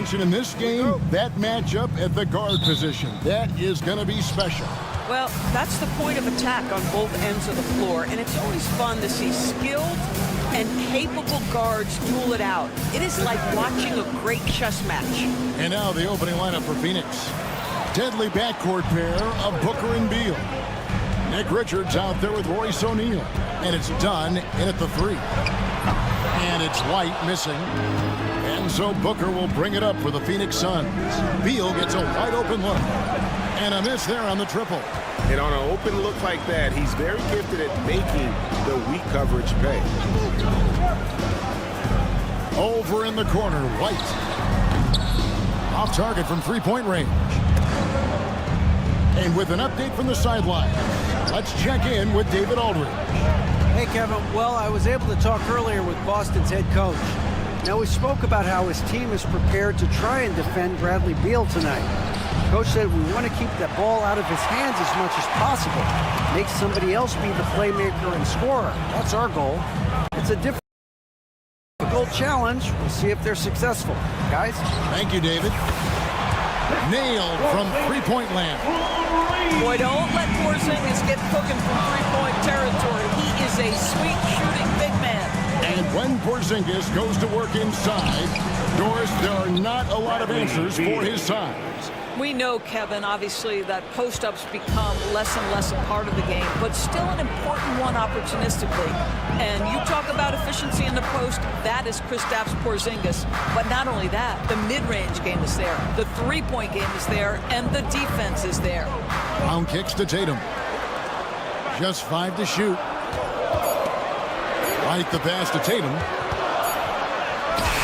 attention in this game, that matchup at the guard position. That is going to be special. Well, that's the point of attack on both ends of the floor, and it's always fun to see skilled and capable guards duel it out. It is like watching a great chess match. And now the opening lineup for Phoenix. Deadly backcourt pair of Booker and Beal. Nick Richards out there with Royce O'Neal. And it's done in at the 3. And it's White missing. And so Booker will bring it up for the Phoenix Suns. Beal gets a wide open look. And a miss there on the triple. And on an open look like that, he's very gifted at making the weak coverage pay. Over in the corner, White. Off target from three-point range. And with an update from the sideline, let's check in with David Aldridge. Hey, Kevin. Well, I was able to talk earlier with Boston's head coach. Now, we spoke about how his team is prepared to try and defend Bradley Beal tonight. Coach said we want to keep that ball out of his hands as much as possible. Make somebody else be the playmaker and scorer. That's our goal. It's a difficult challenge. We'll see if they're successful. Guys? Thank you, David. Nailed from three-point land. Boy, don't let Porzingis get cooking from three-point territory. He is a sweet shooting big man. And when Porzingis goes to work inside, Doris, there are not a lot of answers for his size. We know, Kevin, obviously, that post-ups become less and less a part of the game, but still an important one opportunistically. And you talk about efficiency in the post, that is Kristaps Porzingis. But not only that, the mid-range game is there, the three-point game is there, and the defense is there. Brown kicks to Tatum. Just 5 to shoot. Right the pass to Tatum.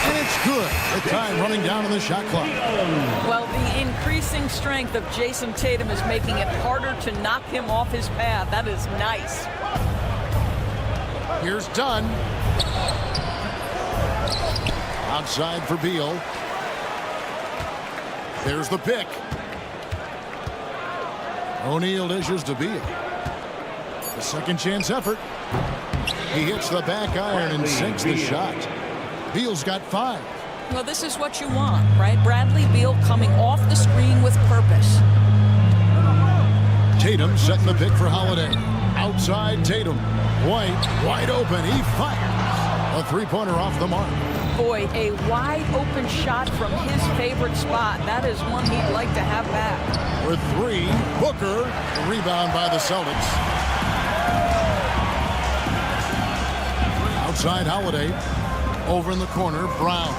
And it's good. The time running down on the shot clock. Well, the increasing strength of Jason Tatum is making it harder to knock him off his path. That is nice. Here's Dunn. Outside for Beal. There's the pick. O'Neal dishes to Beal. The second chance effort. He hits the back iron and sinks the shot. Beal's got 5. Well, this is what you want, right? Bradley Beal coming off the screen with purpose. Tatum setting the pick for Holiday. Outside Tatum. White, wide open. He fires. A three-pointer off the mark. Boy, a wide open shot from his favorite spot. That is one he'd like to have back. With 3, Booker. Rebound by the Celtics. Outside Holiday. Over in the corner, Brown.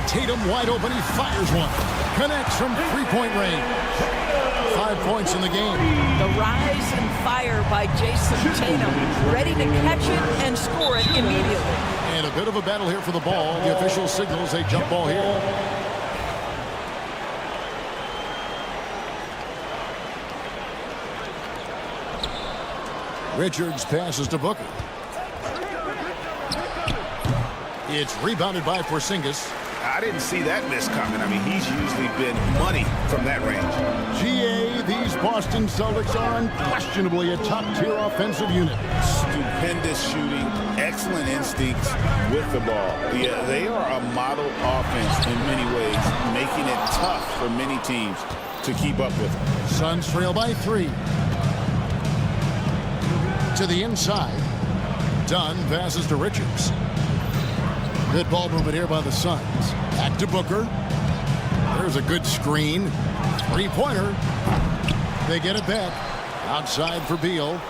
Tatum wide open. He fires one. Connects from three-point range. 5 points in the game. The rise and fire by Jason Tatum. Ready to catch it and score it immediately. And a bit of a battle here for the ball. The official signals a jump ball here. Richards passes to Booker. It's rebounded by Porzingis. I didn't see that miss coming. I mean, he's usually been money from that range. GA, these Boston Celtics are unquestionably a top-tier offensive unit. Stupendous shooting, excellent instincts with the ball. Yeah, they are a model offense in many ways, making it tough for many teams to keep up with them. Suns trail by 3. To the inside. Dunn passes to Richards. Good ball movement here by the Suns. Back to Booker. There's a good screen. Three-pointer. They get it back. Outside for Beal.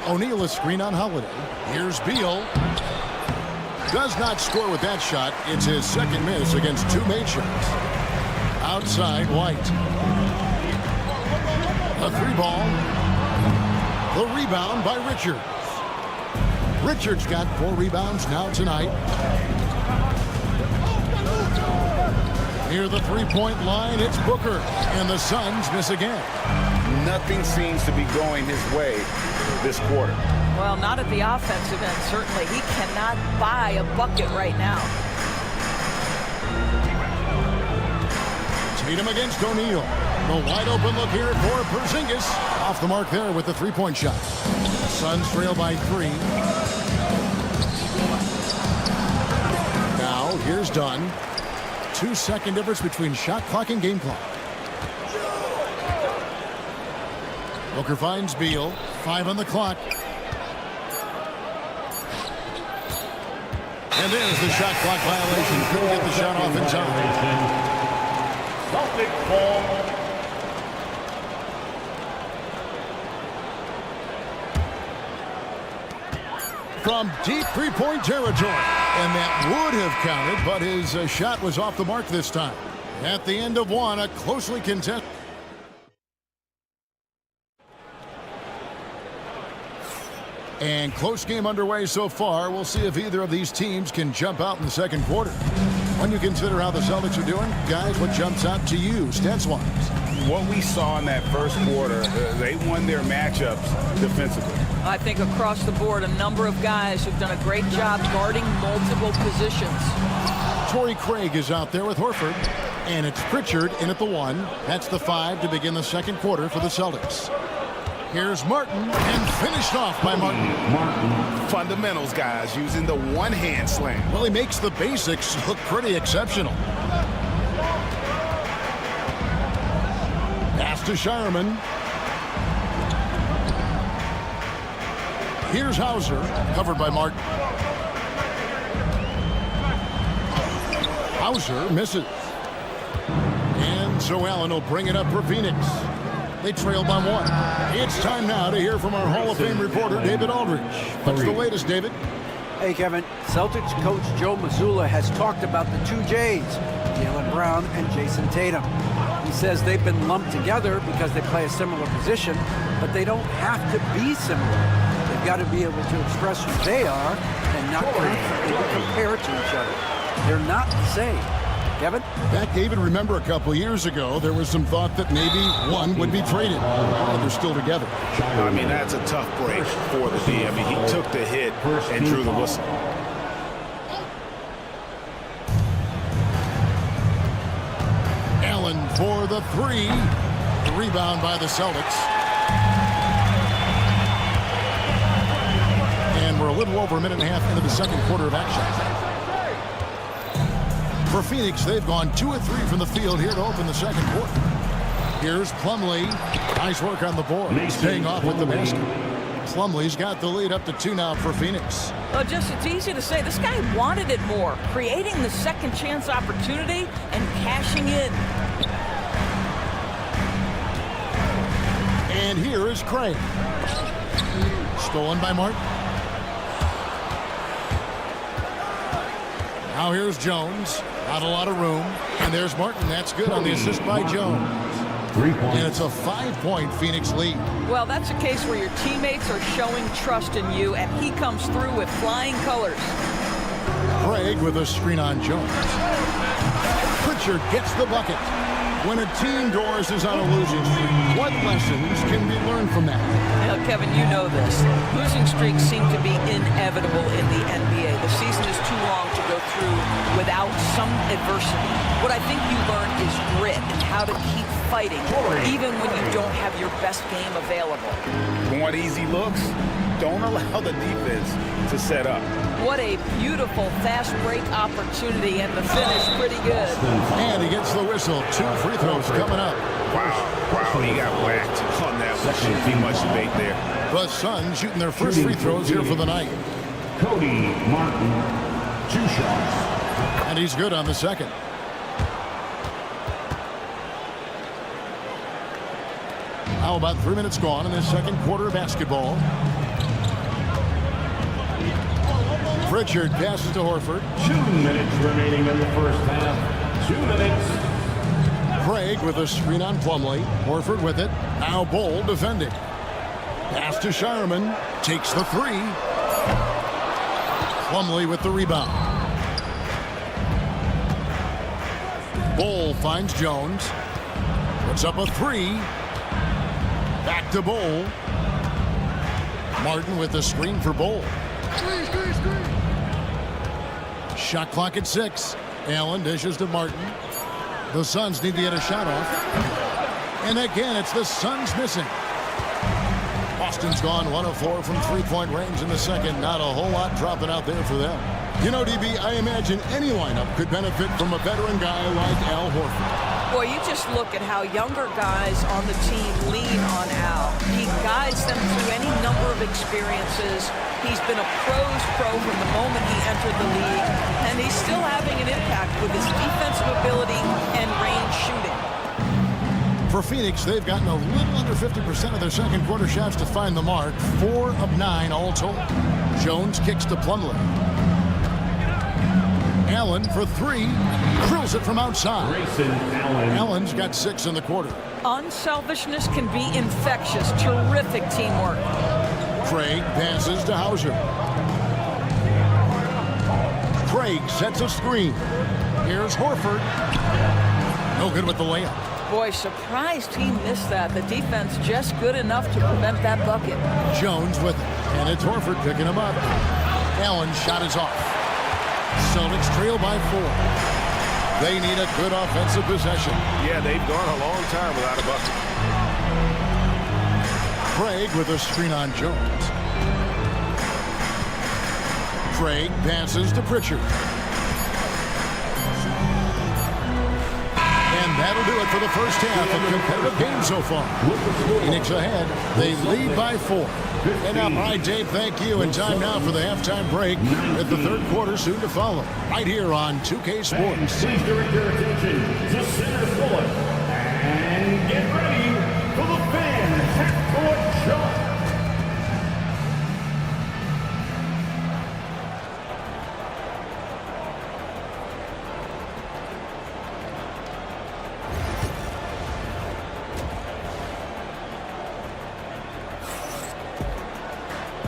O'Neal a screen on Holiday. Here's Beal. Does not score with that shot. It's his second miss against 2 made shots. Outside White. A 3-ball. The rebound by Richards. Richards got 4 rebounds now tonight. Near the three-point line, it's Booker. And the Suns miss again. Nothing seems to be going his way this quarter. Well, not at the offensive end, certainly. He cannot buy a bucket right now. Tatum against O'Neal. The wide open look here for Porzingis. Off the mark there with the three-point shot. Suns trail by 3. Now Here's Dunn. 2-second difference between shot clock and game clock. Booker finds Beal. 5 on the clock. And there's the shot clock violation. Couldn't get the shot off in time. Celtic ball. From deep three-point territory. And that would have counted, but his shot was off the mark this time. At the end of one, a closely contested. And close game underway so far. We'll see if either of these teams can jump out in the second quarter. When you consider how the Celtics are doing, guys, what jumps out to you, stats-wise? What we saw in that first quarter, they won their matchups defensively. I think across the board, a number of guys who've done a great job guarding multiple positions. Torrey Craig is out there with Horford. And it's Pritchard in at the 1. That's the 5 to begin the second quarter for the Celtics. Here's Martin, and finished off by Martin. Fundamentals, guys, using the one-hand slam. Well, he makes the basics look pretty exceptional. Pass to Shireman. Here's Hauser, covered by Martin. Hauser misses. And so Allen will bring it up for Phoenix. They trail by 1. It's time now to hear from our Hall of Fame reporter, David Aldridge. What's the latest, David? Hey, Kevin. Celtics coach Joe Mazzulla has talked about the 2 J's, Jaylen Brown and Jason Tatum. He says they've been lumped together because they play a similar position, but they don't have to be similar. They've got to be able to express who they are and not constantly compare to each other. They're not the same. Kevin? Back, David, remember a couple years ago, there was some thought that maybe one would be traded. But they're still together. I mean, that's a tough break for the D. I mean, he took the hit and drew the whistle. Allen for the 3. The rebound by the Celtics. And we're a little over a minute and a half into the second quarter of action. For Phoenix, they've gone 2 of 3 from the field here to open the second quarter. Here's Plumlee. Nice work on the board. Staying off with the basket. Plumlee's got the lead up to 2 now for Phoenix. Well, just it's easy to say this guy wanted it more, creating the second chance opportunity and cashing in. And here is Craig. Stolen by Martin. Now here's Jones. Not a lot of room. And there's Martin. That's good on the assist by Jones. 3 points. And it's a 5-point Phoenix lead. Well, that's a case where your teammates are showing trust in you, and he comes through with flying colors. Craig with a screen on Jones. Pritchard gets the bucket. When a team, Doris, is on a losing streak, what lessons can be learned from that? Now, Kevin, you know this. Losing streaks seem to be inevitable in the NBA. The season is too long to go through without some adversity. What I think you learn is grit and how to keep fighting, even when you don't have your best game available. Want easy looks? Don't allow the defense to set up. What a beautiful fast break opportunity, and the finish pretty good. And he gets the whistle. 2 free throws coming up. Wow, he got whacked on that one. Shouldn't be much debate there. The Suns shooting their first free throws here for the night. Cody Martin, 2 shots. And he's good on the second. How about 3 minutes gone in the second quarter of basketball? Pritchard passes to Horford. 2 minutes remaining in the first half. 2 minutes. Craig with a screen on Plumlee. Horford with it. Now Bol defending. Pass to Shireman. Takes the 3. Plumlee with the rebound. Bol finds Jones. Puts up a 3. Back to Bol. Martin with the screen for Bol. Shot clock at 6. Allen dishes to Martin. The Suns need to get a shot off. And again, it's the Suns missing. Boston's gone 1 of 4 from 3-point range in the second. Not a whole lot dropping out there for them. You know, DB, I imagine any lineup could benefit from a veteran guy like Al Horford. Boy, you just look at how younger guys on the team lean on Al. He guides them through any number of experiences. He's been a pro's pro from the moment he entered the league, and he's still having an impact with his defensive ability and range shooting. For Phoenix, they've gotten a little under 50% of their second quarter shots to find the mark. 4 of 9 all told. Jones kicks to Plumlee. Allen for 3, drills it from outside. Allen's got 6 in the quarter. Unselfishness can be infectious. Terrific teamwork. Craig passes to Hauser. Craig sets a screen. Here's Horford. No good with the layup. Boy, surprised he missed that. The defense just good enough to prevent that bucket. Jones with it, and it's Horford picking him up. Allen's shot is off. Celtics trail by 4. They need a good offensive possession. Yeah, they've gone a long time without a bucket. Craig with a screen on Jones. Craig passes to Pritchard. And that'll do it for the first half of competitive game so far. Phoenix ahead. They lead by 4. And now, all right, Dave, thank you. And time now for the halftime break with the third quarter soon to follow. Right here on 2K Sports. Please direct your attention to center court. And get ready for the fan half-court shot.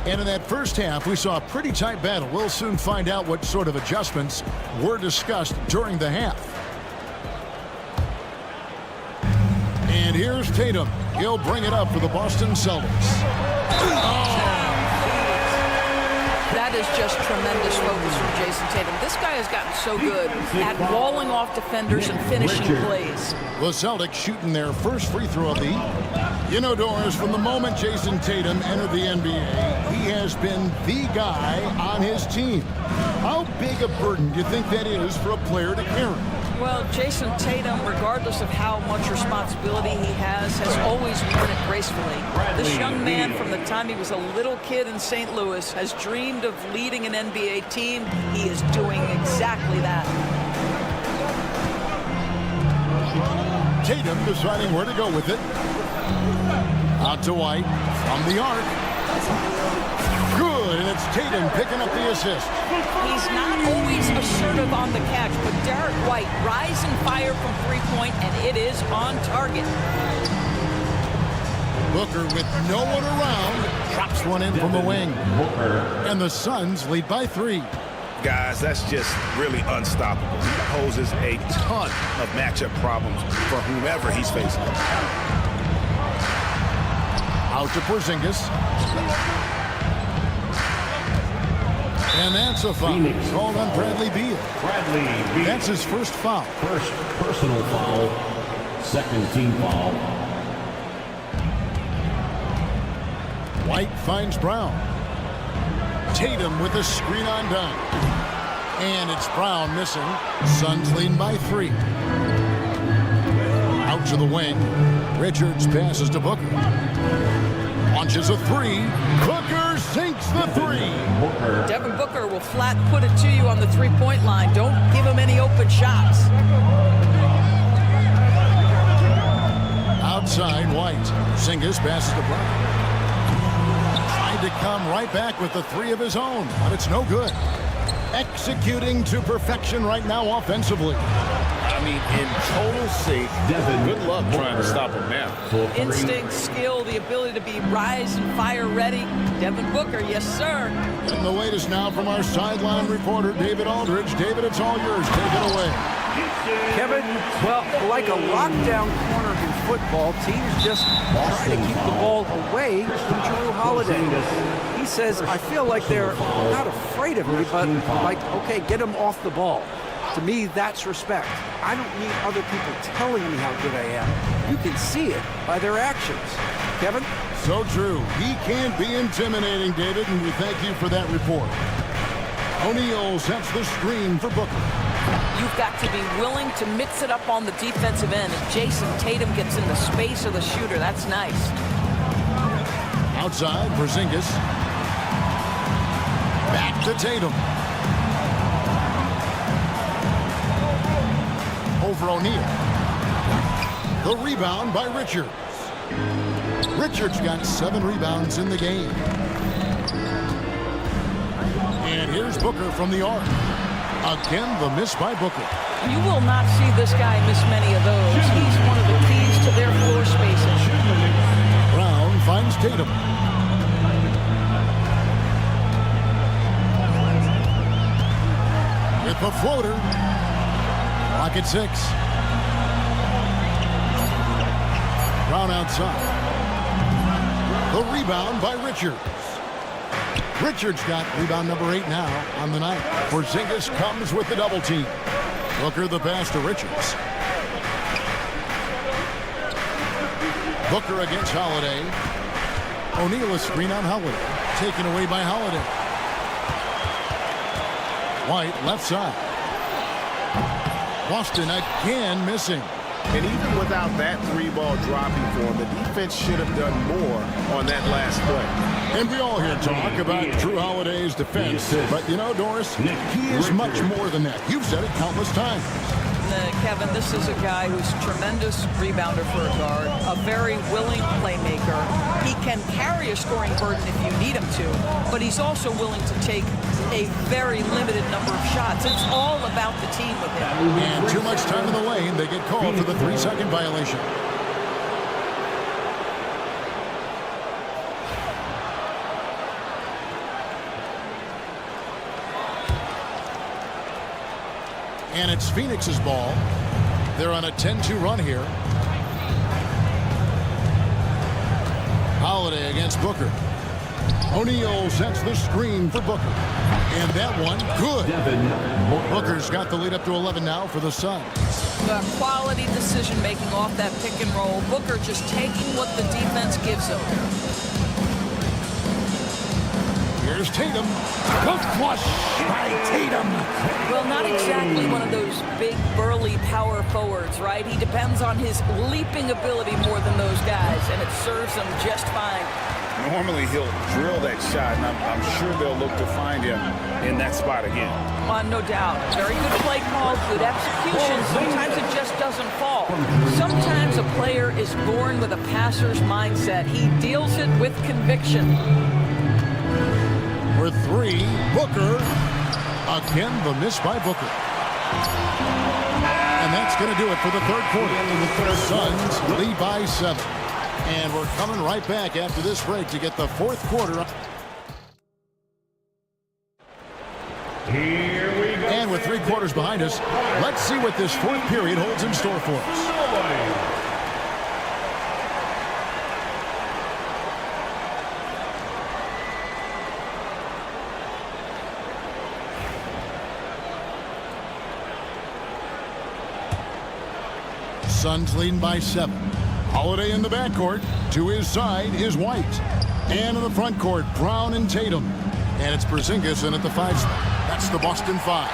And in that first half, we saw a pretty tight battle. We'll soon find out what sort of adjustments were discussed during the half. And here's Tatum. He'll bring it up for the Boston Celtics. That is just tremendous focus from Jason Tatum. This guy has gotten so good at walling off defenders and finishing plays. The Celtics shooting their first free throw of the evening. You know, Doris, from the moment Jason Tatum entered the NBA, he has been the guy on his team. How big a burden do you think that is for a player to carry? Well, Jason Tatum, regardless of how much responsibility he has always worn it gracefully. This young man, from the time he was a little kid in St. Louis, has dreamed of leading an NBA team. He is doing exactly that. Tatum deciding where to go with it. Out to White from the arc. Good, and it's Tatum picking up the assist. He's not always assertive on the catch, but Derek White rise and fire from three-point, and it is on target. Booker with no one around, drops one in from the wing. And the Suns lead by 3. Guys, that's just really unstoppable. He poses a ton of matchup problems for whomever he's facing. Out to Porzingis. And that's a foul called on Bradley Beal. That's his first foul. First personal foul, second team foul. White finds Brown. Tatum with a screen on dime. And it's Brown missing. Suns lead by 3. Out to the wing. Richards passes to Booker. Launches a 3. Booker sinks the 3. Devin Booker will flat put it to you on the three-point line. Don't give him any open shots. Outside, White. Porzingis passes to Brown. Tried to come right back with the 3 of his own, but it's no good. Executing to perfection right now offensively. I mean, in total sync. Good luck trying to stop him now. Instinct, skill, the ability to be rise and fire ready. Devin Booker, yes, sir. And the latest now from our sideline reporter, David Aldridge. David, it's all yours. Take it away. Kevin, well, like a lockdown corner in football, teams just try to keep the ball away from Jrue Holiday. He says, I feel like they're not afraid of me, but like, okay, get them off the ball. To me, that's respect. I don't need other people telling me how good I am. You can see it by their actions. Kevin? So true. He can be intimidating, David, and we thank you for that report. O'Neal sets the screen for Booker. You've got to be willing to mix it up on the defensive end. If Jason Tatum gets in the space of the shooter, that's nice. Outside, Porzingis. Back to Tatum. Over O'Neal. The rebound by Richards. Richards got 7 rebounds in the game. And here's Booker from the arc. Again, the miss by Booker. You will not see this guy miss many of those. He's one of the keys to their floor spacing. Brown finds Tatum. With the floater. Clock at 6. Brown outside. The rebound by Richards. Richards got rebound number 8 now on the night. Porzingis comes with the double team. Booker the pass to Richards. Booker against Holiday. O'Neal a screen on Holiday. Taken away by Holiday. White left side. Boston again missing. And even without that 3-ball dropping for him, the defense should have done more on that last play. And we all hear talk about Jrue Holiday's defense. But you know, Doris, he is much more than that. You've said it countless times. Kevin, this is a guy who's a tremendous rebounder for a guard, a very willing playmaker. He can carry a scoring burden if you need him to, but he's also willing to take a very limited number of shots. It's all about the team with him. And too much time in the lane, they get called for the 3-second violation. And it's Phoenix's ball. They're on a 10-2 run here. Holiday against Booker. O'Neal sets the screen for Booker. And that one, good. Booker's got the lead up to 11 now for the Suns. The quality decision-making off that pick and roll. Booker just taking what the defense gives him. Here's Tatum. The flush by Tatum. Well, not exactly one of those big, burly power forwards, right? He depends on his leaping ability more than those guys, and it serves him just fine. Normally, he'll drill that shot, and I'm sure they'll look to find him in that spot again. No doubt. Very good play call, good execution. Sometimes it just doesn't fall. Sometimes a player is born with a passer's mindset. He deals it with conviction. For 3, Booker. Again, the miss by Booker. And that's going to do it for the third quarter. The Suns lead by 7. And we're coming right back after this break to get the fourth quarter. Here we go. And with 3 quarters behind us, let's see what this fourth period holds in store for us. Suns leading by 7. Holiday in the backcourt. To his side is White. And in the front court, Brown and Tatum. And it's Porzingis in at the 5 spot. That's the Boston 5.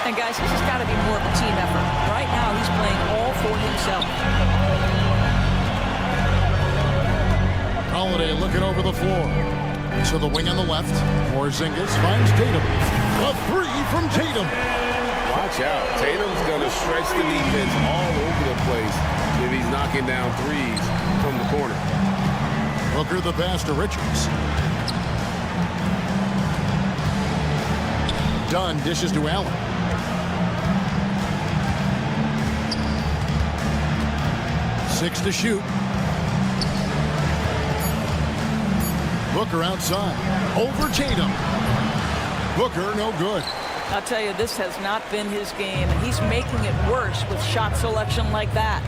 And guys, this has got to be more of a team effort. Right now, he's playing all for himself. Holiday looking over the floor. To the wing on the left. Porzingis finds Tatum. A 3 from Tatum. Watch out. Tatum's going to stretch the defense all over the place if he's knocking down threes from the corner. Booker the pass to Richards. Dunn dishes to Allen. Six to shoot. Booker outside. Over Tatum. Booker no good. I'll tell you, this has not been his game, and he's making it worse with shot selection like that.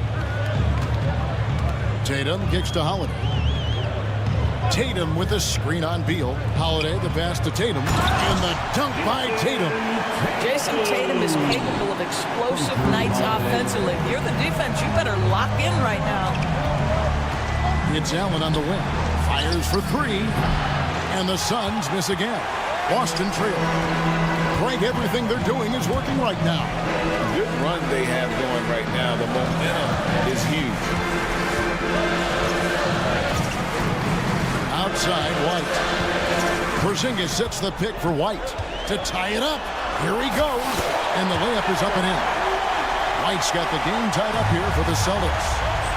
Tatum kicks to Holiday. Tatum with a screen on Beal. Holiday the pass to Tatum. And the dunk by Tatum. Jason Tatum is capable of explosive nights offensively. If you're the defense, you better lock in right now. It's Allen on the wing. Fires for 3. And the Suns miss again. Boston trails. Greg, everything they're doing is working right now. Good run they have going right now. The momentum is huge. Outside, White. Porzingis sets the pick for White to tie it up. Here he goes, and the layup is up and in. White's got the game tied up here for the Celtics.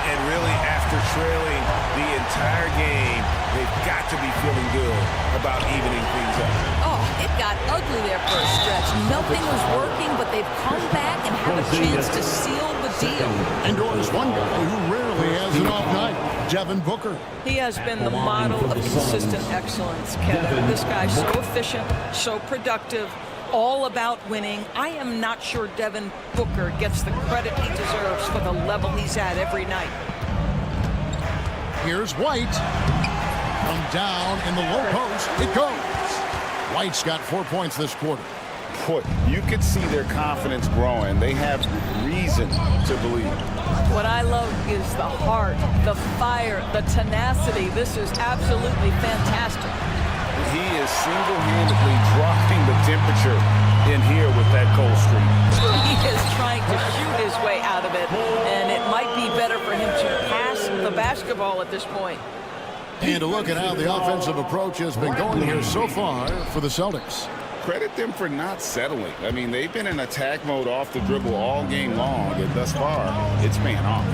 And really, after trailing the entire game, they've got to be feeling good about evening things up. Oh, it got ugly there for a stretch. Nothing was working, but they've come back and have a chance to seal the deal. And there's one guy who rarely has an off night, Devin Booker. He has been the model of consistent excellence, Kevin. This guy's so efficient, so productive, all about winning. I am not sure Devin Booker gets the credit he deserves for the level he's at every night. Here's White. From down in the low post, it goes. White's got 4 points this quarter. Boy, you can see their confidence growing. They have reason to believe. What I love is the heart, the fire, the tenacity. This is absolutely fantastic. He is single-handedly dropping the temperature in here with that cold streak. He is trying to shoot his way out of it, and it might be better for him to pass the basketball at this point. And a look at how the offensive approach has been going here so far for the Celtics. Credit them for not settling. I mean, they've been in attack mode off the dribble all game long, and thus far, it's paying off.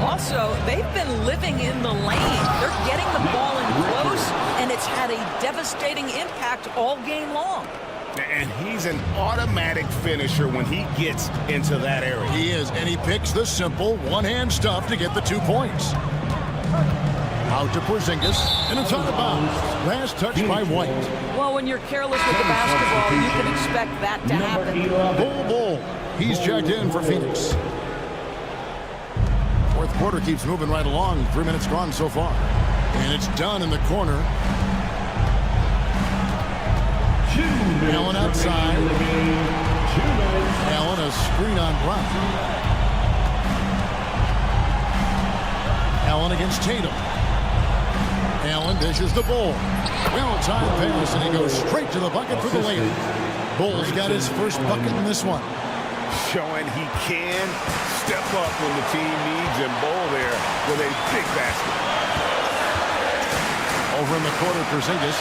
Also, they've been living in the lane. They're getting the ball in close, and it's had a devastating impact all game long. And he's an automatic finisher when he gets into that area. He is, and he picks the simple one-hand stuff to get the 2 points. Out to Porzingis, and it's out of bounds. Last touch by White. Well, when you're careless with the basketball, you can expect that to happen. Bull. He's checked in for Phoenix. Fourth quarter keeps moving right along. 3 minutes gone so far. And it's done in the corner. Allen outside. Allen a screen on Brown. Allen against Tatum. Allen dishes the Bull. Well-timed pass, and he goes straight to the bucket for the layup. Bull's got his first bucket in this one. Showing he can step up when the team needs him. Bull there with a big basket. Over in the corner, Porzingis.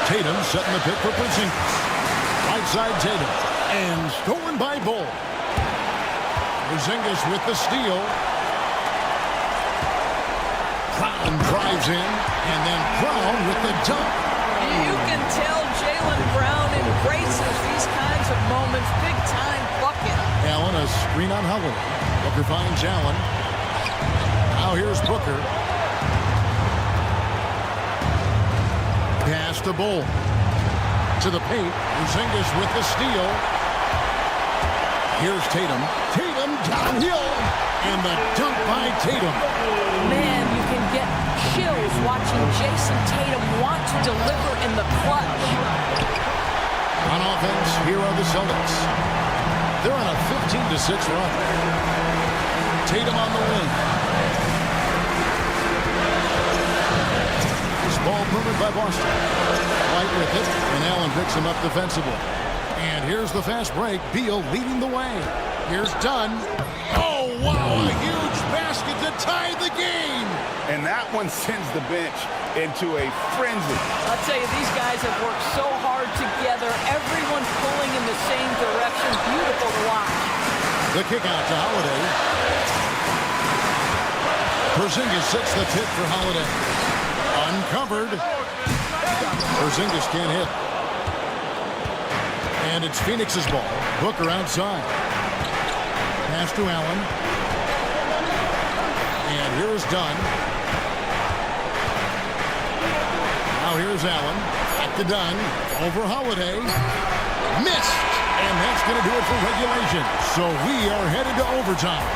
Tatum setting the pick for Porzingis. Right side Tatum. And stolen by Bull. Porzingis with the steal. Brown drives in, and then Brown with the dunk. You can tell Jaylen Brown embraces these kinds of moments. Big-time bucket. Allen a screen on Howard. Booker finds Allen. Now here's Booker. Pass to Bull. To the paint. Porzingis with the steal. Here's Tatum. Tatum downhill. And the dunk by Tatum. Man, you can get chills watching Jason Tatum want to deliver in the clutch. On offense, here are the Celtics. They're on a 15-6 run. Tatum on the wing. This ball moved by Boston. White with it, and Allen picks him up defensively. And here's the fast break. Beal leading the way. Here's Dunn. Oh, wow, a huge basket to tie the game. And that one sends the bench into a frenzy. I'll tell you, these guys have worked so hard together. Everyone pulling in the same direction. Beautiful to watch. The kick out to Holiday. Porzingis sets the tip for Holiday. Uncovered. Porzingis can't hit. And it's Phoenix's ball. Booker outside. Pass to Allen. And here's Dunn. Now here's Allen. Back to Dunn. Over Holiday. Missed. And that's going to do it for regulation. So we are headed to overtime.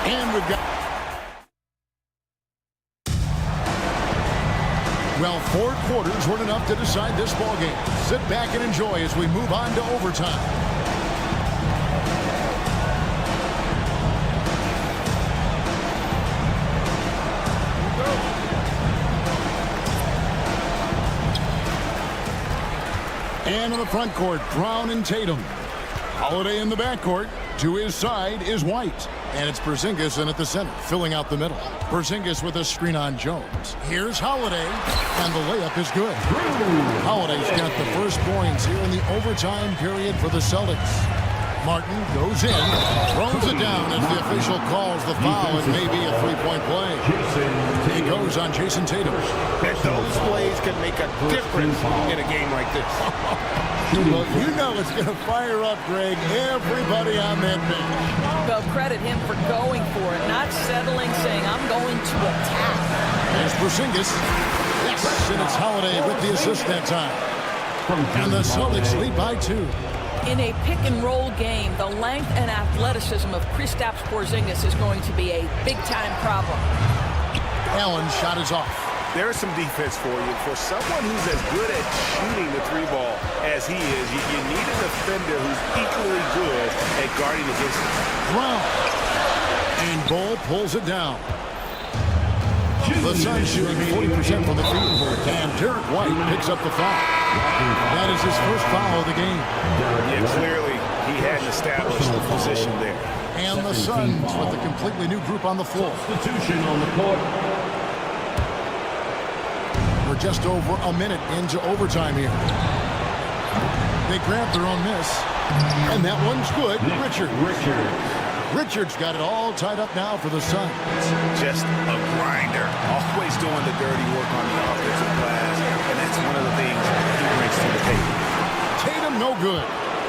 And we've got... Well, 4 quarters weren't enough to decide this ballgame. Sit back and enjoy as we move on to overtime. And in the front court, Brown and Tatum. Holiday in the backcourt. To his side is White. And it's Porzingis in at the center, filling out the middle. Porzingis with a screen on Jones. Here's Holiday, and the layup is good. Holiday's got the first points here in the overtime period for the Celtics. Martin goes in, throws it down as the official calls the foul. It may be a three-point play. It goes on Jason Tatum. And those plays can make a difference in a game like this. Look, you know it's going to fire up, Greg, everybody on that bench. Well, credit him for going for it, not settling, saying, I'm going to attack. There's Porzingis. Yes, and it's Holiday with the assist that time. And the Celtics lead by 2. In a pick-and-roll game, the length and athleticism of Kristaps Porzingis is going to be a big-time problem. Allen's shot is off. There's some defense for you. For someone who's as good at shooting the three ball as he is, you need a defender who's equally good at guarding against him. Brown. And Bull pulls it down. The Suns shooting 40% from the field. And Derek White picks up the foul. That is his first foul of the game. Yeah, clearly he hadn't established the position there. And the Suns with a completely new group on the floor. Substitution on the court. We're just over a minute into overtime here. They grab their own miss. And that one's good. Richards got it all tied up now for the Suns. Just a grinder. Always doing the dirty work on the offensive glass. And that's one of the things he brings to the table. Tatum, no good.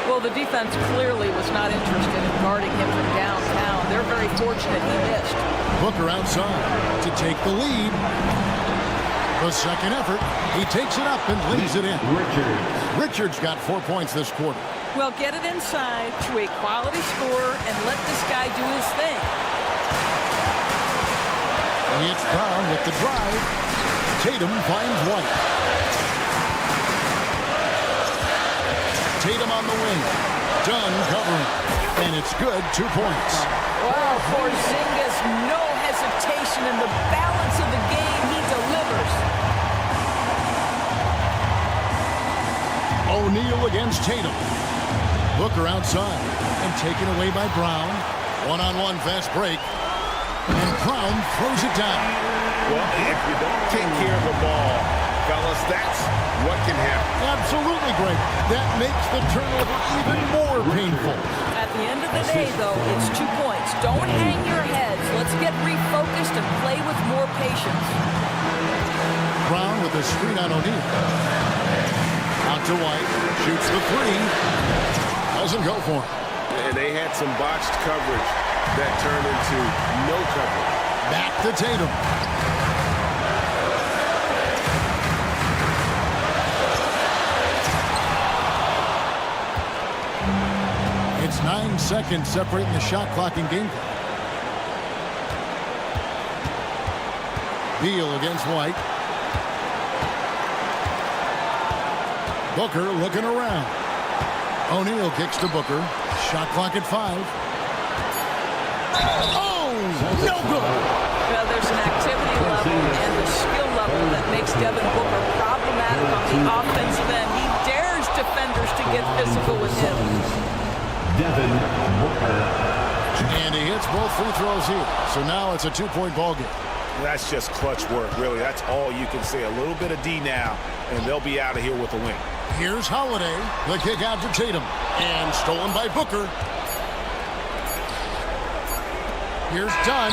Well, the defense clearly was not interested in guarding him from downtown. They're very fortunate he missed. Booker outside to take the lead. The second effort, he takes it up and leaves it in. Richards got 4 points this quarter. Well, get it inside to a quality scorer and let this guy do his thing. It's Brown with the drive. Tatum finds White. Tatum on the wing. Dunn covering. And it's good, 2 points. Wow, Porzingis, no hesitation in the balance of the game. He delivers. O'Neal against Tatum. Booker outside and taken away by Brown. One-on-one fast break. And Brown throws it down. Well, if you don't take care of the ball, fellas, that's what can happen. Absolutely great. That makes the turnover even more painful. At the end of the day, though, it's 2 points. Don't hang your heads. Let's get refocused and play with more patience. Brown with a screen on O'Neal. Out to White. Shoots the three. Doesn't go for him. And they had some botched coverage that turned into no coverage. Back to Tatum. It's 9 seconds separating the shot clock and game clock. Beal against White. Booker looking around. O'Neal kicks to Booker. Shot clock at 5. Oh, no good. Well, there's an activity level and the skill level that makes Devin Booker problematic on the offensive end. He dares defenders to get physical with him. Devin Booker. And he hits both free throws here. So now it's a 2-point ball game. That's just clutch work, really. That's all you can say. A little bit of D now, and they'll be out of here with a win. Here's Holiday. The kick out to Tatum. And stolen by Booker. Here's Dunn.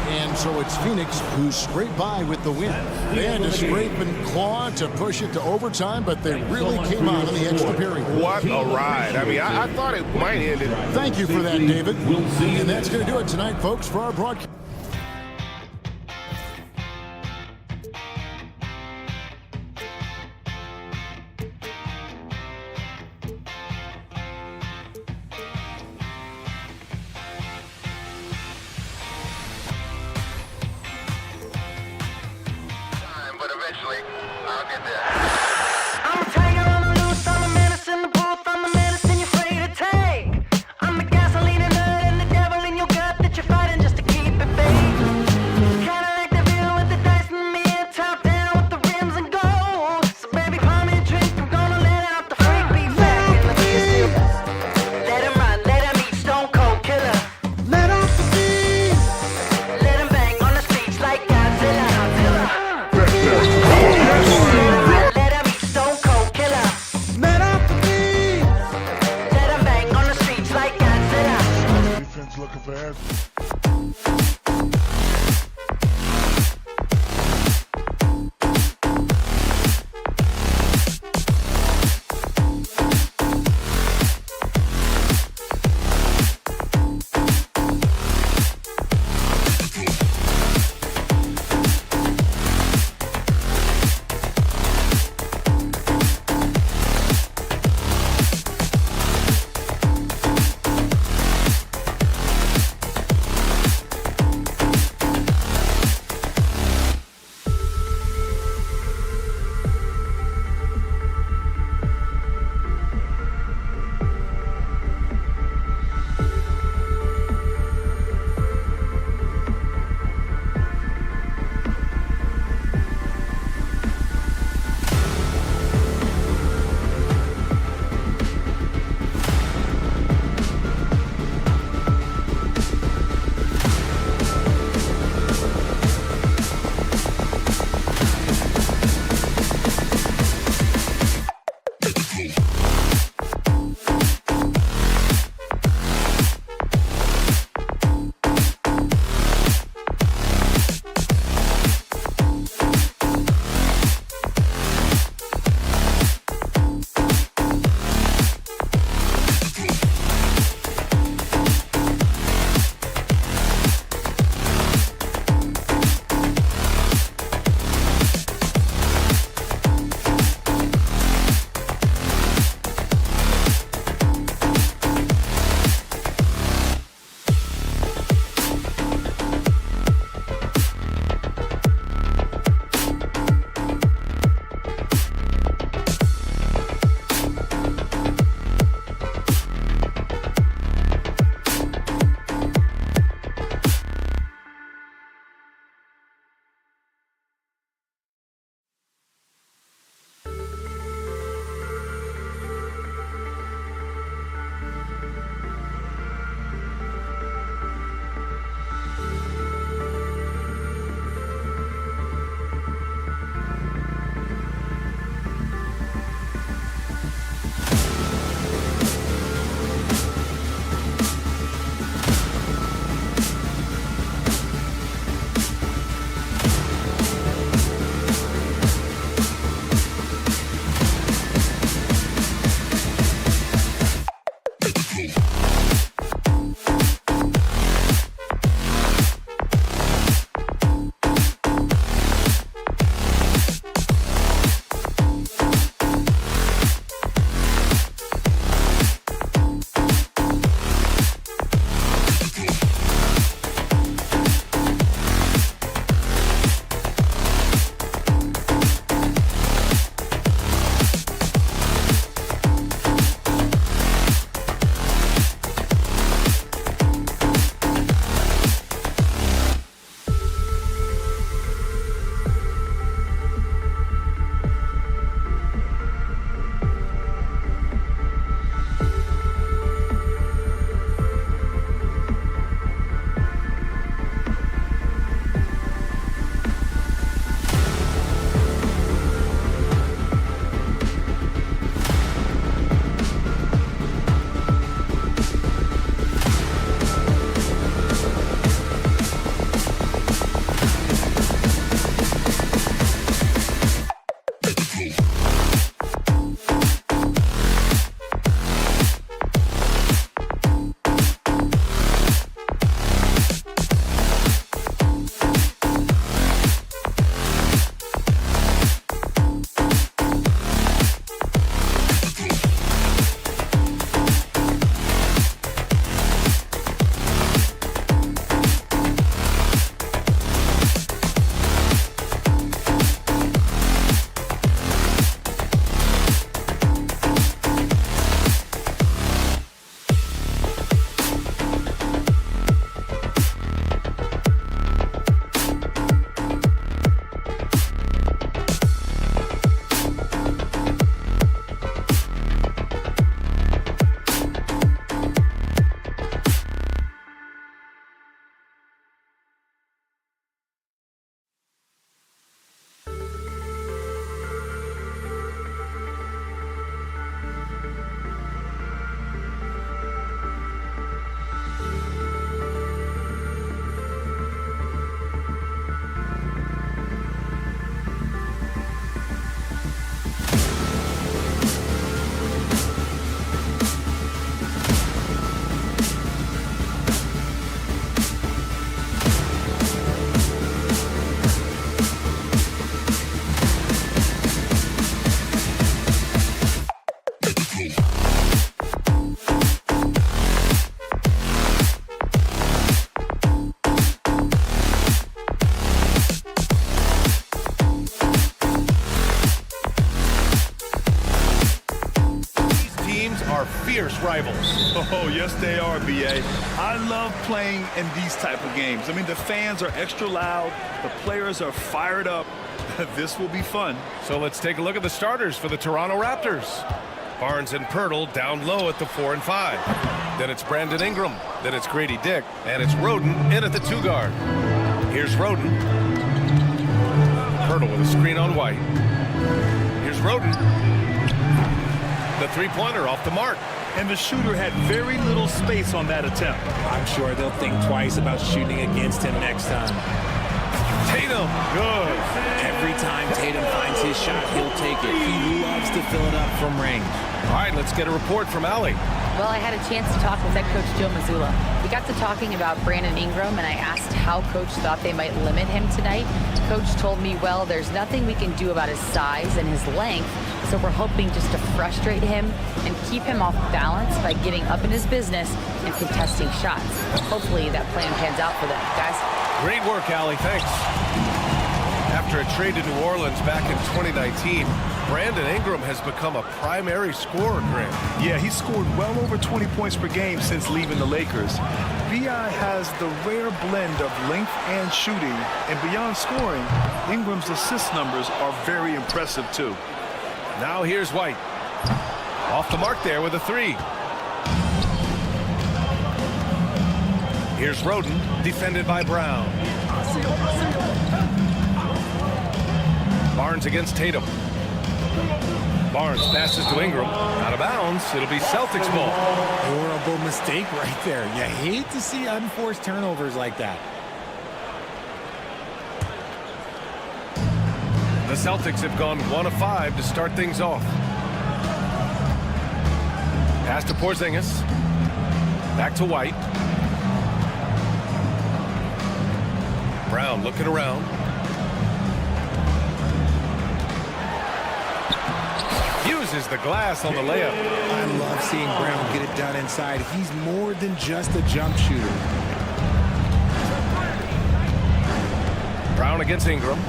And so it's Phoenix who scraped by with the win. They had to scrape and claw to push it to overtime, but they really came out in the extra period. What a ride. I mean, I thought it might end it. Thank you for that, David. And that's going to do it tonight, folks, for our broadcast. But eventually, I'll get there. I'm a tiger on the loose, I'm a menace in the booth, I'm the medicine you're afraid to take. I'm the gasoline and nut and the devil in your gut that you're fighting just to keep it man. Oh, yes, they are, B.A. I love playing in these type of games. I mean, the fans are extra loud. The players are fired up. This will be fun. So let's take a look at the starters for the Toronto Raptors. Barnes and Pirtle down low at the 4 and 5. Then it's Brandon Ingram. Then it's Grady Dick. And it's Roden in at the 2 guard. Here's Roden. Pirtle with a screen on White. Here's Roden. The three-pointer off the mark. And the shooter had very little space on that attempt. I'm sure they'll think twice about shooting against him next time. Tatum, good. Every time Tatum finds his shot, he'll take it. He loves to fill it up from range. All right, let's get a report from Allie. Well, I had a chance to talk with head coach Joe Mazzulla. We got to talking about Brandon Ingram, and I asked how coach thought they might limit him tonight. Coach told me, well, there's nothing we can do about his size and his length, so we're hoping just to frustrate him and keep him off balance by getting up in his business and contesting shots. Hopefully that plan pans out for them, guys. Great work, Allie. Thanks. After a trade to New Orleans back in 2019, Brandon Ingram has become a primary scorer, Grant. Yeah, he scored well over 20 points per game since leaving the Lakers. B.I. has the rare blend of length and shooting, and beyond scoring, Ingram's assist numbers are very impressive, too. Now here's White. Off the mark there with a 3. Here's Roden, defended by Brown. Barnes against Tatum. Barnes passes to Ingram. Out of bounds. It'll be Celtics ball. Horrible mistake right there. You hate to see unforced turnovers like that. The Celtics have gone 1 of 5 to start things off. Pass to Porzingis. Back to White. Brown looking around. Uses the glass on the layup. I love seeing Brown get it done inside. He's more than just a jump shooter. Brown against Ingram.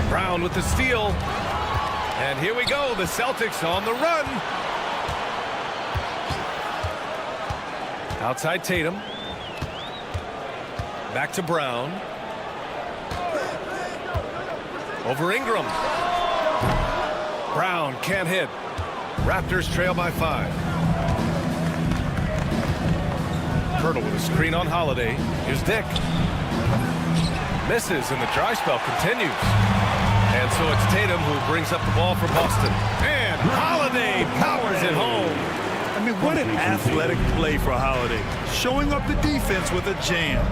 Brown with the steal. And here we go. The Celtics on the run. Outside Tatum. Back to Brown. Over Ingram. Brown can't hit. Raptors trail by 5. Pirtle with a screen on Holiday. Here's Dick. Misses, and the dry spell continues. And so it's Tatum who brings up the ball for Boston. And Holiday powers it home. I mean, what an athletic play for Holiday. Showing up the defense with a jam.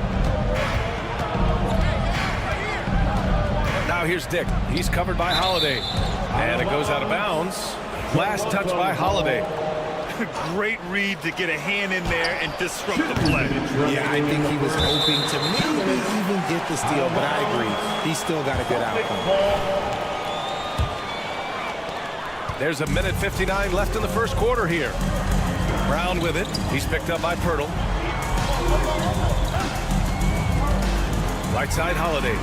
Now here's Dick. He's covered by Holiday. And it goes out of bounds. Last touch by Holiday. Great read to get a hand in there and disrupt the play. Yeah, I think he was hoping to maybe even get the steal, but I agree. He still got a good outcome. There's 1:59 left in the first quarter here. Brown with it. He's picked up by Pirtle. Right side Holiday.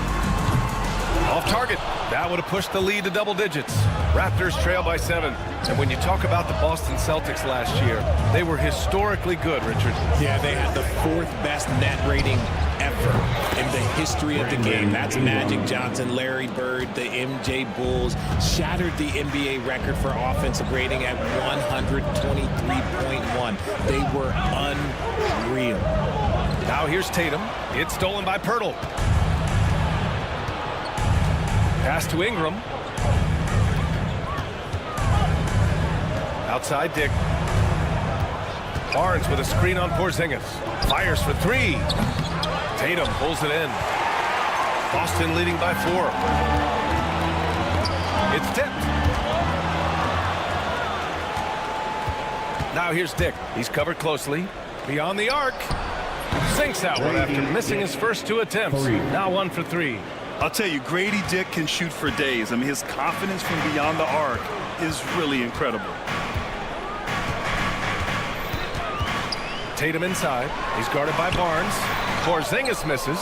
Off target. That would have pushed the lead to double digits. Raptors trail by 7. And when you talk about the Boston Celtics last year, they were historically good, Richard. Yeah, they had the 4th best net rating ever in the history of the game. That's Magic Johnson, Larry Bird, the MJ Bulls. Shattered the NBA record for offensive rating at 123.1. They were unreal. Now here's Tatum. It's stolen by Pirtle. Pass to Ingram. Outside Dick. Barnes with a screen on Porzingis. Fires for 3. Tatum pulls it in. Boston leading by 4. It's tipped. Now here's Dick. He's covered closely. Beyond the arc. Sinks that one after missing his first 2 attempts. Now 1 for 3. I'll tell you, Grady Dick can shoot for days. I mean, his confidence from beyond the arc is really incredible. Tatum inside. He's guarded by Barnes. Porzingis misses.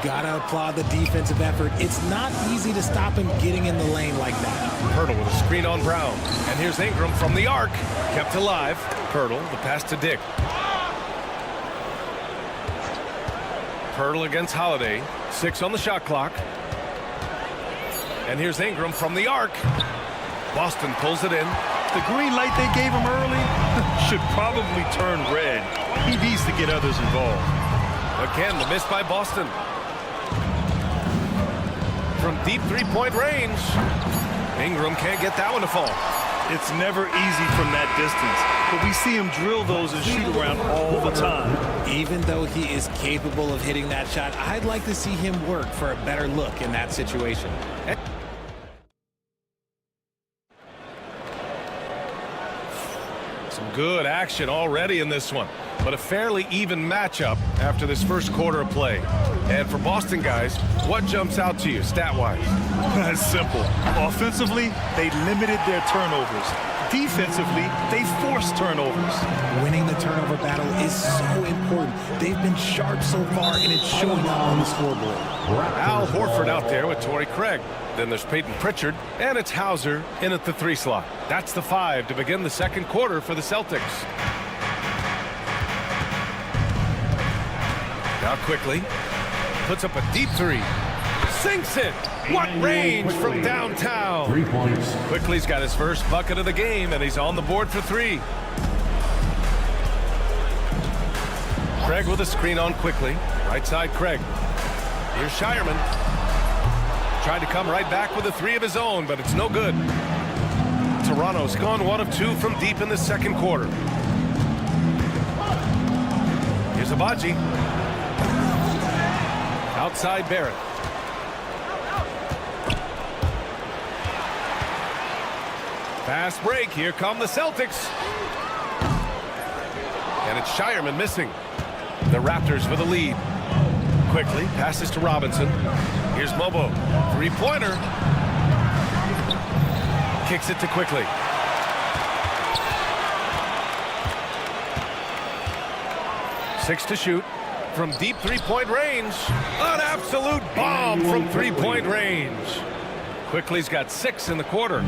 Gotta applaud the defensive effort. It's not easy to stop him getting in the lane like that. Pirtle with a screen on Brown. And here's Ingram from the arc. Kept alive. Pirtle, the pass to Dick. Pirtle against Holiday. 6 on the shot clock. And here's Ingram from the arc. Boston pulls it in. The green light they gave him early should probably turn red. He needs to get others involved. Again, the miss by Boston. From deep three-point range. Ingram can't get that one to fall. It's never easy from that distance, but we see him drill those and shoot around all the time. Even though he is capable of hitting that shot, I'd like to see him work for a better look in that situation. Some good action already in this one, but a fairly even matchup after this first quarter of play. And for Boston guys, what jumps out to you stat-wise? That's simple. Offensively, they limited their turnovers. Defensively, they forced turnovers. Winning the turnover battle is so important. They've been sharp so far, and it's showing up on the scoreboard. Al Horford out there with Torrey Craig. Then there's Peyton Pritchard, and it's Hauser in at the 3 slot. That's the 5 to begin the second quarter for the Celtics. Now quickly puts up a deep 3. Sinks it. What range from downtown. 3 points. Quickly's got his first bucket of the game, and he's on the board for 3. Craig with a screen on Quickly. Right side Craig. Here's Shireman. Tried to come right back with a 3 of his own, but it's no good. Toronto's gone 1 of 2 from deep in the second quarter. Here's Abaji. Outside Barrett. Fast break. Here come the Celtics. And it's Shireman missing. The Raptors with a lead. Quickly passes to Robinson. Here's Mobo. 3-pointer. Kicks it to Quickly. Six to shoot. From deep 3-point range. An absolute bomb from 3-point range. Quickly's got 6 in the quarter.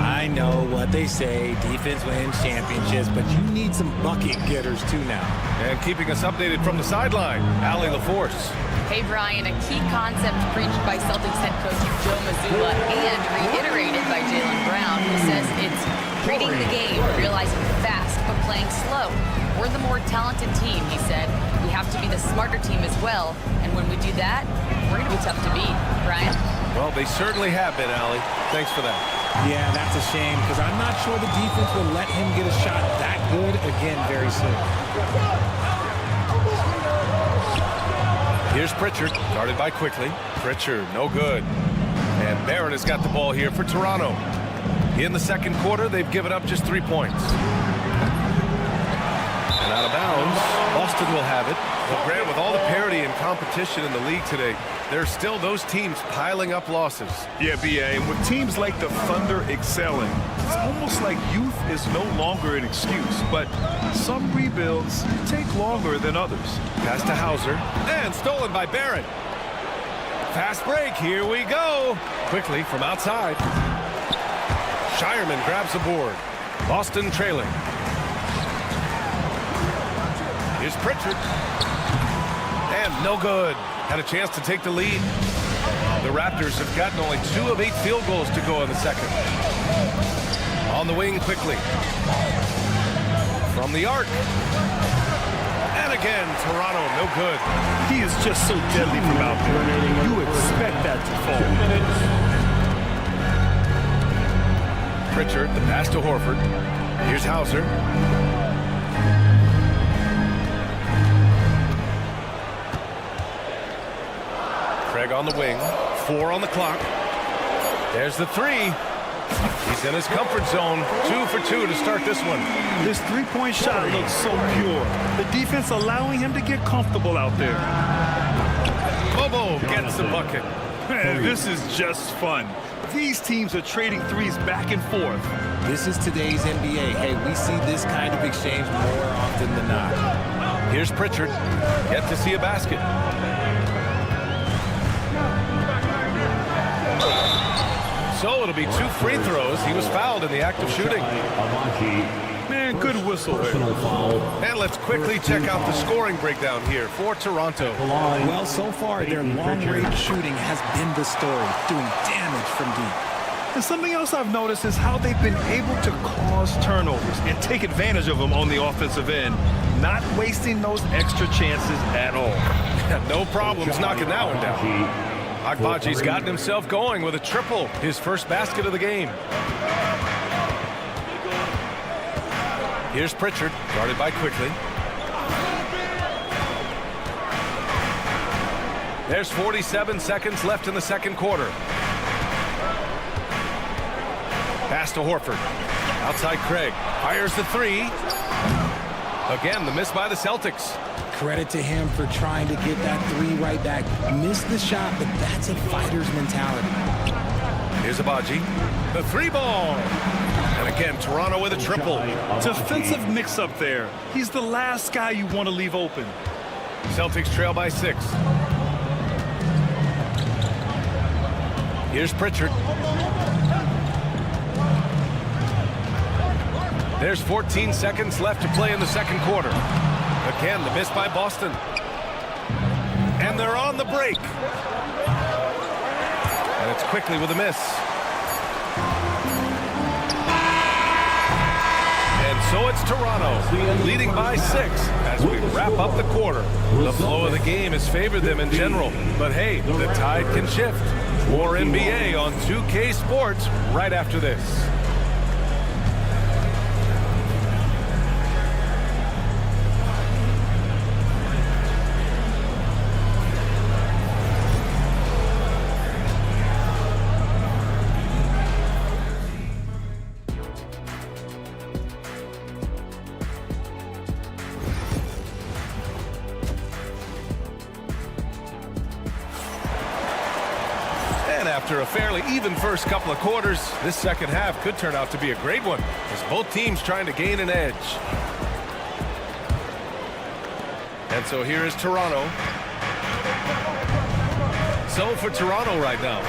I know what they say, defense wins championships, but you need some bucket getters too now. And keeping us updated from the sideline, Allie LaForce. Hey, Brian, a key concept preached by Celtics head coach Joe Mazzulla and reiterated by Jaylen Brown, who says it's reading the game, realizing fast, but playing slow. We're the more talented team, he said. We have to be the smarter team as well, and when we do that, we're going to be tough to beat. Brian? Well, they certainly have been, Allie. Thanks for that. Yeah, that's a shame, because I'm not sure the defense will let him get a shot that good again very soon. Here's Pritchard, guarded by Quickly. Pritchard, no good. And Barrett has got the ball here for Toronto. In the second quarter, they've given up just 3 points. And out of bounds, Boston will have it. Well, Grant, with all the parity and competition in the league today, there's still those teams piling up losses. Yeah, B.A., and with teams like the Thunder excelling, it's almost like youth is no longer an excuse, but some rebuilds take longer than others. Pass to Hauser, and stolen by Barrett. Fast break, here we go. Quickly from outside. Shireman grabs the board. Boston trailing. Here's Pritchard. And no good. Had a chance to take the lead. The Raptors have gotten only 2 of 8 field goals to go in the second. On the wing Quickly. From the arc. And again, Toronto, no good. He is just so deadly from out there. You expect that to fall. Pritchard, the pass to Horford. Here's Hauser. Craig on the wing. 4 on the clock. There's the 3. He's in his comfort zone. 2 for 2 to start this one. This 3-point shot looks so pure. The defense allowing him to get comfortable out there. Bobo gets the bucket. Man, this is just fun. These teams are trading threes back and forth. This is today's NBA. Hey, we see this kind of exchange more often than not. Here's Pritchard. Yet to see a basket. So it'll be 2 free throws. He was fouled in the act of shooting. Man, good whistle there. And let's quickly check out the scoring breakdown here for Toronto. Well, so far, their long-range shooting has been the story, doing damage from deep. And something else I've noticed is how they've been able to cause turnovers and take advantage of them on the offensive end, not wasting those extra chances at all. No problems knocking that one down. Agbaji's gotten himself going with a triple, his first basket of the game. Here's Pritchard, guarded by Quickly. There's 47 seconds left in the second quarter. Pass to Horford. Outside Craig. Fires the 3. Again, the miss by the Celtics. Credit to him for trying to get that 3 right back. Missed the shot, but that's a fighter's mentality. Here's Agbaji. The 3 ball. And again, Toronto with a triple. Defensive mix-up there. He's the last guy you want to leave open. Celtics trail by 6. Here's Pritchard. There's 14 seconds left to play in the second quarter. Again, the miss by Boston. And they're on the break. And it's Quickly with a miss. And so it's Toronto, leading by 6 as we wrap up the quarter. The flow of the game has favored them in general. But hey, the tide can shift. More NBA on 2K Sports right after this. After a fairly even first couple of quarters, this second half could turn out to be a great one as both teams trying to gain an edge. And so here is Toronto. So for Toronto right now,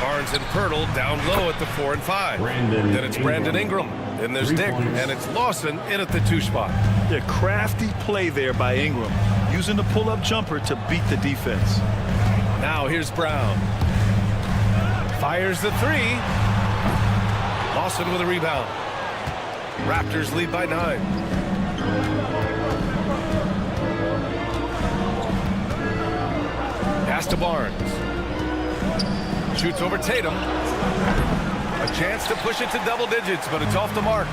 Barnes and Pirtle down low at the 4 and 5. Then it's Brandon Ingram. Then there's Dick, and it's Lawson in at the 2 spot. Yeah, crafty play there by Ingram, using the pull-up jumper to beat the defense. Now here's Brown. Fires the 3. Lawson with a rebound. Raptors lead by 9. Pass to Barnes. Shoots over Tatum. A chance to push it to double digits, but it's off the mark.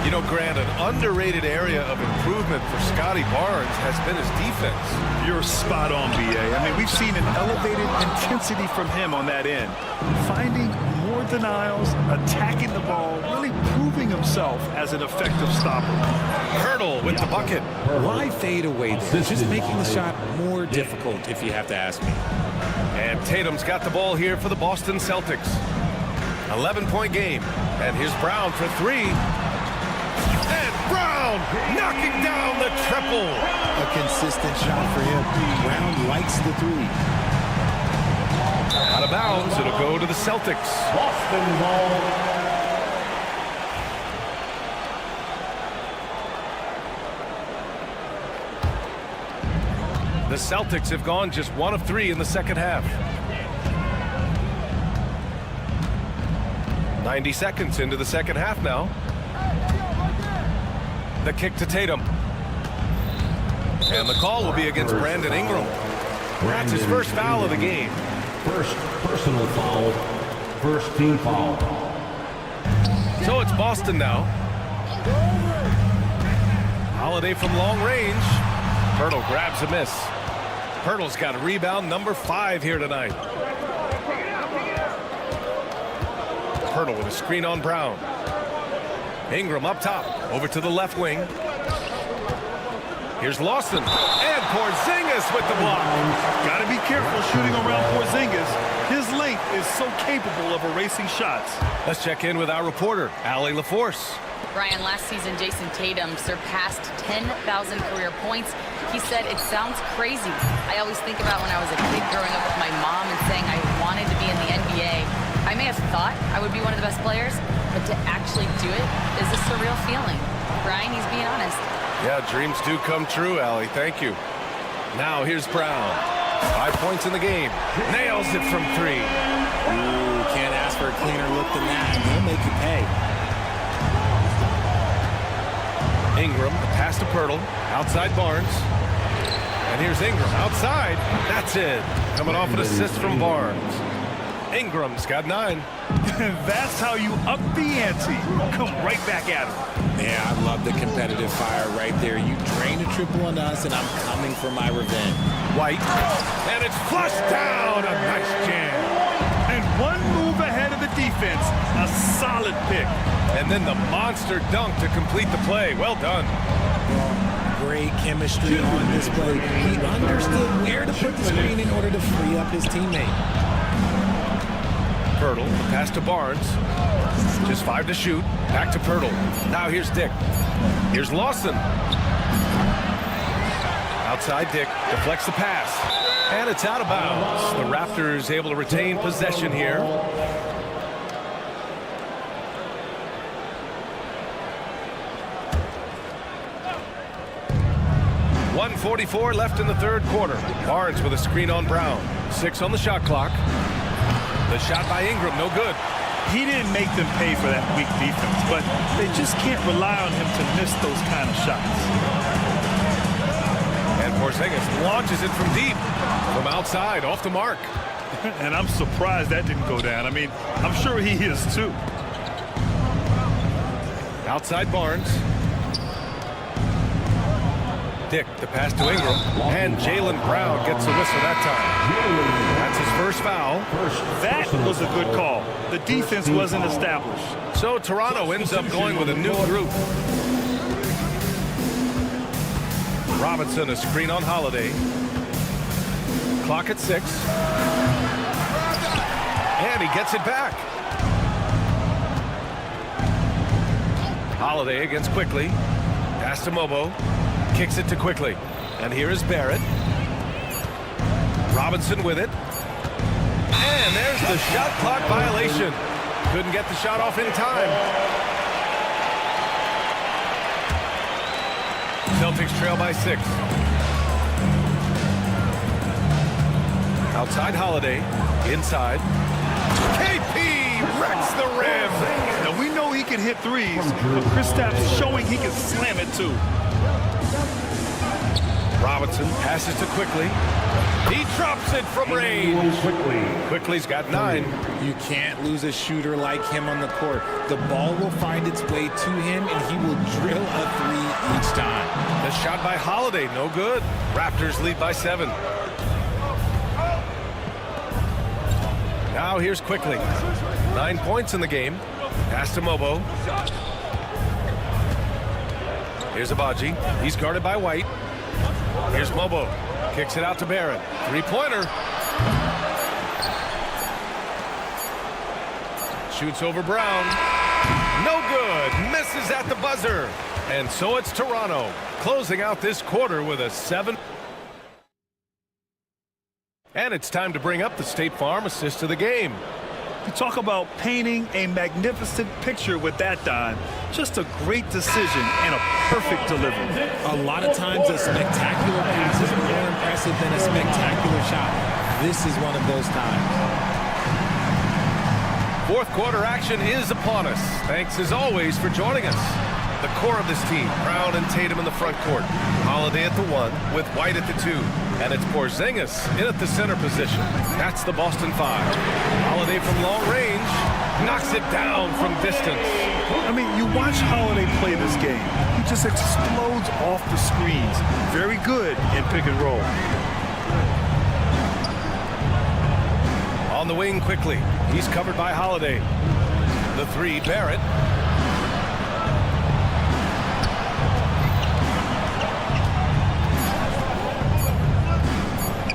You know, Grant, an underrated area of improvement for Scotty Barnes has been his defense. You're spot on, B.A. I mean, we've seen an elevated intensity from him on that end. Finding more denials, attacking the ball, really proving himself as an effective stopper. Hurdle with the bucket. Why fade away there? Just making the shot more difficult, if you have to ask me. And Tatum's got the ball here for the Boston Celtics. 11-point game. And here's Brown for 3. And Brown knocking down the triple. A consistent shot for him. Brown likes the 3. Out of bounds, it'll go to the Celtics. Boston ball. The Celtics have gone just 1 of 3 in the second half. 90 seconds into the second half now. The kick to Tatum. And the call will be against Brandon Ingram. That's his first foul of the game. First personal foul. First team foul. So it's Boston now. Holiday from long range. Pirtle grabs a miss. Pirtle's got a rebound number 5 here tonight. Pirtle with a screen on Brown. Ingram up top, over to the left wing. Here's Lawson, and Porzingis with the block. Got to be careful shooting around Porzingis. His length is so capable of erasing shots. Let's check in with our reporter, Allie LaForce. Brian, last season, Jason Tatum surpassed 10,000 career points. He said, "It sounds crazy. I always think about when I was a kid growing up with my mom and saying I wanted to be in the NBA. I I may have thought I would be one of the best players, but to actually do it is a surreal feeling. Brian, he's being honest. Yeah, dreams do come true, Allie. Thank you. Now here's Brown. 5 points in the game. Nails it from 3. Ooh, can't ask for a cleaner look than that. He'll make you pay. Ingram, the pass to Pirtle. Outside Barnes. And here's Ingram. Outside. That's it. Coming off an assist from Barnes. Ingram's got 9. That's how you up the ante. Come right back at him. Yeah, I love the competitive fire right there. You drain a triple on us, and I'm coming for my revenge. White. And it's flushed down. A nice jam. And one move ahead of the defense. A solid pick. And then the monster dunk to complete the play. Well done. Great chemistry on this play. He understood where to put the screen in order to free up his teammate. Pirtle, the pass to Barnes. Just 5 to shoot. Back to Pirtle. Now here's Dick. Here's Lawson. Outside Dick. Deflects the pass. And it's out of bounds. The Raptors able to retain possession here. .144 left in the third quarter. Barnes with a screen on Brown. 6 on the shot clock. The shot by Ingram, no good. He didn't make them pay for that weak defense, but they just can't rely on him to miss those kind of shots. And Porzingis launches it from deep, from outside, off the mark. And I'm surprised that didn't go down. I mean, I'm sure he is too. Outside Barnes. Dick, the pass to Ingram, and Jaylen Brown gets a whistle that time. That's his first foul. That was a good call. The defense wasn't established. So Toronto ends up going with a new group. Robinson, a screen on Holiday. Clock at 6. And he gets it back. Holiday against Quickly. Pass to Mobo. Kicks it to Quickly. And here is Barrett. Robinson with it. And there's the shot clock violation. Couldn't get the shot off in time. Celtics trail by 6. Outside Holiday. Inside. KP wrecks the rim. Now we know he can hit threes, but Kristaps showing he can slam it too. Robinson passes to Quickly. He drops it from range. Quickly's got 9. You can't lose a shooter like him on the court. The ball will find its way to him, and he will drill a 3 each time. The shot by Holiday, no good. Raptors lead by 7. Now here's Quickly. 9 points in the game. Pass to Mobo. Here's Abaji. He's guarded by White. Here's Mobo. Kicks it out to Barrett. 3-pointer. Shoots over Brown. No good. Misses at the buzzer. And so it's Toronto closing out this quarter with a 7. And it's time to bring up the State Farm assist of the game. You talk about painting a magnificent picture with that, Don. Just a great decision and a perfect delivery. A lot of times a spectacular pass is more impressive than a spectacular shot. This is one of those times. Fourth quarter action is upon us. Thanks as always for joining us. The core of this team, Brown and Tatum in the front court. Holiday at the 1 with White at the 2. And it's Porzingis in at the center position. That's the Boston 5. Holiday from long range knocks it down from distance. I mean, you watch Holiday play this game. He just explodes off the screens. Very good in pick and roll. On the wing quickly. He's covered by Holiday. The 3, Barrett.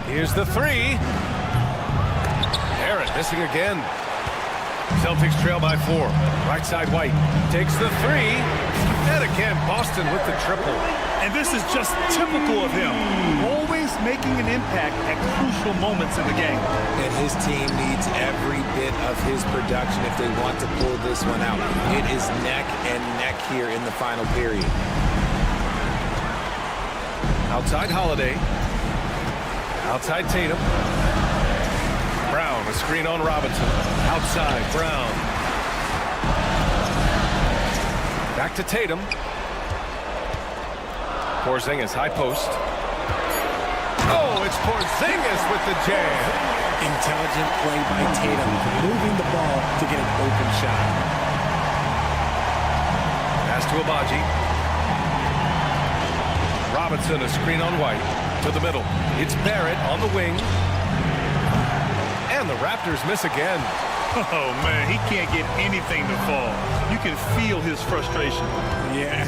Here's the 3. Barrett missing again. Celtics trail by 4. Right side White takes the 3. And again, Boston with the triple. And this is just typical of him. Always He's making an impact at crucial moments in the game. And his team needs every bit of his production if they want to pull this one out. It is neck and neck here in the final period. Outside Holiday. Outside Tatum. Brown, a screen on Robinson. Outside, Brown. Back to Tatum. Porzingis, high post. Oh, it's Porzingis with the jam. Intelligent play by Tatum, moving the ball to get an open shot. Pass to Abaji. Robinson, a screen on White. To the middle. It's Barrett on the wing. And the Raptors miss again. Oh, man, he can't get anything to fall. You can feel his frustration. Yeah,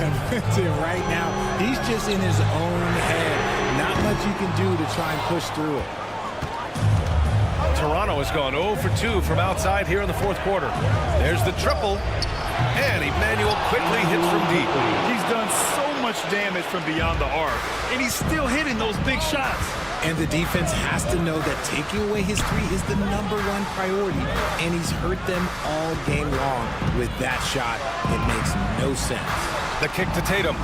right now, he's just in his own head. Not much you can do to try and push through it. Toronto has gone 0 for 2 from outside here in the fourth quarter. There's the triple. And Emmanuel quickly hits from deep. He's done so much damage from beyond the arc, and he's still hitting those big shots. And the defense has to know that taking away his three is the #1 priority, and he's hurt them all game long with that shot. It makes no sense. The kick to Tatum.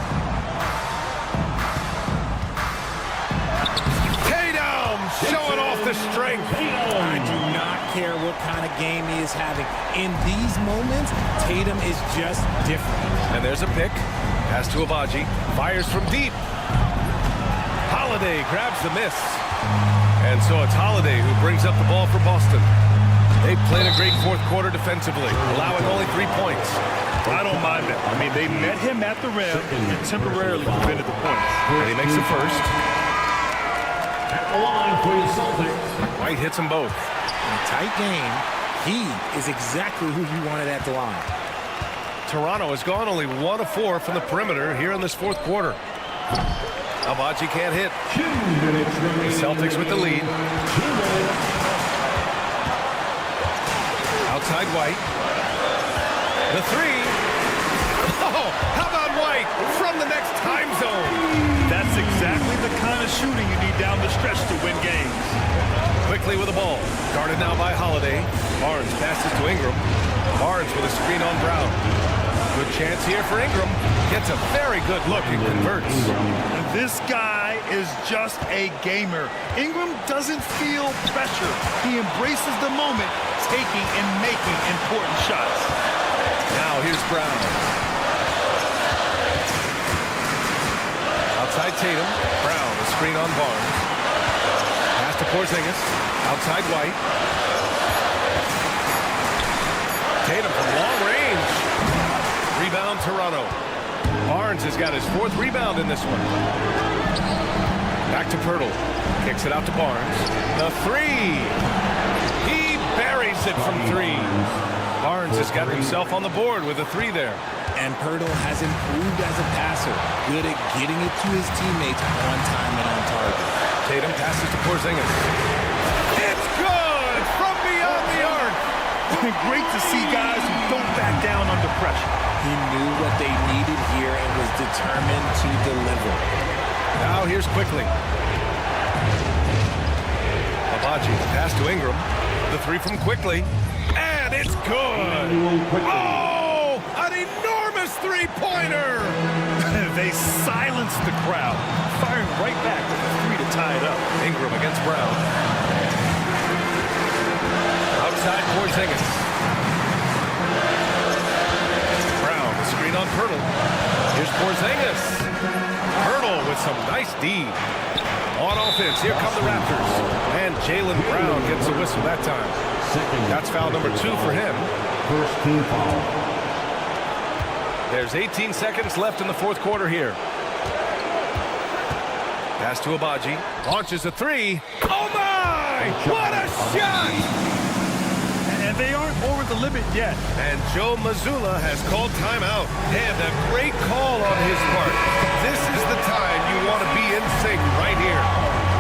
Tatum showing off the strength. I do not care what kind of game he is having. In these moments, Tatum is just different. And there's a pick. Pass to Abaji. Fires from deep. Holiday grabs the miss. And so it's Holiday who brings up the ball for Boston. They played a great fourth quarter defensively, allowing only 3 points. I don't mind that. I mean, they met him at the rim and temporarily prevented the points. And he makes the first. At the line for the Celtics. White hits them both. In a tight game, he is exactly who you wanted at the line. Toronto has gone only 1 of 4 from the perimeter here in this fourth quarter. Abaji can't hit. 2 minutes remaining. The Celtics with the lead. 2 minutes. Outside White. The three. Oh, how about White from the next time zone? That's exactly the kind of shooting you need down the stretch to win games. Quickly with the ball. Guarded now by Holiday. Barnes passes to Ingram. Barnes with a screen on Brown. Good chance here for Ingram. Gets a very good look and converts. This guy is just a gamer. Ingram doesn't feel pressure. He embraces the moment, taking and making important shots. Now here's Brown. Outside Tatum. Brown, a screen on Barnes. Pass to Porzingis. Outside White. Tatum from long range. Rebound Toronto. Barnes has got his 4th rebound in this one. Back to Pirtle. Kicks it out to Barnes. The three. He buries it from 3. Barnes has got himself on the board with a 3 there. And Pirtle has improved as a passer. Good at getting it to his teammates on time and on target. Tatum passes to Porzingis. It's good from beyond the arc. Great to see guys who don't back down under pressure. He knew what they needed here and was determined to deliver. Now here's Quickly. Abaji, pass to Ingram. The 3 from Quickly. And it's good. Oh, an enormous 3-pointer. They silenced the crowd, firing right back with the 3 to tie it up. Ingram against Brown. Outside Porzingis. Brown, the screen on Pirtle. Here's Porzingis. Pirtle with some nice D. On offense, here come the Raptors. And Jaylen Brown gets a whistle that time. That's foul number 2 for him. First team foul. There's 18 seconds left in the fourth quarter here. Pass to Abaji. Launches a 3. Oh my! What a shot! And they aren't over the limit yet. And Joe Mazzulla has called timeout. And a great call on his part. This is the time you want to be in sync right here.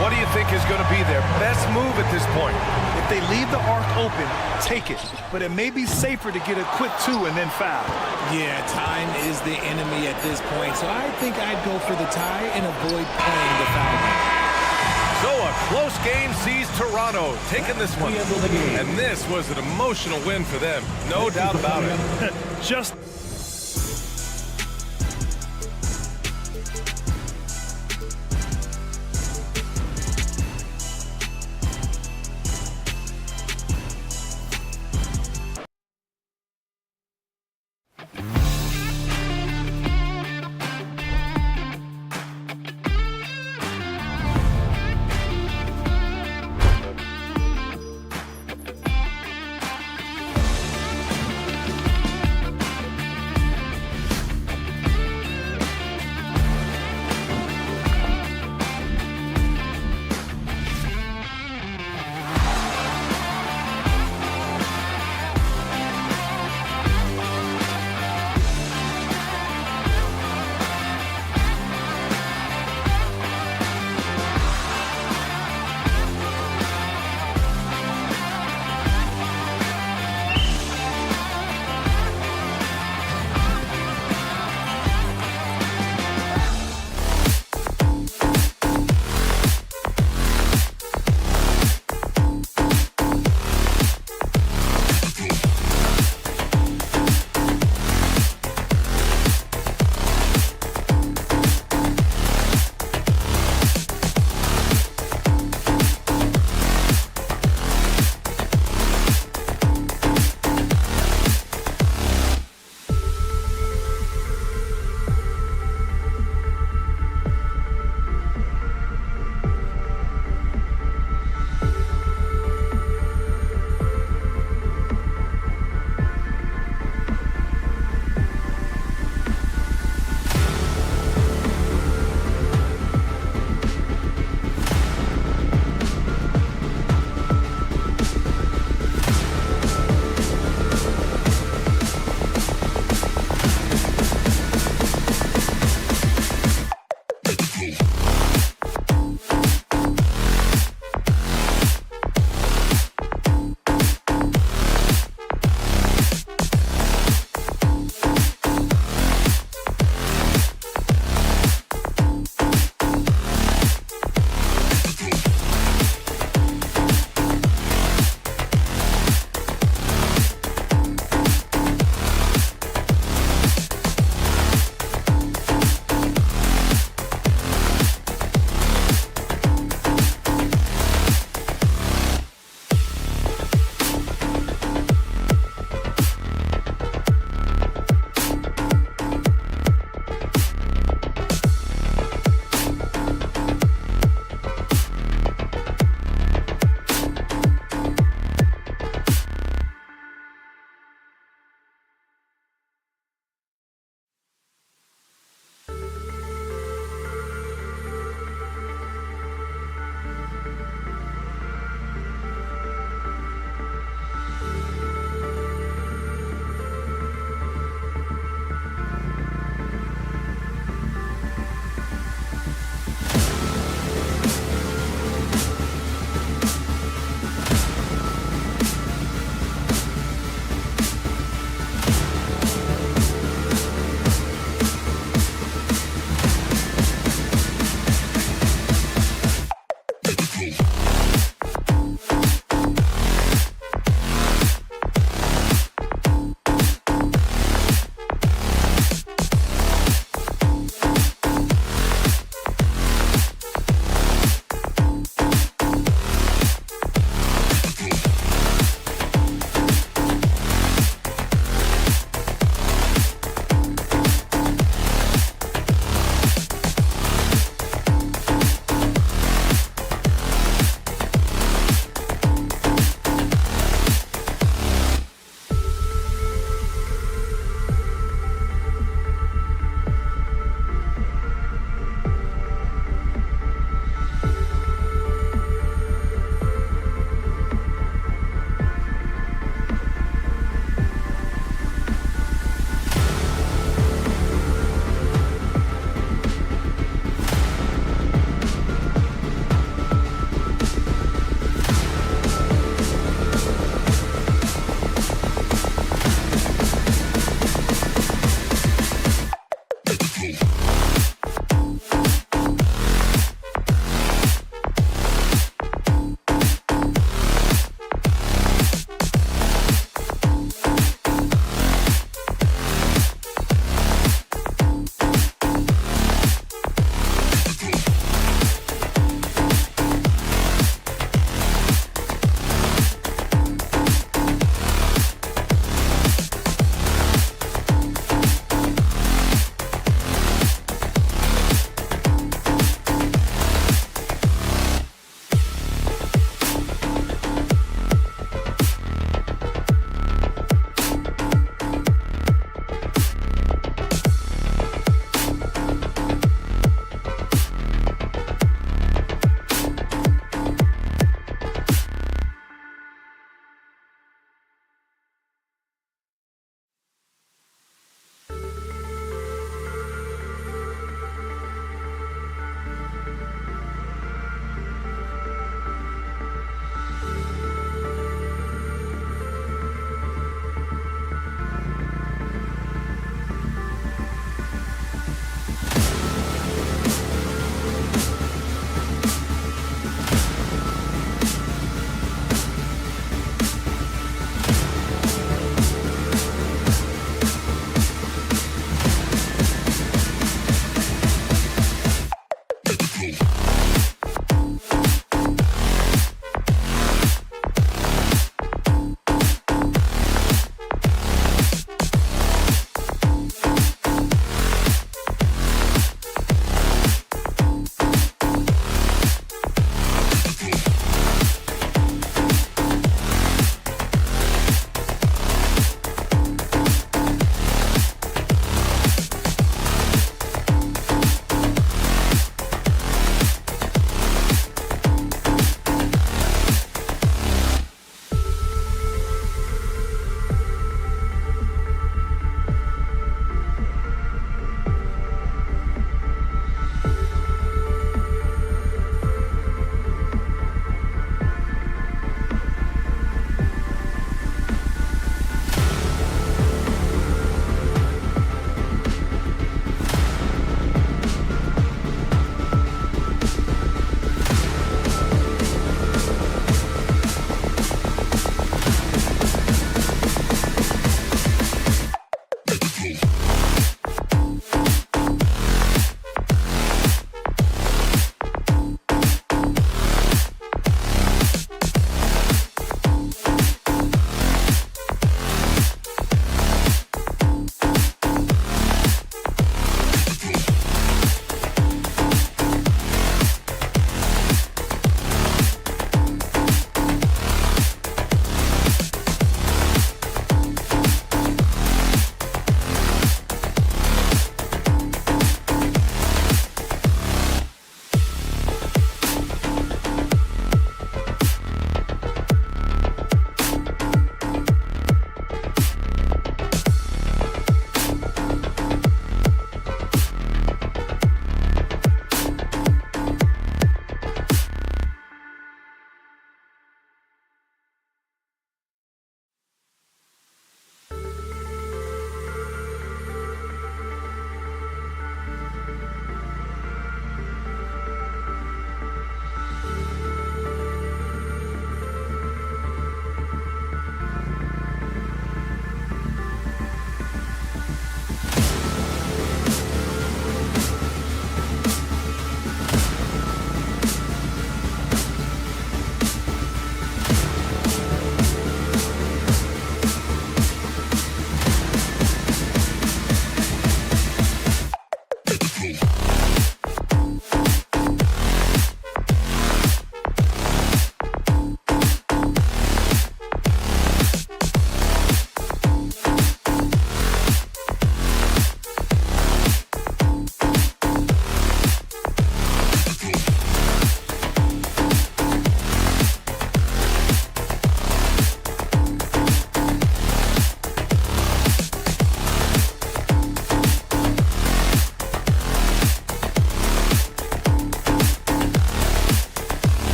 What do you think is going to be their best move at this point? If they leave the arc open, take it. But it may be safer to get a quick 2 and then foul. Yeah, time is the enemy at this point. So I think I'd go for the tie and avoid playing the foul. So a close game sees Toronto taking this one. And this was an emotional win for them. No doubt about it. Just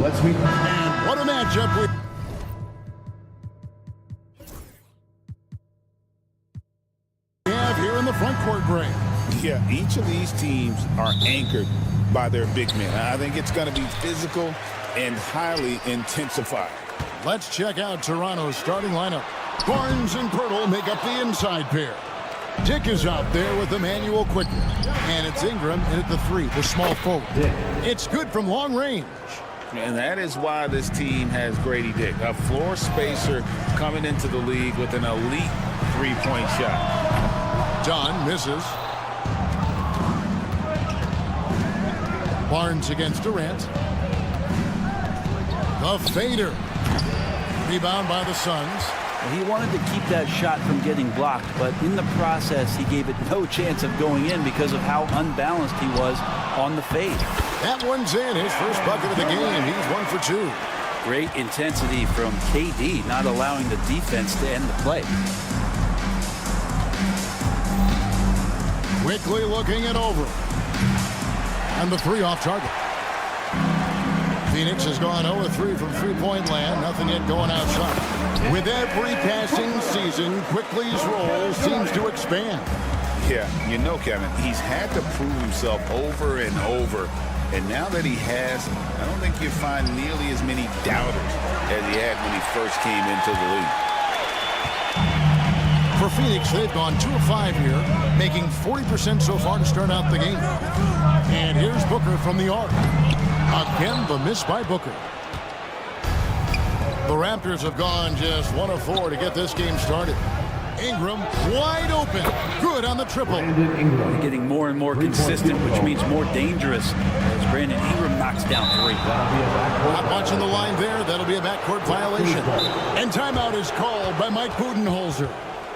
Let's meet. And what a matchup we have here in the front court break. Yeah, each of these teams are anchored by their big men. I think it's going to be physical and highly intensified. Let's check out Toronto's starting lineup. Barnes and Pirtle make up the inside pair. Dick is out there with Emmanuel quickly. And it's Ingram in at the 3, the small forward. It's good from long range. And that is why this team has Grady Dick, a floor spacer coming into the league with an elite three-point shot. John misses. Barnes against Durant. The fader. Rebound by the Suns. Well, he wanted to keep that shot from getting blocked, but in the process, he gave it no chance of going in because of how unbalanced he was on the fade. That one's in. His first bucket of the game. He's 1 for 2. Great intensity from KD, not allowing the defense to end the play. Quickly looking it over. And the 3 off target. Phoenix has gone 0-3 from three-point land. Nothing yet going outside. With every passing season, Quickly's role seems to expand. Yeah, you know, Kevin, he's had to prove himself over and over. And now that he has, I don't think you find nearly as many doubters as he had when he first came into the league. For Phoenix, they've gone 2 of 5 here, making 40% so far to start out the game. And here's Booker from the arc. Again, the miss by Booker. The Raptors have gone just 1 of 4 to get this game started. Ingram wide open. Good on the triple. They're getting more and more consistent, which means more dangerous as Brandon Ingram knocks down 3. Not much on the line there. That'll be a backcourt violation. And timeout is called by Mike Budenholzer.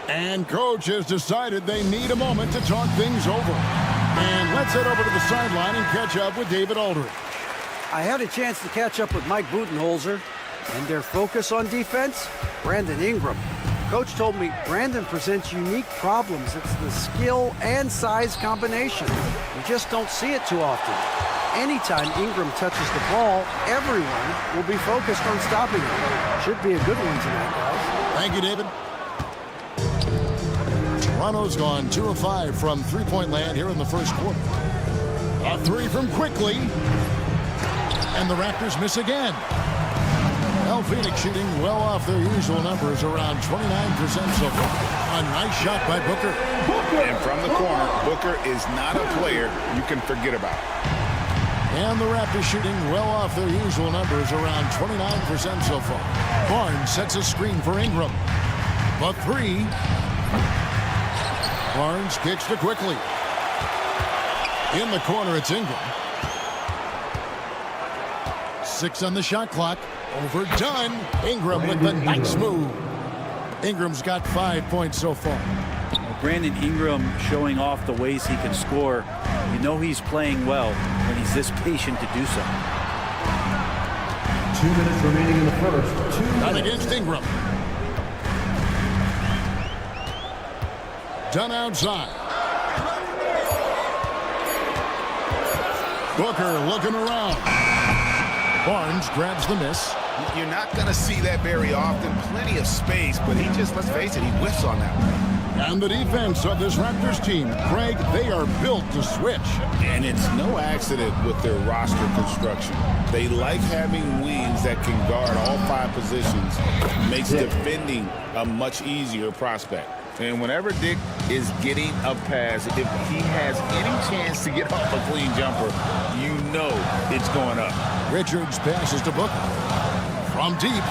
And coach has decided they need a moment to talk things over. And let's head over to the sideline and catch up with David Aldridge. I had a chance to catch up with Mike Budenholzer, and their focus on defense, Brandon Ingram. Coach told me Brandon presents unique problems. It's the skill and size combination. We just don't see it too often. Anytime Ingram touches the ball, everyone will be focused on stopping him. Should be a good one tonight, guys. Thank you, David. Toronto's gone 2 of 5 from three-point land here in the first quarter. A 3 from Quickly. And the Raptors miss again. Well, Phoenix shooting well off their usual numbers, around 29% so far. A nice shot by Booker. And from the corner, Booker is not a player you can forget about. And the Raptors shooting well off their usual numbers, around 29% so far. Barnes sets a screen for Ingram. The 3. Barnes kicks to Quickly. In the corner, it's Ingram. 6 on the shot clock. Overdone. Ingram with the nice move. Ingram's got 5 points so far. Brandon Ingram showing off the ways he can score. You know he's playing well when he's this patient to do so. 2 minutes remaining in the first. 2 Done minutes. against Ingram. Done outside. Booker looking around. Barnes grabs the miss. You're not going to see that very often. Plenty of space, but he just, let's face it, he whiffs on that one. And the defense of this Raptors team, Craig, they are built to switch. And it's no accident with their roster construction. They like having wings that can guard all 5 positions. Makes defending a much easier prospect. And whenever Dick is getting a pass, if he has any chance to get off a clean jumper, you know it's going up. Richards passes to Booker. From deep.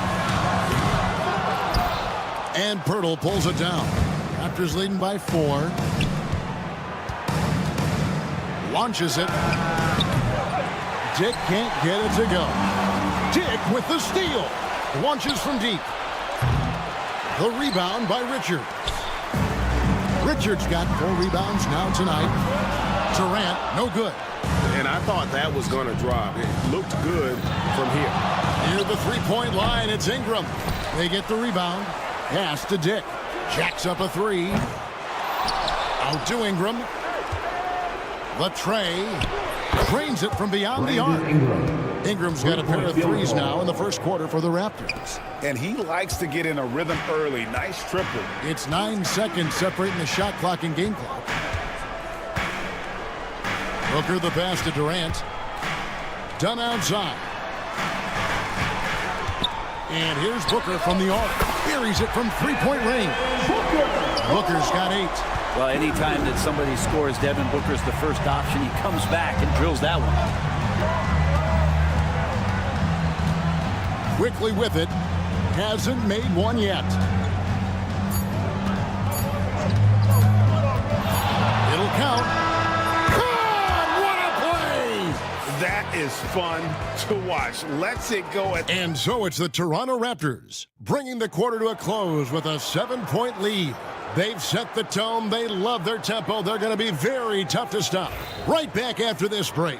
And Pirtle pulls it down. Raptors leading by 4. Launches it. Dick can't get it to go. Dick with the steal. Launches from deep. The rebound by Richards. Richards got 4 rebounds now tonight. Durant, no good. And I thought that was going to drop. It looked good from here. Near the three-point line, it's Ingram. They get the rebound. Pass to Dick. Jacks up a 3. Out to Ingram. The tray. Drains it from beyond the arc. Ingram's got a pair of 3s now in the first quarter for the Raptors. And he likes to get in a rhythm early. Nice triple. It's 9 seconds separating the shot clock and game clock. Booker the pass to Durant. Done outside. And here's Booker from the arc. Buries it from three-point range. Booker's got 8. Well, anytime that somebody scores, Devin Booker's the first option. He comes back and drills that one. Quickly with it. Hasn't made one yet. It'll count. God, what a play! That is fun to watch. Lets it go at... And so it's the Toronto Raptors bringing the quarter to a close with a 7-point lead. They've set the tone. They love their tempo. They're going to be very tough to stop. Right back after this break.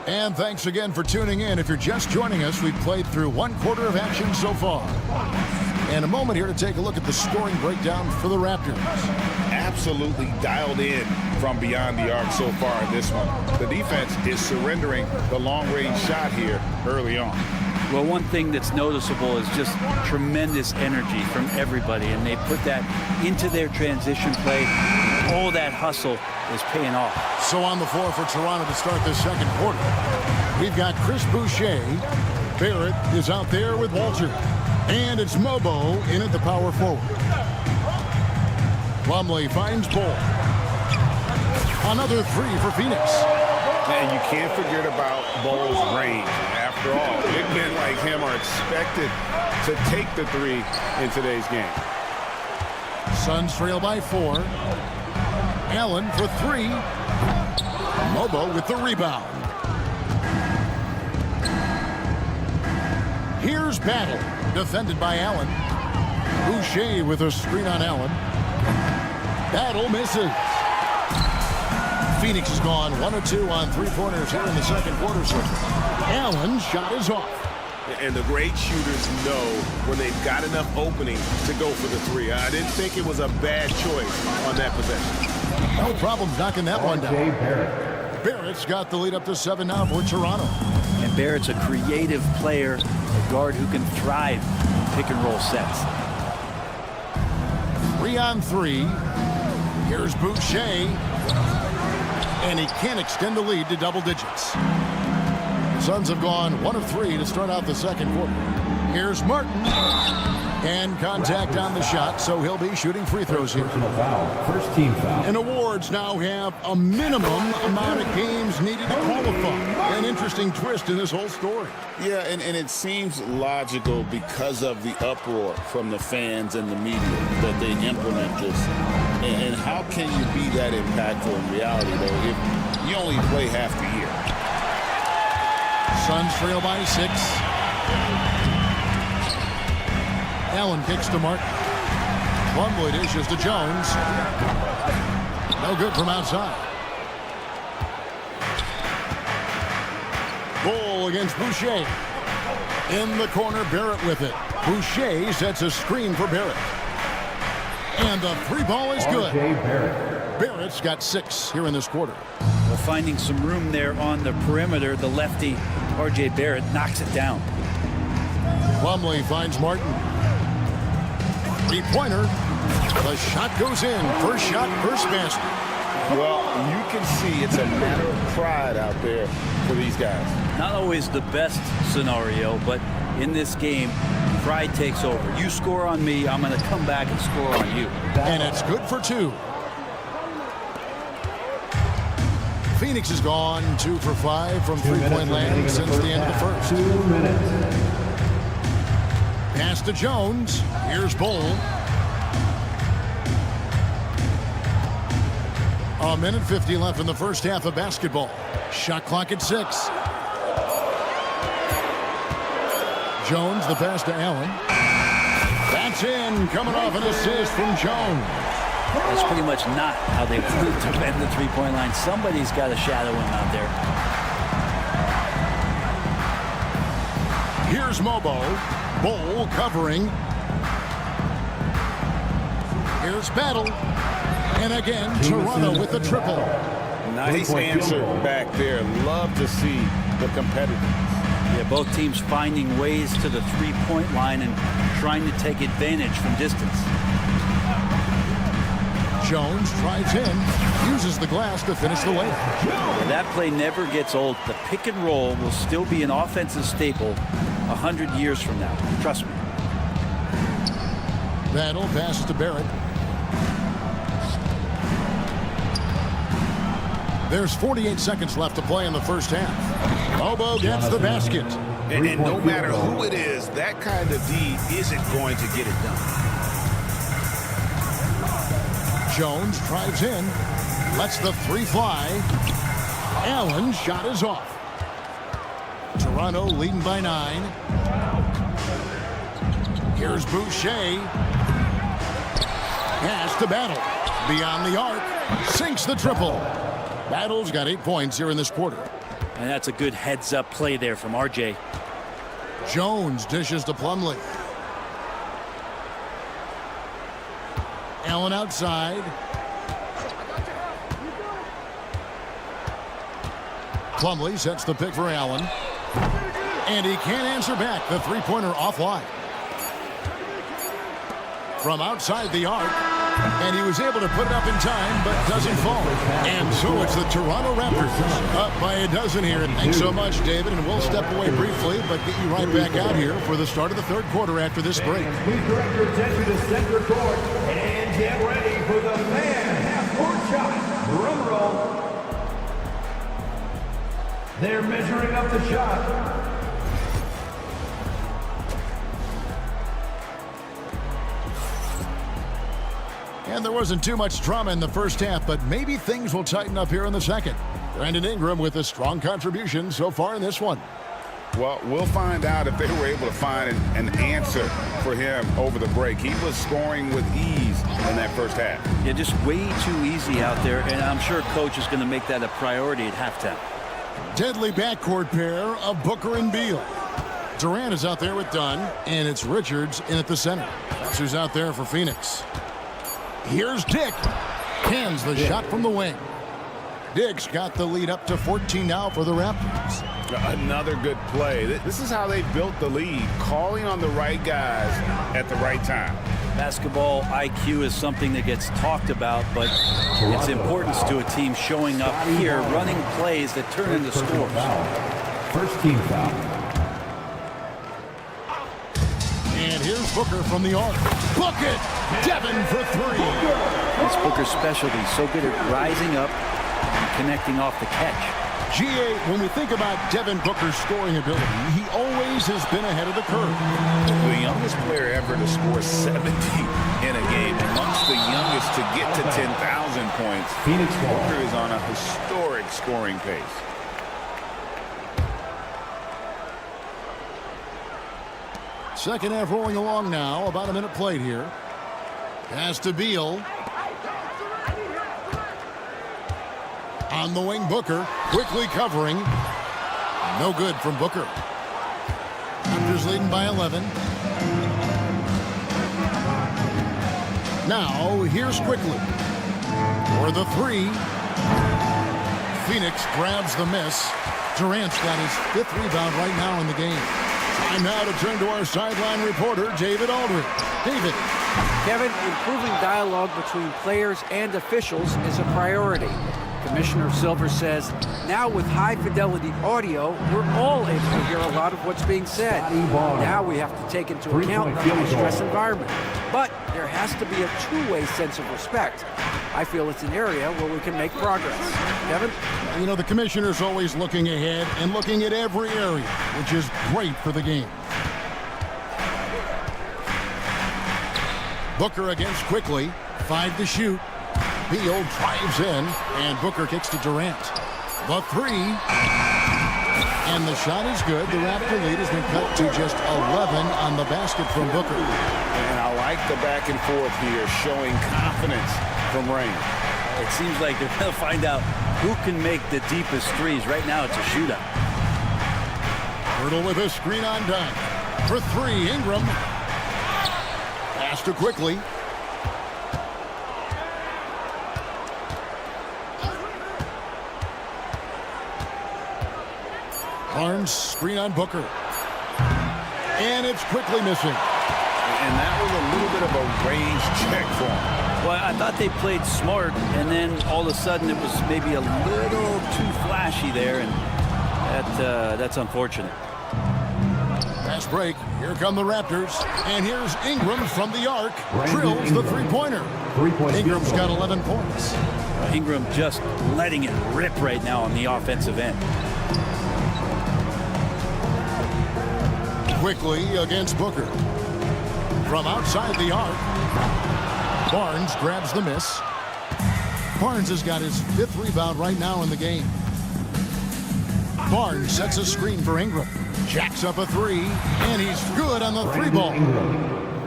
And thanks again for tuning in. If you're just joining us, we've played through one quarter of action so far. And a moment here to take a look at the scoring breakdown for the Raptors. Absolutely dialed in from beyond the arc so far in this one. The defense is surrendering the long-range shot here early on. Well, one thing that's noticeable is just tremendous energy from everybody, and they put that into their transition play. All that hustle is paying off. So on the floor for Toronto to start this second quarter, we've got Chris Boucher. Barrett is out there with Walter. And it's Mobo in at the power forward. Plumlee finds Bull. Another 3 for Phoenix. And you can't forget about Bull's range. After all, big men like him are expected to take the 3 in today's game. Suns trail by 4. Allen for 3. Mobo with the rebound. Here's Battle, defended by Allen. Boucher with a screen on Allen. Battle misses. Phoenix has gone 1 of 2 on 3-pointers here in the second quarter. Allen's shot is off. And the great shooters know when they've got enough opening to go for the 3. I didn't think it was a bad choice on that possession. No problem knocking that one down. Barrett's got the lead up to 7 now for Toronto. And Barrett's a creative player, a guard who can thrive in pick-and-roll sets. 3 on 3. Here's Boucher. And he can't extend the lead to double digits. The Suns have gone 1 of 3 to start out the second quarter. Here's Martin. And contact on the shot, so he'll be shooting free throws here. First team foul. And awards now have a minimum amount of games needed to qualify. An interesting twist in this whole story. Yeah, and it seems logical because of the uproar from the fans and the media that they implement this. And how can you be that impactful in reality, though, if you only play half the year? Suns trail by 6. Allen kicks to Martin. Plumlee dishes to Jones. No good from outside. Bull against Boucher. In the corner, Barrett with it. Boucher sets a screen for Barrett. And the 3 ball is good. Barrett's got 6 here in this quarter. Well, finding some room there on the perimeter, the lefty, R.J. Barrett, knocks it down. Plumlee finds Martin. 3-pointer. The shot goes in. First shot, first basket. Well, you can see it's a matter of pride out there for these guys. Not always the best scenario, but in this game, pride takes over. You score on me, I'm going to come back and score on you. And it's good for 2. Phoenix has gone 2 for 5 from 3-point land since the end of the first. 2 minutes. Pass to Jones. Here's Bull. A minute 50 left in the first half of basketball. Shot clock at 6. Jones, the pass to Allen. That's in. Coming off an assist from Jones. That's pretty much not how they want to defend the 3-point line. Somebody's got to shadow him out there. Here's Mobo. Bull covering. Here's Battle. And again, Toronto with the triple. Nice answer back there. Love to see the competitors. Yeah, both teams finding ways to the 3-point line and trying to take advantage from distance. Jones drives in, uses the glass to finish the layup. That play never gets old. The pick and roll will still be an offensive staple 100 years from now. Trust me. Battle passes to Barrett. There's 48 seconds left to play in the first half. Lobo gets the basket. And no matter who it is, that kind of D isn't going to get it done. Jones drives in, lets the three fly. Allen's shot is off. Toronto leading by 9. Here's Boucher. Pass to Battle. Beyond the arc. Sinks the triple. Battle's got 8 points here in this quarter. And that's a good heads-up play there from RJ. Jones dishes to Plumlee. Allen outside. Plumlee sets the pick for Allen. And he can't answer back. The three-pointer offline. From outside the arc. And he was able to put it up in time, but doesn't fall. And so it's the Toronto Raptors up by a dozen here. Thanks so much, David. And we'll step away briefly, but get you right back out here for the start of the third quarter after this break. Please direct your attention to center court and get ready for the man half-court shot. Drum roll. They're measuring up the shot. And there wasn't too much drama in the first half, but maybe things will tighten up here in the second. Brandon Ingram with a strong contribution so far in this one. Well, we'll find out if they were able to find an answer for him over the break. He was scoring with ease in that first half. Yeah, just way too easy out there, and I'm sure Coach is going to make that a priority at halftime. Deadly backcourt pair of Booker and Beal. Durant is out there with Dunn, and it's Richards in at the center. Spencer's out there for Phoenix. Here's Dick. Cans the shot from the wing. Dick's got the lead up to 14 now for the Raptors. Another good play. This is how they built the lead, calling on the right guys at the right time. Basketball IQ is something that gets talked about, but its importance to a team showing up here, running plays that turn into scores. First team foul. And here's Booker from the arc. Book it! Devin for 3. That's Booker's specialty. So good at rising up and connecting off the catch. GA, when we think about Devin Booker's scoring ability, he always has been ahead of the curve. The youngest player ever to score 70 in a game, amongst the youngest to get to 10,000 points. Phoenix Booker is on a historic scoring pace. Second half rolling along now. About a minute played here. Pass to Beal. On the wing, Booker. Quickly covering. No good from Booker. Raptors leading by 11. Now, here's Quickly. For the 3. Phoenix grabs the miss. Durant's got his 5th rebound right now in the game. Time now to turn to our sideline reporter, David Aldridge. David. Kevin, improving dialogue between players and officials is a priority. Commissioner Silver says, now with high-fidelity audio, we're all able to hear a lot of what's being said. Now we have to take into account the high-stress environment. But there has to be a two-way sense of respect. I feel it's an area where we can make progress. Kevin? You know, the commissioner's always looking ahead and looking at every area, which is great for the game. Booker against Quickly. 5 to shoot. Beal drives in, and Booker kicks to Durant. The 3. And the shot is good. The Raptor lead has been cut to just 11 on the basket from Booker. And I like the back and forth here, showing confidence from Rain. It seems like they're going to find out who can make the deepest threes. Right now, it's a shootout. Hurdle with a screen on Dunn. For 3, Ingram. Pass to Quickly. Barnes, screen on Booker. And it's Quickly missing. And that was a little bit of a range check for him. Well, I thought they played smart, and then all of a sudden it was maybe a little too flashy there, and that's unfortunate. Fast break. Here come the Raptors. And here's Ingram from the arc. Drills the three-pointer. Ingram's got 11 points. Ingram just letting it rip right now on the offensive end. Quickly against Booker. From outside the arc. Barnes grabs the miss. Barnes has got his 5th rebound right now in the game. Barnes sets a screen for Ingram. Jacks up a 3, and he's good on the 3-ball.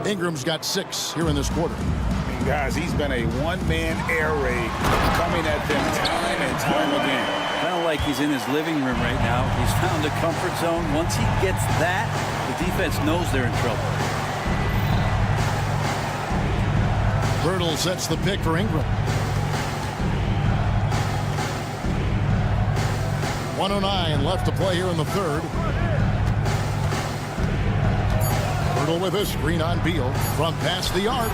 Ingram's got 6 here in this quarter. Guys, he's been a one-man air raid coming at them time and time again. Kind of like he's in his living room right now. He's found a comfort zone. Once he gets that, the defense knows they're in trouble. Birtle sets the pick for Ingram. 1:09 left to play here in the third. Birtle with a screen on Beal from past the arc.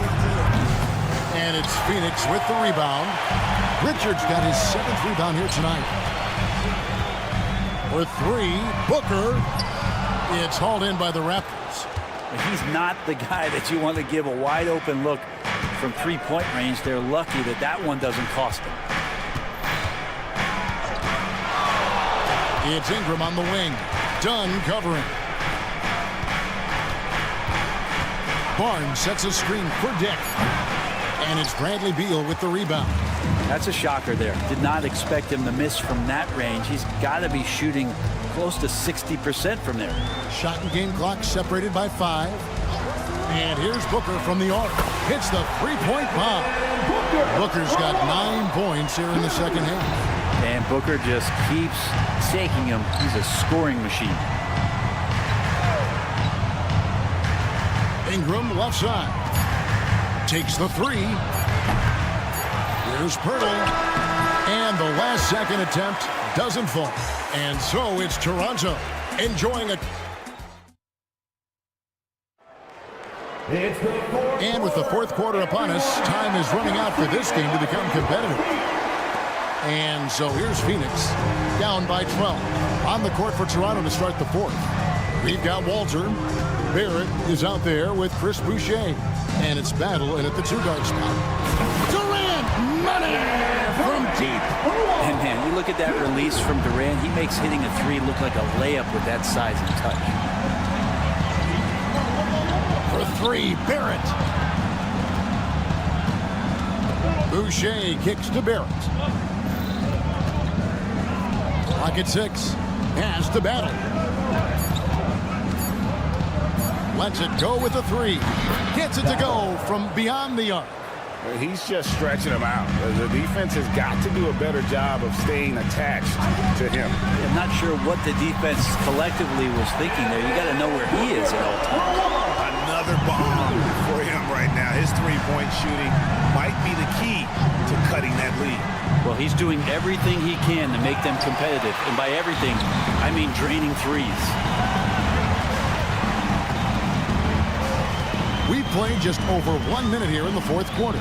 And it's Phoenix with the rebound. Richards got his 7th rebound here tonight. For 3, Booker. It's hauled in by the Raptors. He's not the guy that you want to give a wide open look from 3-point range. They're lucky that that one doesn't cost them. It's Ingram on the wing. Dunn covering. Barnes sets a screen for Dick. And it's Bradley Beal with the rebound. That's a shocker there. Did not expect him to miss from that range. He's got to be shooting close to 60% from there. Shot and game clock separated by 5. And here's Booker from the arc. Hits the 3-point bomb. Booker's got 9 points here in the second half. And Booker just keeps taking him. He's a scoring machine. Ingram left side. Takes the 3. Here's Pirtle. And the last second attempt doesn't fall. And so it's Toronto enjoying it. And with the fourth quarter upon us, time is running out for this game to become competitive. And so here's Phoenix down by 12 on the court for Toronto to start the fourth. We've got Walter. Barrett is out there with Chris Boucher. And it's battle and at the 2-guard spot. Durant, money from deep. And man, you look at that release from Durant. He makes hitting a 3 look like a layup with that size and touch. For 3, Barrett. Boucher kicks to Barrett. Clock at 6. Has to battle. Lets it go with a 3. Gets it to go from beyond the arc. He's just stretching him out. The defense has got to do a better job of staying attached to him. I'm not sure what the defense collectively was thinking there. You got to know where he is at all times. Another bomb for him right now. His 3-point shooting might be the key to cutting that lead. Well, he's doing everything he can to make them competitive. And by everything, I mean draining 3s. We played just over 1 minute here in the fourth quarter.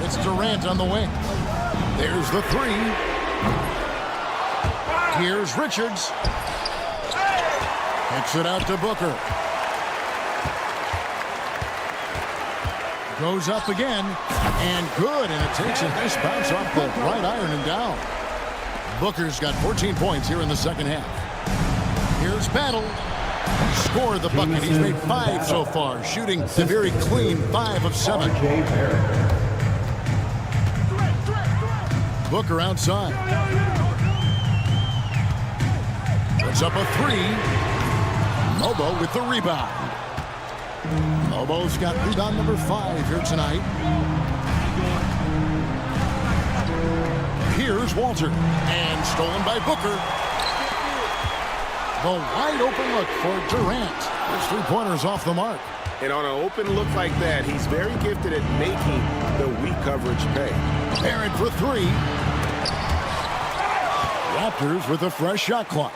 It's Durant on the wing. There's the 3. Here's Richards. Kicks it out to Booker. Goes up again. And good. And it takes a nice bounce off the right iron and down. Booker's got 14 points here in the second half. Here's Battle. Scored the bucket. He's made 5 so far, shooting the very clean 5 of 7. Booker outside. Puts up a 3. Mobo with the rebound. Mobo's got rebound number 5 here tonight. Here's Walter. And stolen by Booker. The wide open look for Durant. His 3-pointers off the mark. And on an open look like that, he's very gifted at making the weak coverage pay. Barrett for 3. Raptors with a fresh shot clock.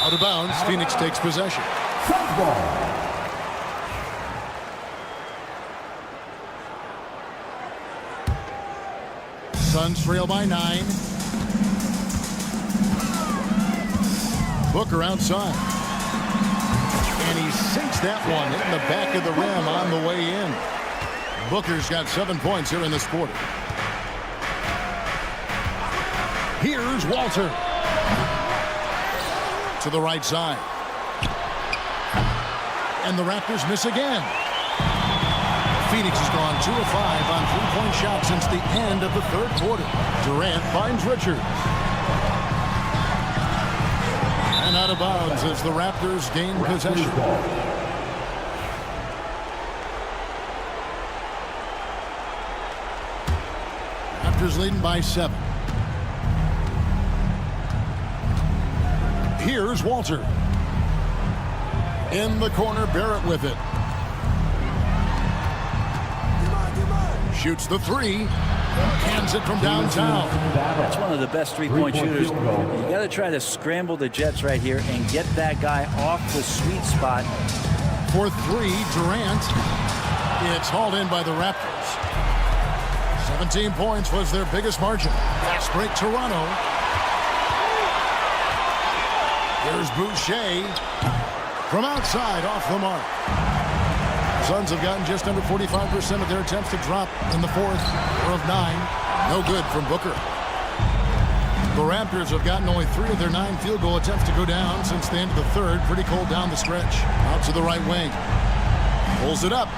Out of bounds, Phoenix takes possession. Suns ball. Suns trail by 9. Booker outside. And he sinks that one, hitting the back of the rim on the way in. Booker's got 7 points here in this quarter. Here's Walter. To the right side. And the Raptors miss again. Phoenix has gone 2 of 5 on three-point shots since the end of the third quarter. Durant finds Richards. And out of bounds as the Raptors gain possession. Raptors leading by 7. Here's Walter. In the corner, Barrett with it. Shoots the 3. Hands it from downtown. That's one of the best three-point shooters. You got to try to scramble the Jets right here and get that guy off the sweet spot. For 3, Durant. It's hauled in by the Raptors. 17 points was their biggest margin. Fast break, Toronto. Here's Boucher. From outside, off the mark. Suns have gotten just under 45% of their attempts to drop in the fourth, or of 9. No good from Booker. The Raptors have gotten only 3 of their 9 field goal attempts to go down since the end of the third. Pretty cold down the stretch. Out to the right wing. Pulls it up.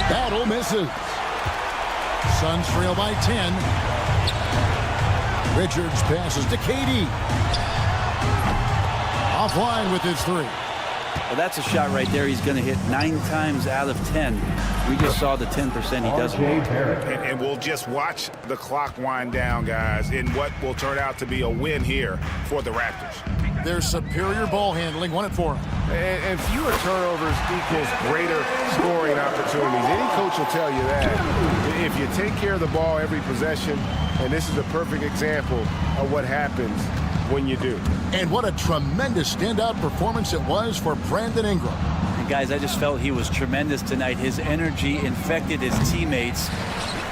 Battle misses. Suns trail by 10. Richards passes to KD. Offline with his 3. Well, that's a shot right there. He's going to hit 9 times out of 10. We just saw the 10% he doesn't. And we'll just watch the clock wind down, guys, in what will turn out to be a win here for the Raptors. Their superior ball handling won it for them. And fewer turnovers equals greater scoring opportunities. Any coach will tell you that. If you take care of the ball every possession, and this is a perfect example of what happens when you do. And what a tremendous standout performance it was for Brandon Ingram. And guys, I just felt he was tremendous tonight. His energy infected his teammates,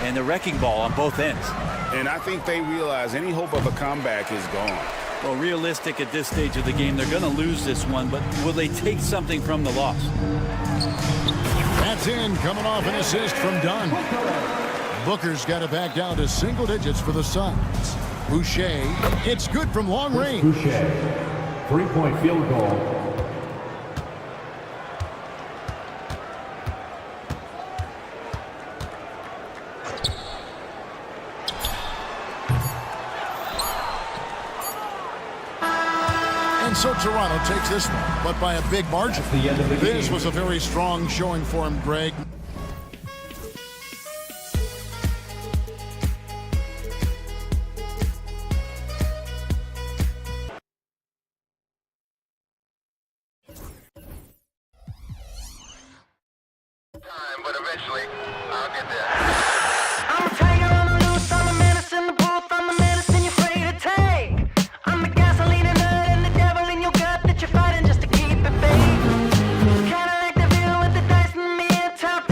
and the wrecking ball on both ends. And I think they realize any hope of a comeback is gone. Well, realistic at this stage of the game, they're going to lose this one, but will they take something from the loss? That's in, coming off an assist from Dunn. Booker's got it back down to single digits for the Suns. Boucher, it's good from long range. Boucher, 3-point field goal. And so Toronto takes this one, but by a big margin. This was a very strong showing for him, Greg. But eventually, I'll get there. I'm a tiger on the loose, I'm a menace in the booth, I'm the medicine you're afraid to take. I'm the gasoline and nut and the devil in your gut that you're fighting just to keep it fake. Kinda like the view with the dice and me at top.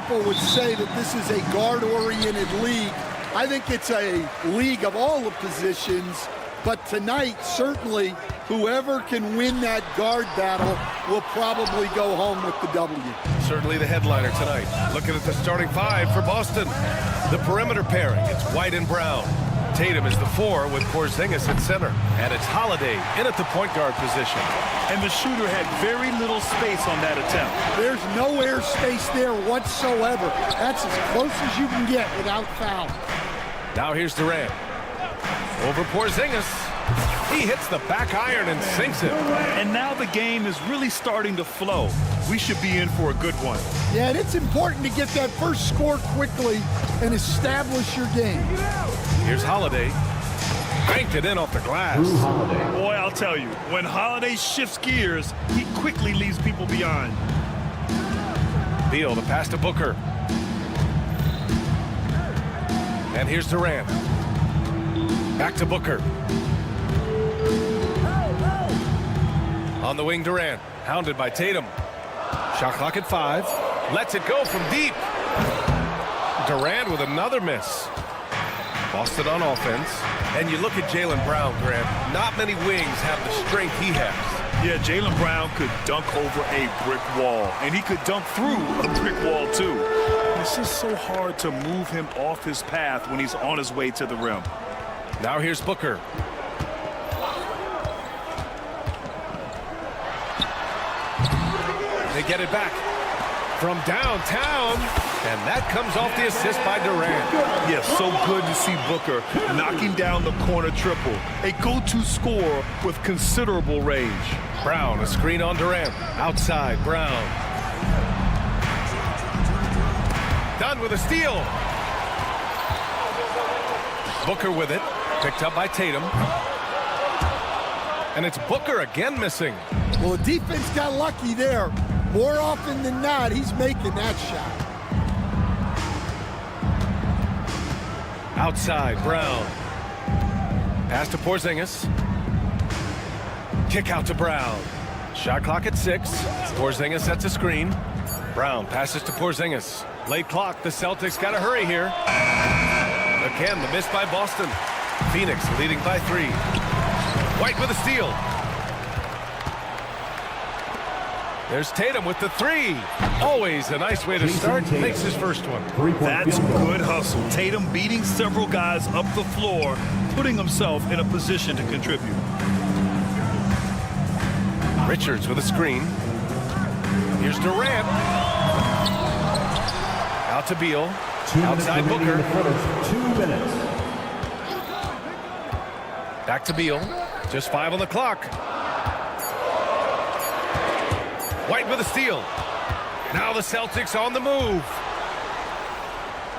people would say that this is a guard-oriented league. I think it's a league of all the positions, but tonight, certainly, whoever can win that guard battle will probably go home with the W. Certainly the headliner tonight. Looking at the starting five for Boston. The perimeter pairing, it's White and Brown. Tatum is the 4 with Porzingis at center. And it's Holiday in at the point guard position. And the shooter had very little space on that attempt. There's no air space there whatsoever. That's as close as you can get without foul. Now here's Durant. Over Porzingis. He hits the back iron and sinks it. And now the game is really starting to flow. We should be in for a good one. Yeah, and it's important to get that first score quickly and establish your game. Here's Holiday. Banked it in off the glass. Boy, I'll tell you, when Holiday shifts gears, he quickly leaves people behind. Beal, the pass to Booker. And here's Durant. Back to Booker. On the wing, Durant. Hounded by Tatum. Shot clock at 5. Lets it go from deep. Durant with another miss. Boston on offense. And you look at Jaylen Brown, Grant. Not many wings have the strength he has. Yeah, Jaylen Brown could dunk over a brick wall. And he could dunk through a brick wall, too. It's just so hard to move him off his path when he's on his way to the rim. Now here's Booker. They get it back from downtown, and that comes off the assist by Durant. Yes, so good to see Booker knocking down the corner triple. A go-to scorer with considerable range. Brown, a screen on Durant. Outside, Brown. Done with a steal. Booker with it. Picked up by Tatum. And it's Booker again missing. Well, the defense got lucky there. More often than not, he's making that shot. Outside, Brown. Pass to Porzingis. Kick out to Brown. Shot clock at 6. Porzingis sets a screen. Brown passes to Porzingis. Late clock, the Celtics got to hurry here. Again, the miss by Boston. Phoenix leading by 3. White with a steal. There's Tatum with the 3. Always a nice way to start. Makes his first one. That's good hustle. Tatum beating several guys up the floor, putting himself in a position to contribute. Richards with a screen. Here's Durant. Out to Beal. Outside Booker. 2 minutes. Back to Beal. Just 5 on the clock. White with a steal. Now the Celtics on the move.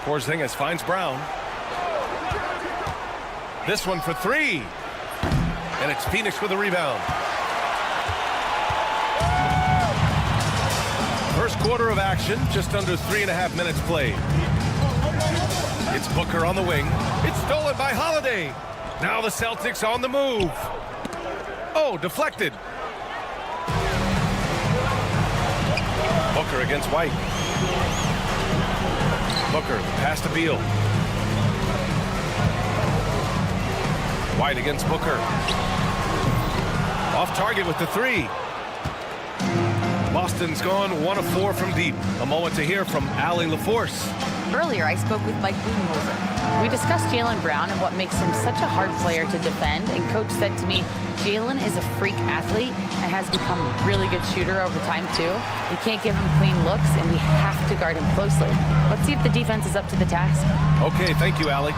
Porzingis finds Brown. This one for 3. And it's Phoenix with a rebound. First quarter of action, just under 3.5 minutes played. It's Booker on the wing. It's stolen by Holiday. Now the Celtics on the move. Oh, deflected. Booker against White. Booker, pass to Beal. White against Booker. Off target with the 3. Boston's gone 1 of 4 from deep. A moment to hear from Allie LaForce. Earlier, I spoke with Mike Budenholzer. We discussed Jaylen Brown and what makes him such a hard player to defend, and Coach said to me, Jaylen is a freak athlete and has become a really good shooter over time, too. We can't give him clean looks, and we have to guard him closely. Let's see if the defense is up to the task. Okay, thank you, Allie.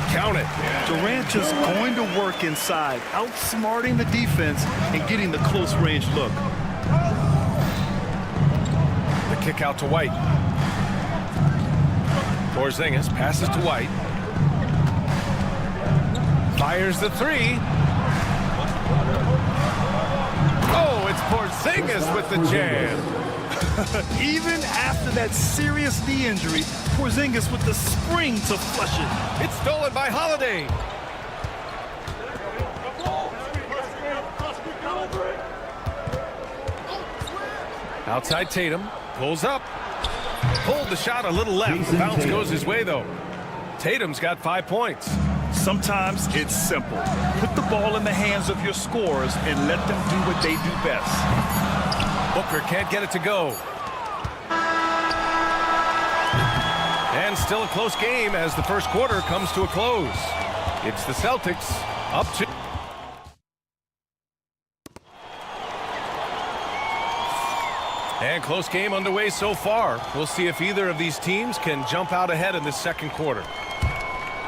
Count it. Durant just going to work inside, outsmarting the defense and getting the close-range look. The kick out to White. Porzingis passes to White. Fires the 3. Oh, it's Porzingis with the jam. Even after that serious knee injury, Porzingis with the spring to flush it. It's stolen by Holiday. Outside Tatum. Pulls up. Pulled the shot a little left. The bounce goes his way, though. Tatum's got 5 points. Sometimes it's simple. Put the ball in the hands of your scorers and let them do what they do best. Booker can't get it to go. And still a close game as the first quarter comes to a close. It's the Celtics up 2. And close game underway so far. We'll see if either of these teams can jump out ahead in this second quarter.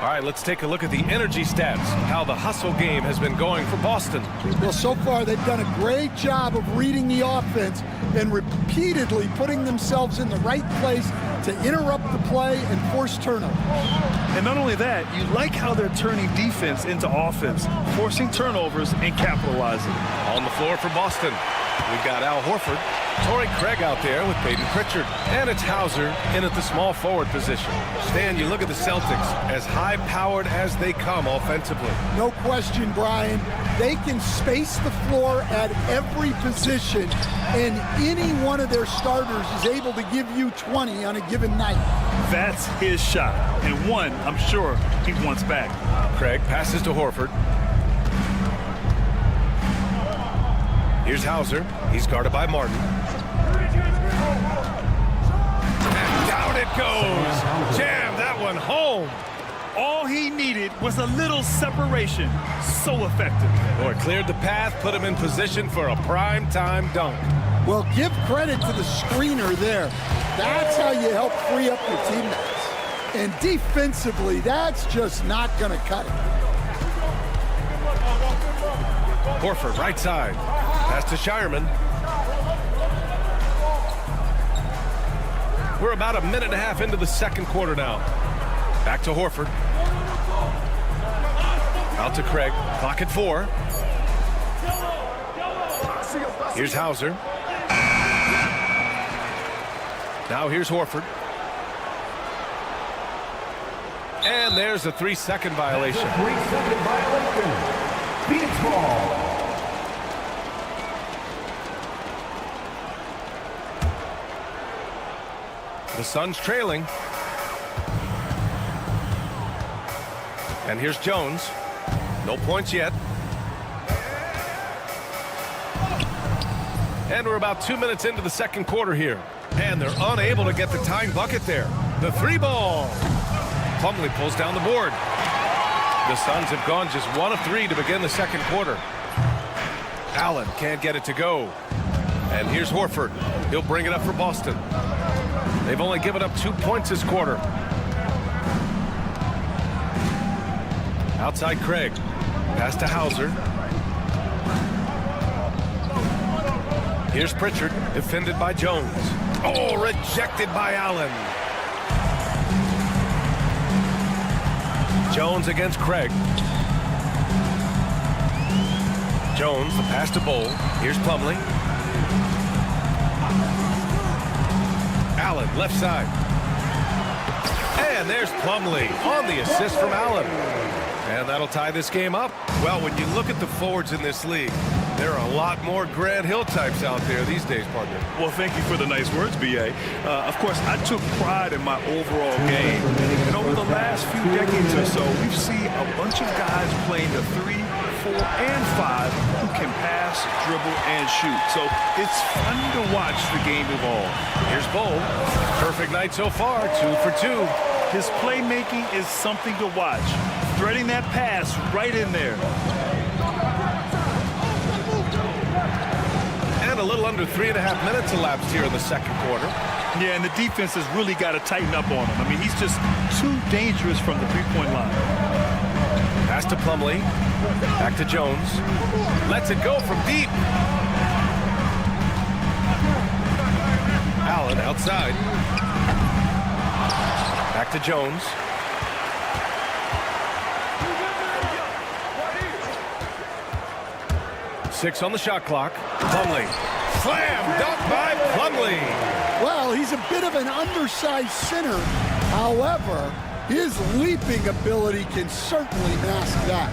All right, let's take a look at the energy stats, how the hustle game has been going for Boston. Well, so far they've done a great job of reading the offense and repeatedly putting themselves in the right place to interrupt the play and force turnover. And not only that, you like how they're turning defense into offense, forcing turnovers and capitalizing. On the floor for Boston, we've got Al Horford, Torrey Craig out there with Peyton Pritchard, and it's Hauser in at the small forward position. Stan, you look at the Celtics, as high-powered as they come offensively. No question, Brian. They can space the floor at every position, and any one of their starters is able to give you 20 on a given night. That's his shot, and one I'm sure he wants back. Craig passes to Horford. Here's Hauser. He's guarded by Martin. And down it goes. Jam that one home. All he needed was a little separation. So effective. Boy, cleared the path, put him in position for a prime-time dunk. Well, give credit to the screener there. That's how you help free up your teammates. And defensively, that's just not going to cut it. Horford, right side. Pass to Shireman. We're about a minute and a half into the second quarter now. Back to Horford. Out to Craig. Clock at 4. Here's Hauser. Now here's Horford. And there's a 3-second violation. 3-second violation. Phoenix ball. The Suns trailing. And here's Jones. No points yet. And we're about 2 minutes into the second quarter here. And they're unable to get the tying bucket there. The 3 ball. Plumlee pulls down the board. The Suns have gone just 1 of 3 to begin the second quarter. Allen can't get it to go. And here's Horford. He'll bring it up for Boston. They've only given up 2 points this quarter. Outside Craig. Pass to Hauser. Here's Pritchard, defended by Jones. Oh, rejected by Allen. Jones against Craig. Jones, the pass to Bowl. Here's Plumlee. Allen, left side. And there's Plumlee on the assist from Allen. And that'll tie this game up. Well, when you look at the forwards in this league, there are a lot more Grant Hill types out there these days, partner. Well, thank you for the nice words, B.A. Of course, I took pride in my overall game. And over the last few decades or so, we've seen a bunch of guys playing the 3, 4, and 5 who can pass, dribble, and shoot. So it's fun to watch the game evolve. Here's Bowl. Perfect night so far, 2 for 2. His playmaking is something to watch. Threading that pass right in there. And a little under 3.5 minutes elapsed here in the second quarter. Yeah, and the defense has really got to tighten up on him. I mean, he's just too dangerous from the three-point line. Pass to Plumlee. Back to Jones. Lets it go from deep. Allen outside. Back to Jones. Six on the shot clock. Plumlee. Slam dunk by Plumlee. Well, he's a bit of an undersized center. However, his leaping ability can certainly mask that.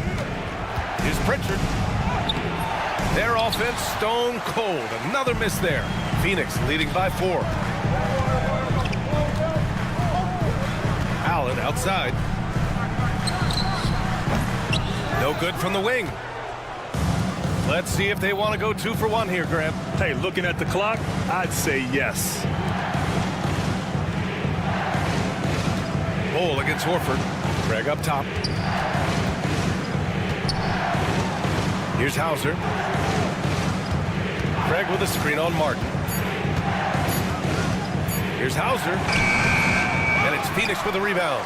Here's Pritchard. Their offense stone cold. Another miss there. Phoenix leading by 4. Outside. No good from the wing. Let's see if they want to go 2 for 1 here, Grant. Hey, looking at the clock, I'd say yes. Ball against Horford. Craig up top. Here's Hauser. Craig with a screen on Martin. Here's Hauser. And it's Phoenix with a rebound.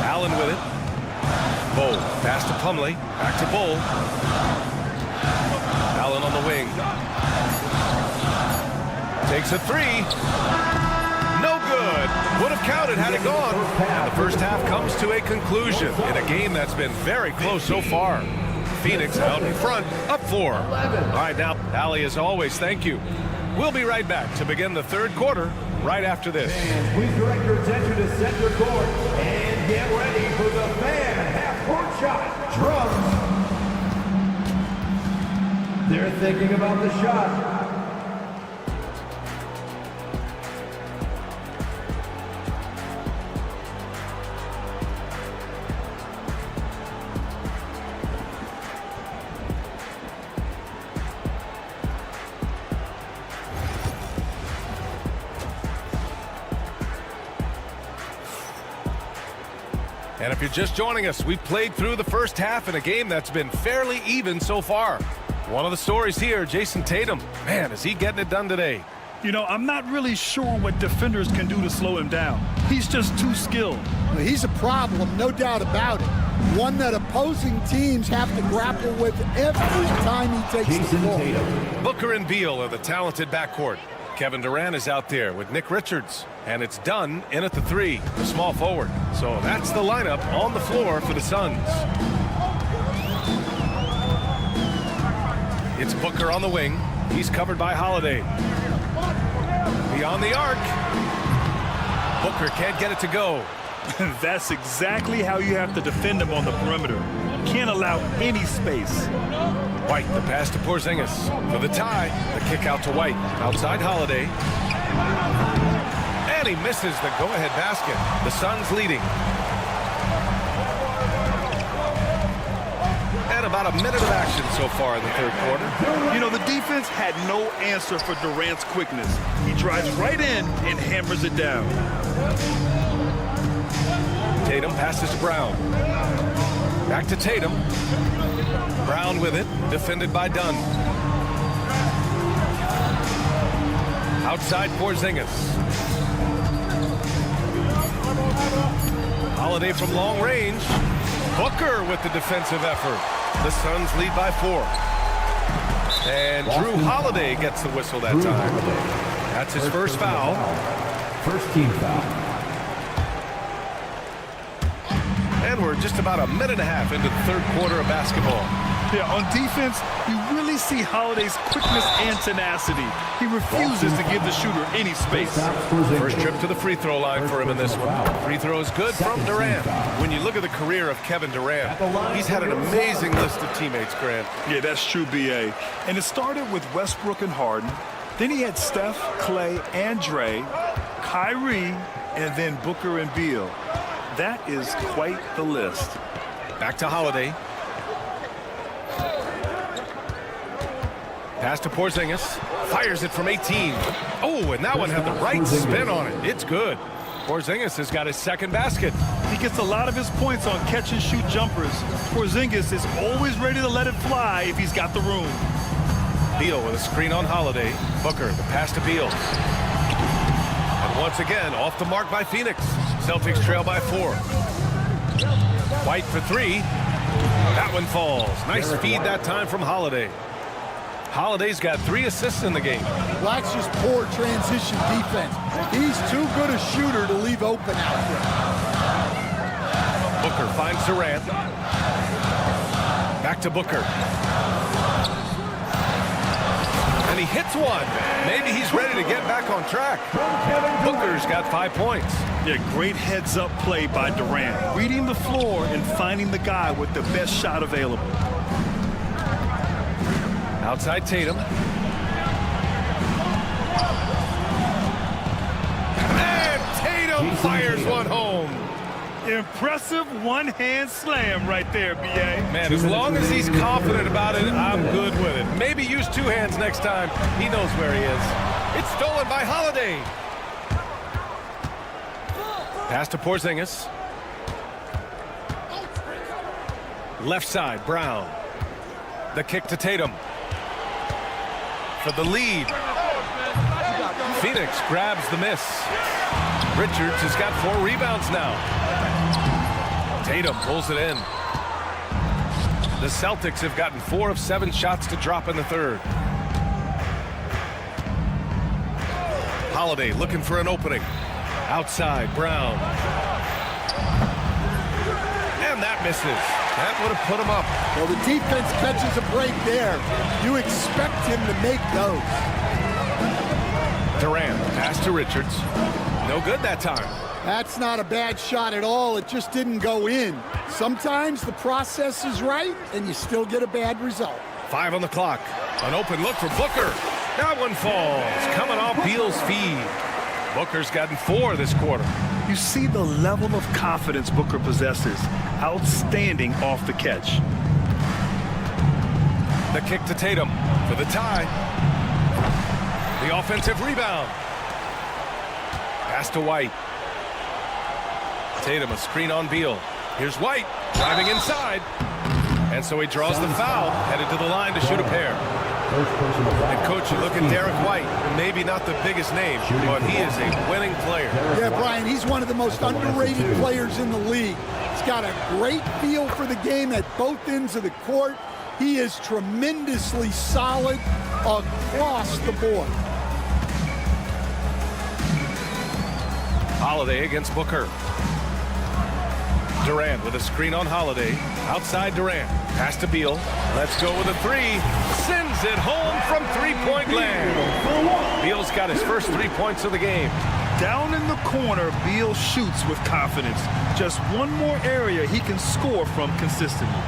Allen with it. Bull. Pass to Plumlee. Back to Bull. Allen on the wing. Takes a 3. No good. Would have counted had it gone. And the first half comes to a conclusion in a game that's been very close so far. Phoenix out in front, up 4. All right, now, Allie, as always, thank you. We'll be right back to begin the third quarter right after this. And please direct your attention to center court and get ready for the fan half-court shot. Drums. They're thinking about the shot. And if you're just joining us, we've played through the first half in a game that's been fairly even so far. One of the stories here, Jason Tatum. Man, is he getting it done today? You know, I'm not really sure what defenders can do to slow him down. He's just too skilled. Well, he's a problem, no doubt about it. One that opposing teams have to grapple with every time he takes the ball. Booker and Beal are the talented backcourt. Kevin Durant is out there with Nick Richards. And it's Dunn in at the 3, the small forward. So that's the lineup on the floor for the Suns. It's Booker on the wing. He's covered by Holiday. Beyond the arc. Booker can't get it to go. That's exactly how you have to defend him on the perimeter. Can't allow any space. White, the pass to Porzingis. For the tie, the kick out to White. Outside Holiday. And he misses the go-ahead basket. The Suns leading. And about a minute of action so far in the third quarter. You know, the defense had no answer for Durant's quickness. He drives right in and hammers it down. Tatum passes to Brown. Back to Tatum. Brown with it, defended by Dunn. Outside Porzingis. Holiday from long range. Booker with the defensive effort. The Suns lead by 4. And Drew Holiday gets the whistle that time. That's his first foul. First team foul. And we're just about a minute and a half into the third quarter of basketball. Yeah, on defense, you really see Holiday's quickness and tenacity. He refuses to give the shooter any space. First trip to the free throw line for him in this one. Free throw is good from Durant. When you look at the career of Kevin Durant, he's had an amazing list of teammates, Grant. Yeah, that's true, B.A. And it started with Westbrook and Harden. Then he had Steph, Clay, and Dre, Kyrie, and then Booker and Beal. That is quite the list. Back to Holiday. Pass to Porzingis. Fires it from 18. Oh, and that one had the right spin on it. It's good. Porzingis has got his second basket. He gets a lot of his points on catch-and-shoot jumpers. Porzingis is always ready to let it fly if he's got the room. Beal with a screen on Holiday. Booker, the pass to Beal. And once again, off the mark by Phoenix. Celtics trail by 4. White for 3. That one falls. Nice feed that time from Holiday. Holiday's got 3 assists in the game. Well, that's just poor transition defense. He's too good a shooter to leave open out there. Booker finds Durant. Back to Booker. And he hits one. Maybe he's ready to get back on track. Booker's got 5 points. Yeah, great heads-up play by Durant. Reading the floor and finding the guy with the best shot available. Outside Tatum. And fires one home. Impressive one-hand slam right there, B.A. Man, as long as he's confident about it, I'm good with it. Maybe use two hands next time. He knows where he is. It's stolen by Holiday. Pass to Porzingis. Left side, Brown. The kick to Tatum. For the lead. Phoenix grabs the miss. Richards has got 4 rebounds now. Tatum pulls it in. The Celtics have gotten 4 of 7 shots to drop in the third. Holiday looking for an opening. Outside, Brown. And that misses. That would have put him up. Well, the defense catches a break there. You expect him to make those. Durant, pass to Richards. No good that time. That's not a bad shot at all. It just didn't go in. Sometimes the process is right, and you still get a bad result. 5 on the clock. An open look for Booker. That one falls. Coming off Beal's feed. Booker's gotten 4 this quarter. You see the level of confidence Booker possesses. Outstanding off the catch. The kick to Tatum for the tie. The offensive rebound. Pass to White. Tatum, a screen on Beal. Here's White driving inside. And so he draws the foul, headed to the line to shoot a pair. And coach, you look at Derek White, maybe not the biggest name, but he is a winning player. Yeah, Brian, he's one of the most underrated players in the league. He's got a great feel for the game at both ends of the court. He is tremendously solid across the board. Holiday against Booker. Durant with a screen on Holiday. Outside Durant. Pass to Beal. Let's go with a 3. Sends it home from three-point land. Beal's got his first 3 points of the game. Down in the corner, Beal shoots with confidence. Just one more area he can score from consistently.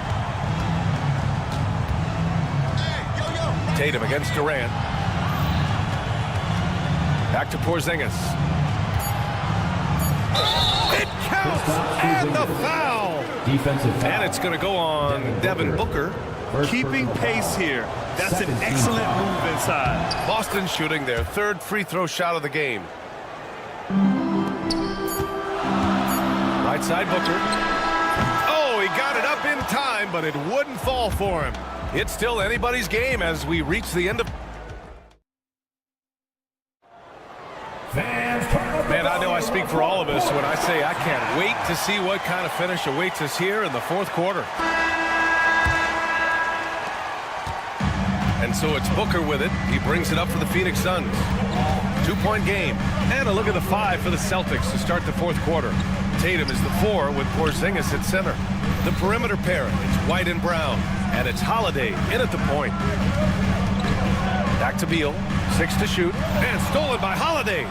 Tatum against Durant. Back to Porzingis. It counts, and the foul. Defensive foul. And it's going to go on Devin Booker. Keeping pace here. That's an excellent move inside. Boston shooting their 3rd free throw shot of the game. Right side, Booker. Oh, he got it up in time, but it wouldn't fall for him. It's still anybody's game as we reach the end of... Man, I know I speak for all of us when I say I can't wait to see what kind of finish awaits us here in the 4th quarter. And so it's Booker with it. He brings it up for the Phoenix Suns. 2-point game. And a look at the 5 for the Celtics to start the 4th quarter. Tatum is the 4 with Porzingis at center. The perimeter pair, it's White and Brown. And it's Holiday in at the point. Back to Beal. 6 to shoot. And stolen by Holiday.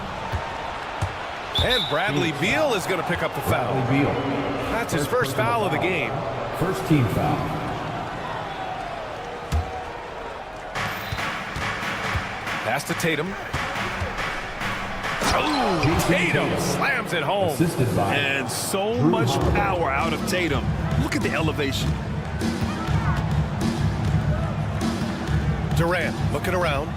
And Bradley Beal is going to pick up the foul. That's his first foul of the game. First team foul. Pass to Tatum. Oh, Tatum slams it home. And so much power out of Tatum. Look at the elevation. Durant looking around.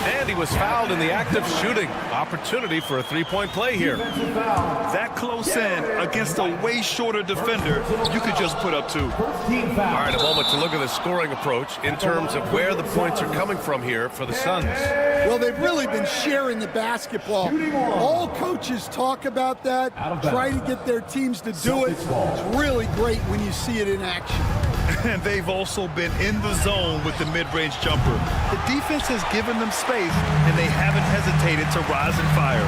And he was fouled in the act of shooting. Opportunity for a 3-point play here. That close in against a way shorter defender, you could just put up 2. All right, a moment to look at the scoring approach in terms of where the points are coming from here for the Suns. Well, they've really been sharing the basketball. All coaches talk about that, try to get their teams to do it. It's really great when you see it in action. And they've also been in the zone with the mid-range jumper. The defense has given them space, and they haven't hesitated to rise and fire.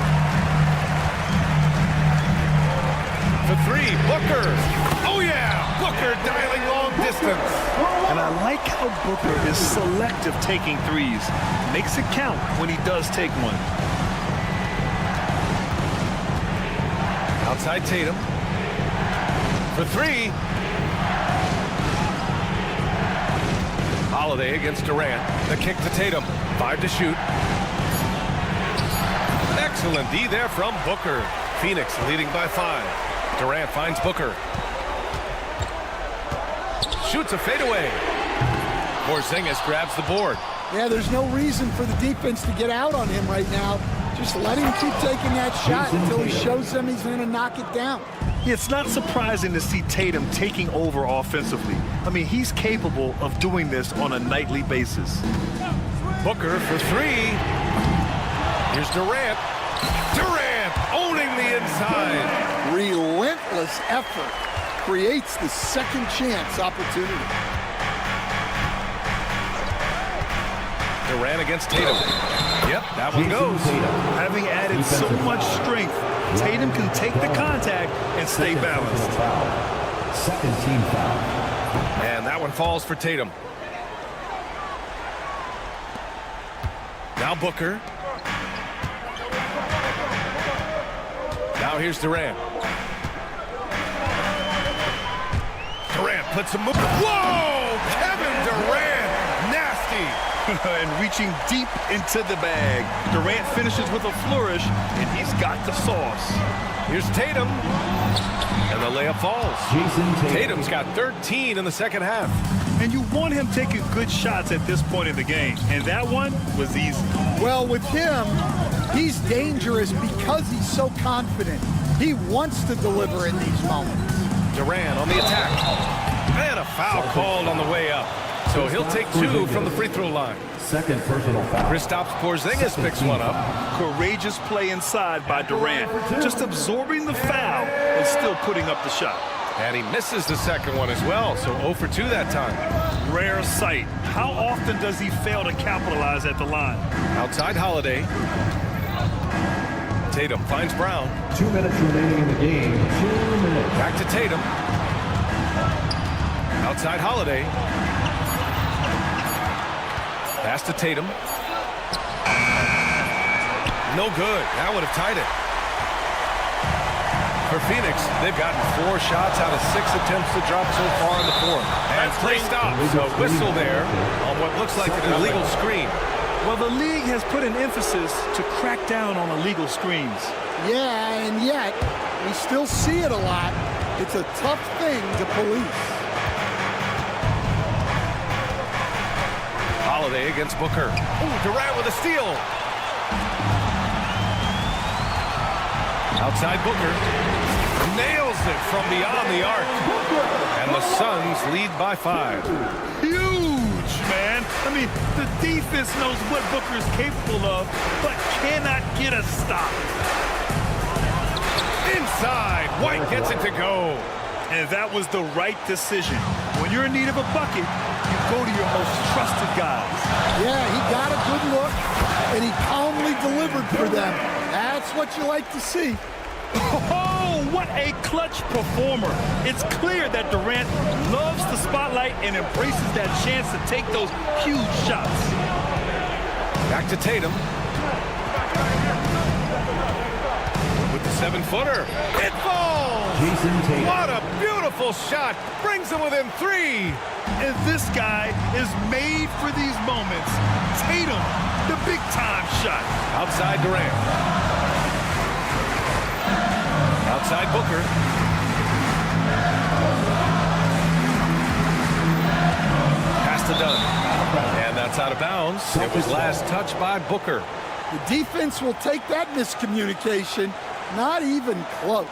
For 3, Booker. Oh, yeah, Booker dialing long distance. And I like how Booker is selective taking threes. Makes it count when he does take one. Outside Tatum. For 3. Holiday against Durant. The kick to Tatum. 5 to shoot. Excellent D there from Booker. Phoenix leading by 5. Durant finds Booker. Shoots a fadeaway. Porzingis grabs the board. Yeah, there's no reason for the defense to get out on him right now. Just let him keep taking that shot until he shows them he's going to knock it down. It's not surprising to see Tatum taking over offensively. I mean, he's capable of doing this on a nightly basis. Booker for 3. Here's Durant. Durant owning the inside. Relentless effort creates the second chance opportunity. Durant against Tatum. Yep, that one goes. Having added so much strength, Tatum can take the contact and stay balanced. Second team foul. And that one falls for Tatum. Now Booker. Now here's Durant. Durant puts a move. Whoa! Kevin Durant! Nasty! And reaching deep into the bag. Durant finishes with a flourish, and he's got the sauce. Here's Tatum. And the layup falls. Tatum's got 13 in the second half. And you want him taking good shots at this point in the game. And that one was easy. Well, with him, he's dangerous because he's so confident. He wants to deliver in these moments. Durant on the attack. And a foul called on the way up. So he'll take 2 from the free throw line. Second personal foul. Kristaps Porzingis picks one up. Courageous play inside by Durant. Just absorbing the foul and still putting up the shot. And he misses the second one as well, so 0 for 2 that time. Rare sight. How often does he fail to capitalize at the line? Outside Holiday. Tatum finds Brown. 2 minutes remaining in the game. 2 minutes. Back to Tatum. Outside Holiday. Pass to Tatum. No good. That would have tied it. For Phoenix, they've gotten 4 shots out of 6 attempts to drop so far in the fourth. And 3 stops. So whistle there on what looks like an illegal screen. Well, the league has put an emphasis to crack down on illegal screens. Yeah, and yet, we still see it a lot. It's a tough thing to police. Holiday against Booker. Ooh, Durant with a steal. Outside Booker. Nails it from beyond the arc. And the Suns lead by 5. Huge, man. I mean, the defense knows what Booker's capable of, but cannot get a stop. Inside. White gets it to go. And that was the right decision. When you're in need of a bucket, you go to your most trusted guys. Yeah, he got a good look, and he calmly delivered for them. That's what you like to see. Oh, what a clutch performer. It's clear that Durant loves the spotlight and embraces that chance to take those huge shots. Back to Tatum. With the 7-footer. It falls! What a beautiful shot. Brings him within 3. And this guy is made for these moments. Tatum, the big-time shot. Outside Durant. Outside Booker. Pass to Dunn. And that's out of bounds. It was last touched by Booker. The defense will take that miscommunication. Not even close.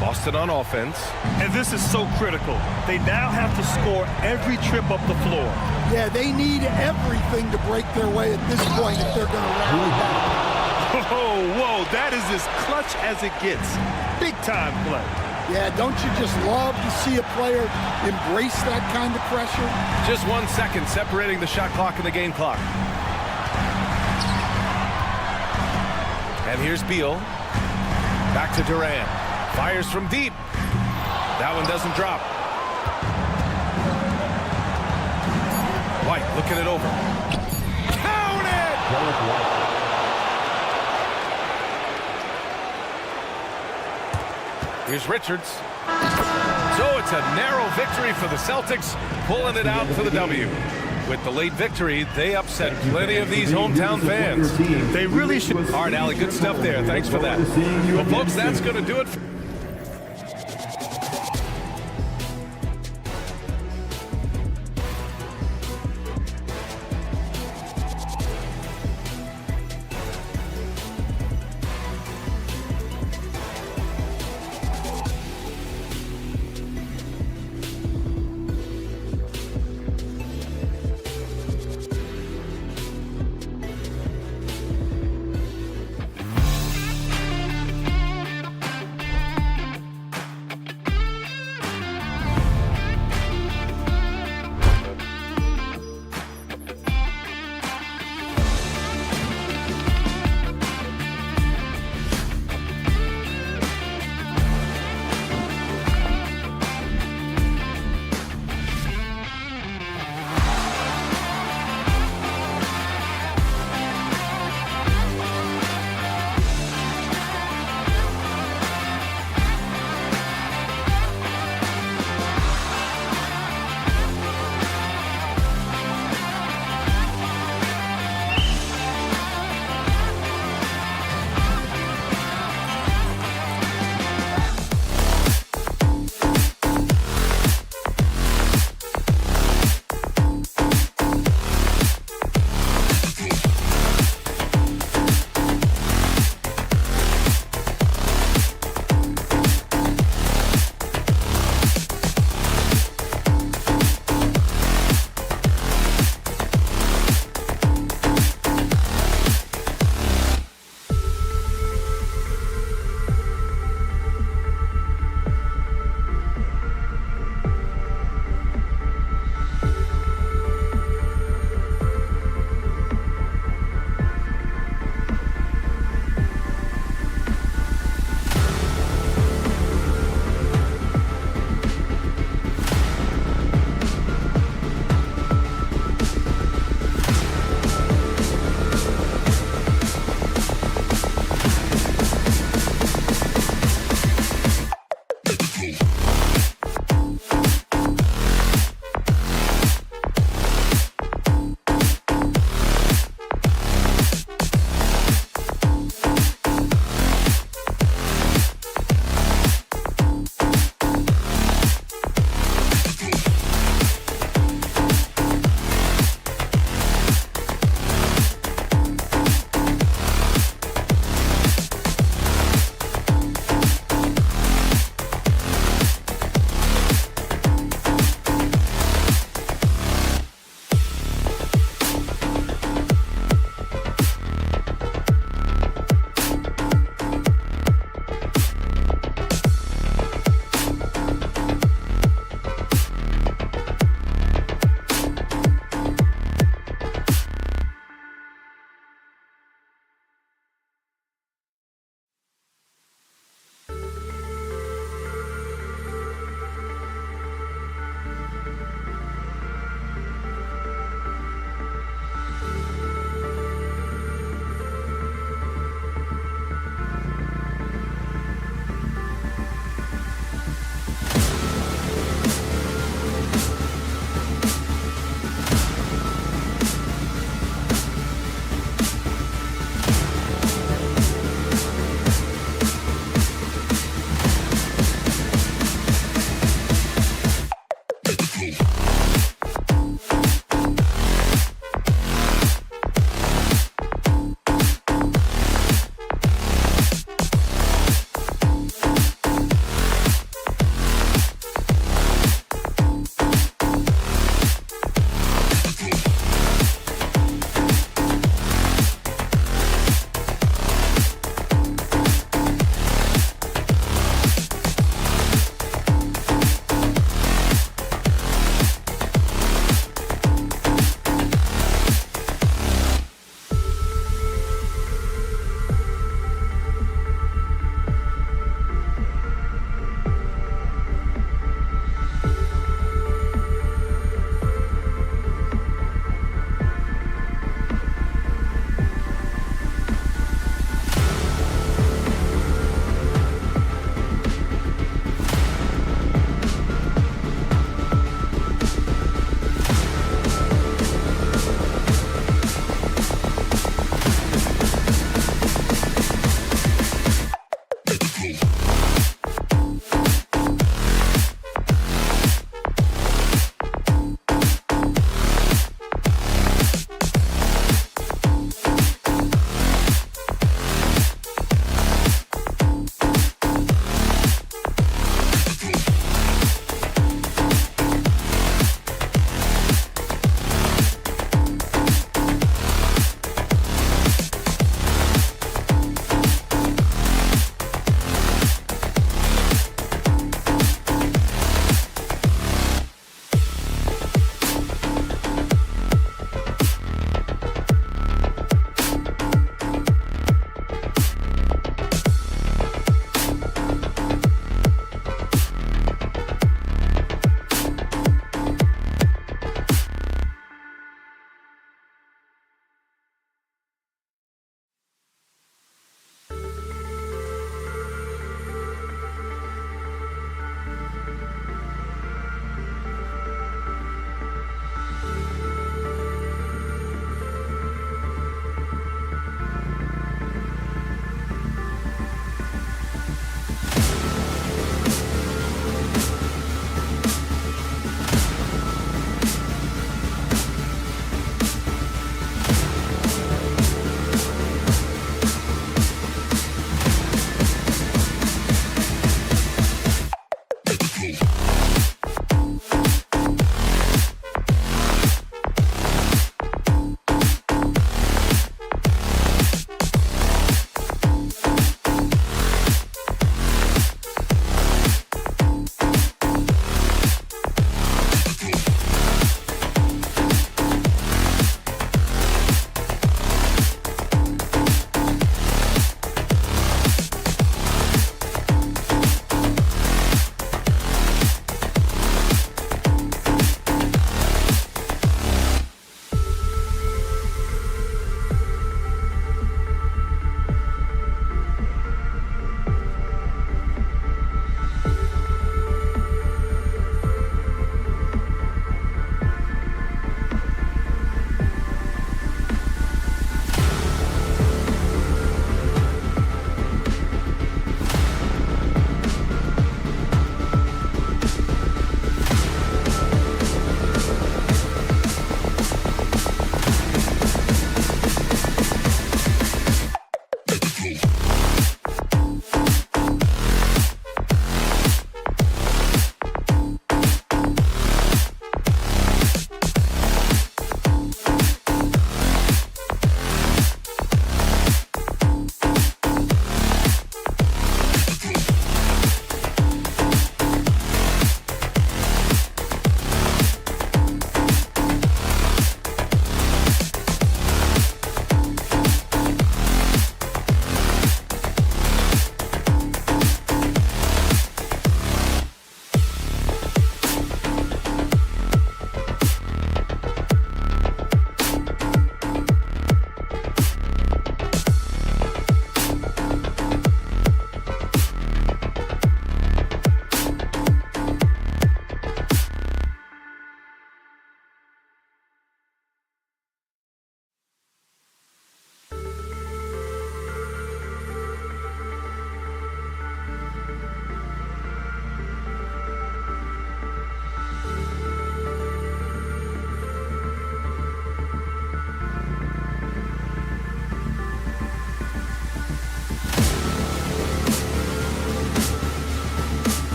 Boston on offense. And this is so critical. They now have to score every trip up the floor. Yeah, they need everything to break their way at this point if they're going to rally back. Oh, whoa, that is as clutch as it gets. Big-time play. Yeah, don't you just love to see a player embrace that kind of pressure? Just 1 second separating the shot clock and the game clock. And here's Beal. Back to Durant. Fires from deep. That one doesn't drop. White looking it over. Count it! Here's Richards. So it's It's a narrow victory for the Celtics, pulling it out for the W. With the late victory, they upset plenty of these hometown fans. They really should. All right, Allie, good stuff there. Thanks for that. Well, folks, that's going to do it.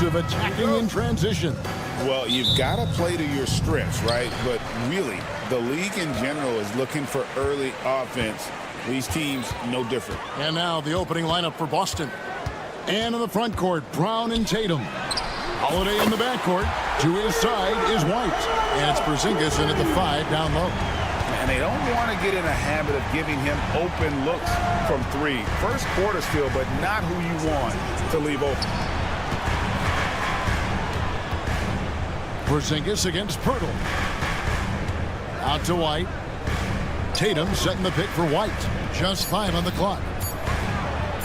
aggressive attacking in transition. Well, you've got to play to your strengths, right? But really, the league in general is looking for early offense. These teams, no different. And now the opening lineup for Boston. And in the front court, Brown and Tatum. Holiday in the backcourt. To his side is White. And it's Porzingis in at the 5 down low. And they don't want to get in a habit of giving him open looks from 3. First quarter still, but not who you want to leave open. Porzingis against Pirtle. Out to White. Tatum setting the pick for White. Just 5 on the clock.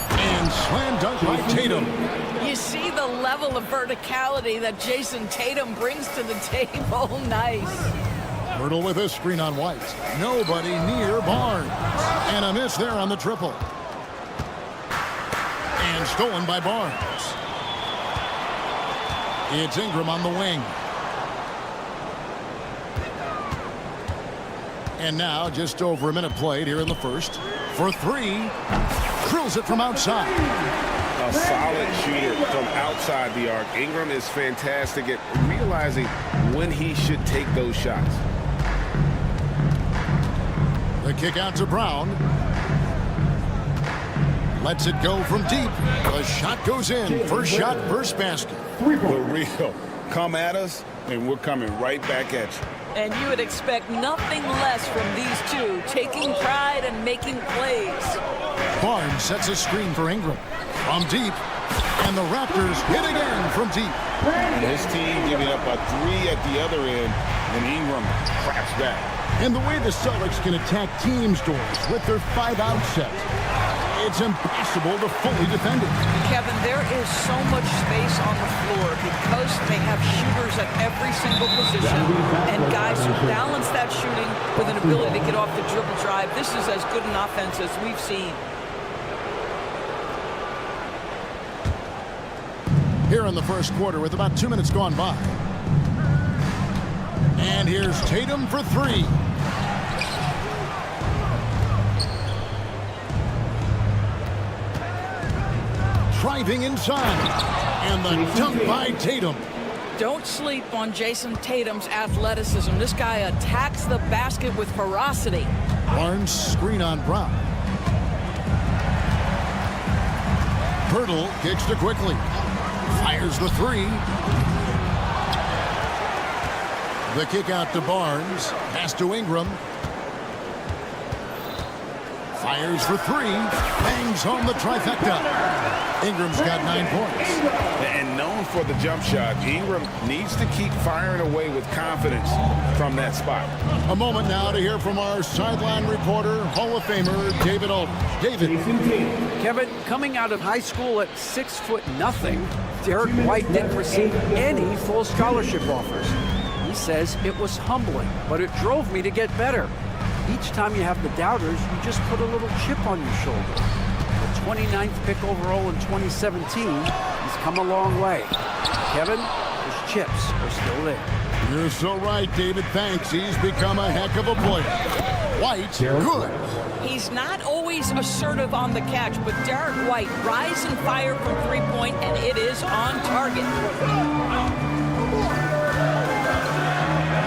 And slam dunk by Tatum. You see the level of verticality that Jason Tatum brings to the table. Nice. Pirtle with a screen on White. Nobody near Barnes. And a miss there on the triple. And stolen by Barnes. It's Ingram on the wing. And now just over a minute played here in the first. For 3. Drills it from outside. A solid shooter from outside the arc. Ingram is fantastic at realizing when he should take those shots. The kick out to Brown. Lets it go from deep. The shot goes in. First shot, first basket. The real. Come at us, and we're coming right back at you. And you would expect nothing less from these two, taking pride and making plays. Barnes sets a screen for Ingram. From deep. And the Raptors hit again from deep. And his team giving up a 3 at the other end, and Ingram cracks back. And the way the Celtics can attack teams' doors with their 5-out set, it's impossible to fully defend it. Kevin, there is so much space on the floor because they have shooters at every single position and guys who balance that shooting with an ability to get off the dribble drive. This is as good an offense as we've seen. Here in the first quarter with about 2 minutes gone by. And here's Tatum for 3. Driving inside. And the dunk by Tatum. Don't sleep on Jason Tatum's athleticism. This guy attacks the basket with ferocity. Barnes screen on Brown. Pirtle kicks to quickly. Fires the 3. The kick out to Barnes. Pass to Ingram. Fires for 3. Bangs home the trifecta. Ingram's got 9 points. And known for the jump shot, Ingram needs to keep firing away with confidence from that spot. A moment now to hear from our sideline reporter, Hall of Famer David Aldridge. David. Kevin, coming out of high school at 6'0", Derek White didn't receive any full scholarship offers. He says it was humbling, but it drove me to get better. Each time you have the doubters, you just put a little chip on your shoulder. The 29th pick overall in 2017, he's come a long way. Kevin, his chips are still there. You're so right, David. Thanks. He's become a heck of a player. White, good. He's not always assertive on the catch, but Derek White rise and fire from 3-point, and it is on target.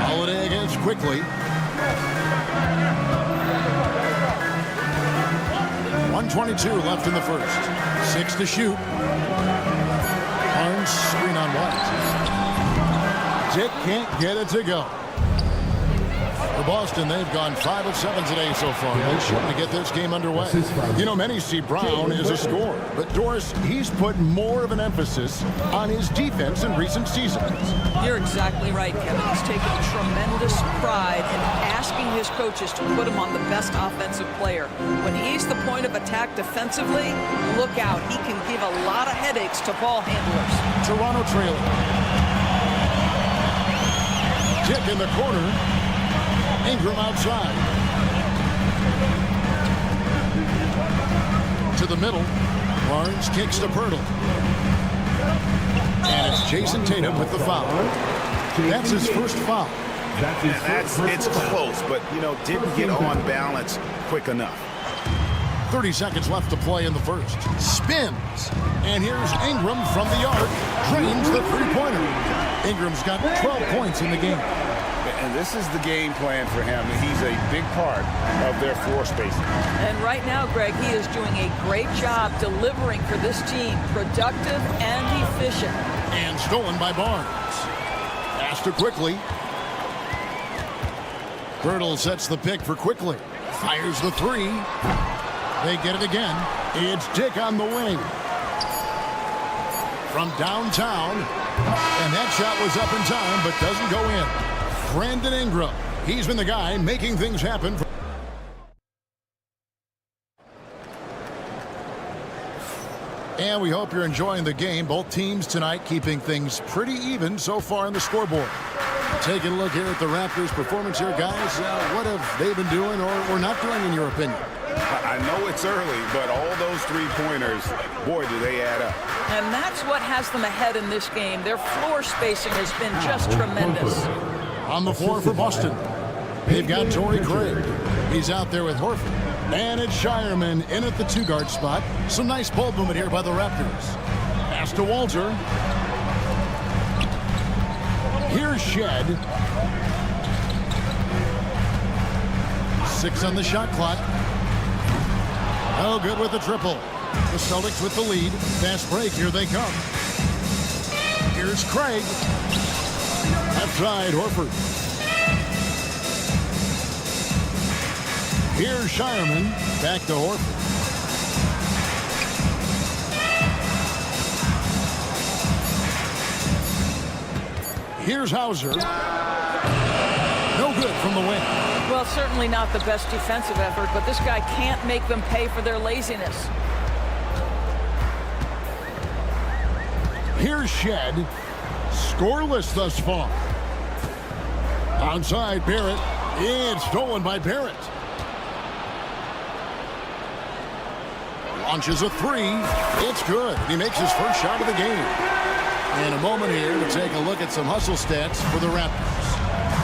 Holiday against quickly. 1:22 left in the first. 6 to shoot. Barnes screen on White. Dick can't get it to go. For Boston, they've gone 5 of 7 today so far. They're shooting to get this game underway. You know, many see Brown as a scorer, but Doris, he's put more of an emphasis on his defense in recent seasons. You're exactly right, Kevin. He's taken tremendous pride in asking his coaches to put him on the best offensive player. When he's the point of attack defensively, look out. He can give a lot of headaches to ball handlers. Toronto trailing. Dick in the corner. Ingram outside. To the middle. Barnes kicks to Pirtle. And it's Jason Tatum with the foul. That's his first foul. It's close, but, you know, didn't get on balance quick enough. 30 seconds left to play in the first. Spins. And here's Ingram from the arc. Drains the three-pointer. Ingram's got 12 points in the game. And this is the game plan for him. He's a big part of their floor spacing. And right now, Greg, he is doing a great job delivering for this team. Productive and efficient. And stolen by Barnes. Pass to Quickly. Birtle sets the pick for Quickly. Fires the three. They get it again. It's Dick on the wing. From downtown. And that shot was up in time, but doesn't go in. Brandon Ingram. He's been the guy making things happen. And we hope you're enjoying the game. Both teams tonight keeping things pretty even so far on the scoreboard. Taking a look here at the Raptors' performance here, guys. What have they been doing or not doing, in your opinion? I know it's early, but all those three-pointers, boy, do they add up. And that's what has them ahead in this game. Their floor spacing has been just tremendous. On the floor for Boston, they've got Torrey Craig. He's out there with Horford. And it's Shireman in at the two-guard spot. Some nice ball movement here by the Raptors. Pass to Walter. Here's Shed. 6 on the shot clock. Oh, good with the triple. The Celtics with the lead. Fast break. Here they come. Here's Craig. Left side, Horford. Here's Shireman. Back to Horford. Here's Hauser. No good from the wing. Well, certainly not the best defensive effort, but this guy can't make them pay for their laziness. Here's Shed. Scoreless thus far. Outside Barrett. It's stolen by Barrett. Launches a three. It's good. He makes his first shot of the game. And a moment here to take a look at some hustle stats for the Raptors.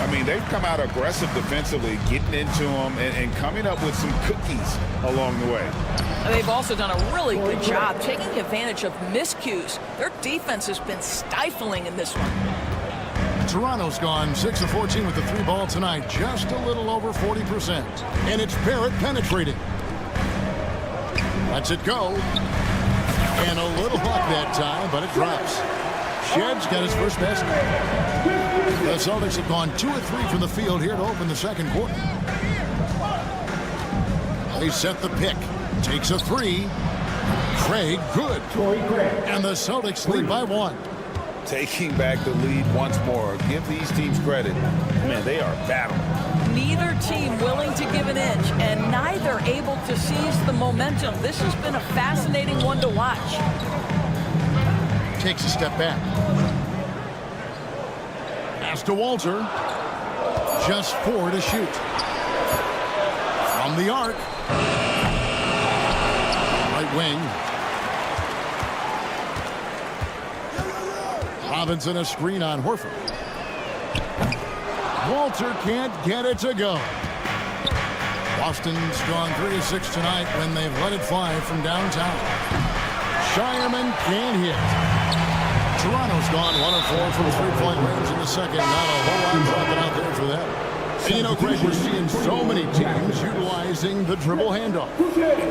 I mean, they've come out aggressive defensively, getting into them and coming up with some cookies along the way. They've also done a really good job taking advantage of miscues. Their defense has been stifling in this one. Toronto's gone 6 of 14 with the three ball tonight, just a little over 40%. And it's Barrett penetrating. Lets it go. And a little luck that time, but it drops. Shed's got his first basket. The Celtics have gone 2 of 3 from the field here to open the second quarter. They set the pick. Takes a three. Craig, good. And the Celtics lead by 1. Taking back the lead once more. Give these teams credit. Man, they are battling. Neither team willing to give an inch, and neither able to seize the momentum. This has been a fascinating one to watch. Takes a step back. Pass to Walter. Just 4 to shoot. From the arc. Right wing. Robinson a screen on Horford. Walter can't get it to go. Boston's gone 3 of 6 tonight when they've let it fly from downtown. Shireman can't hit. Toronto's gone 1 of 4 from three-point range in the second. Not a whole lot dropping out there for them. And you know, Greg, we're seeing so many teams utilizing the dribble handoff.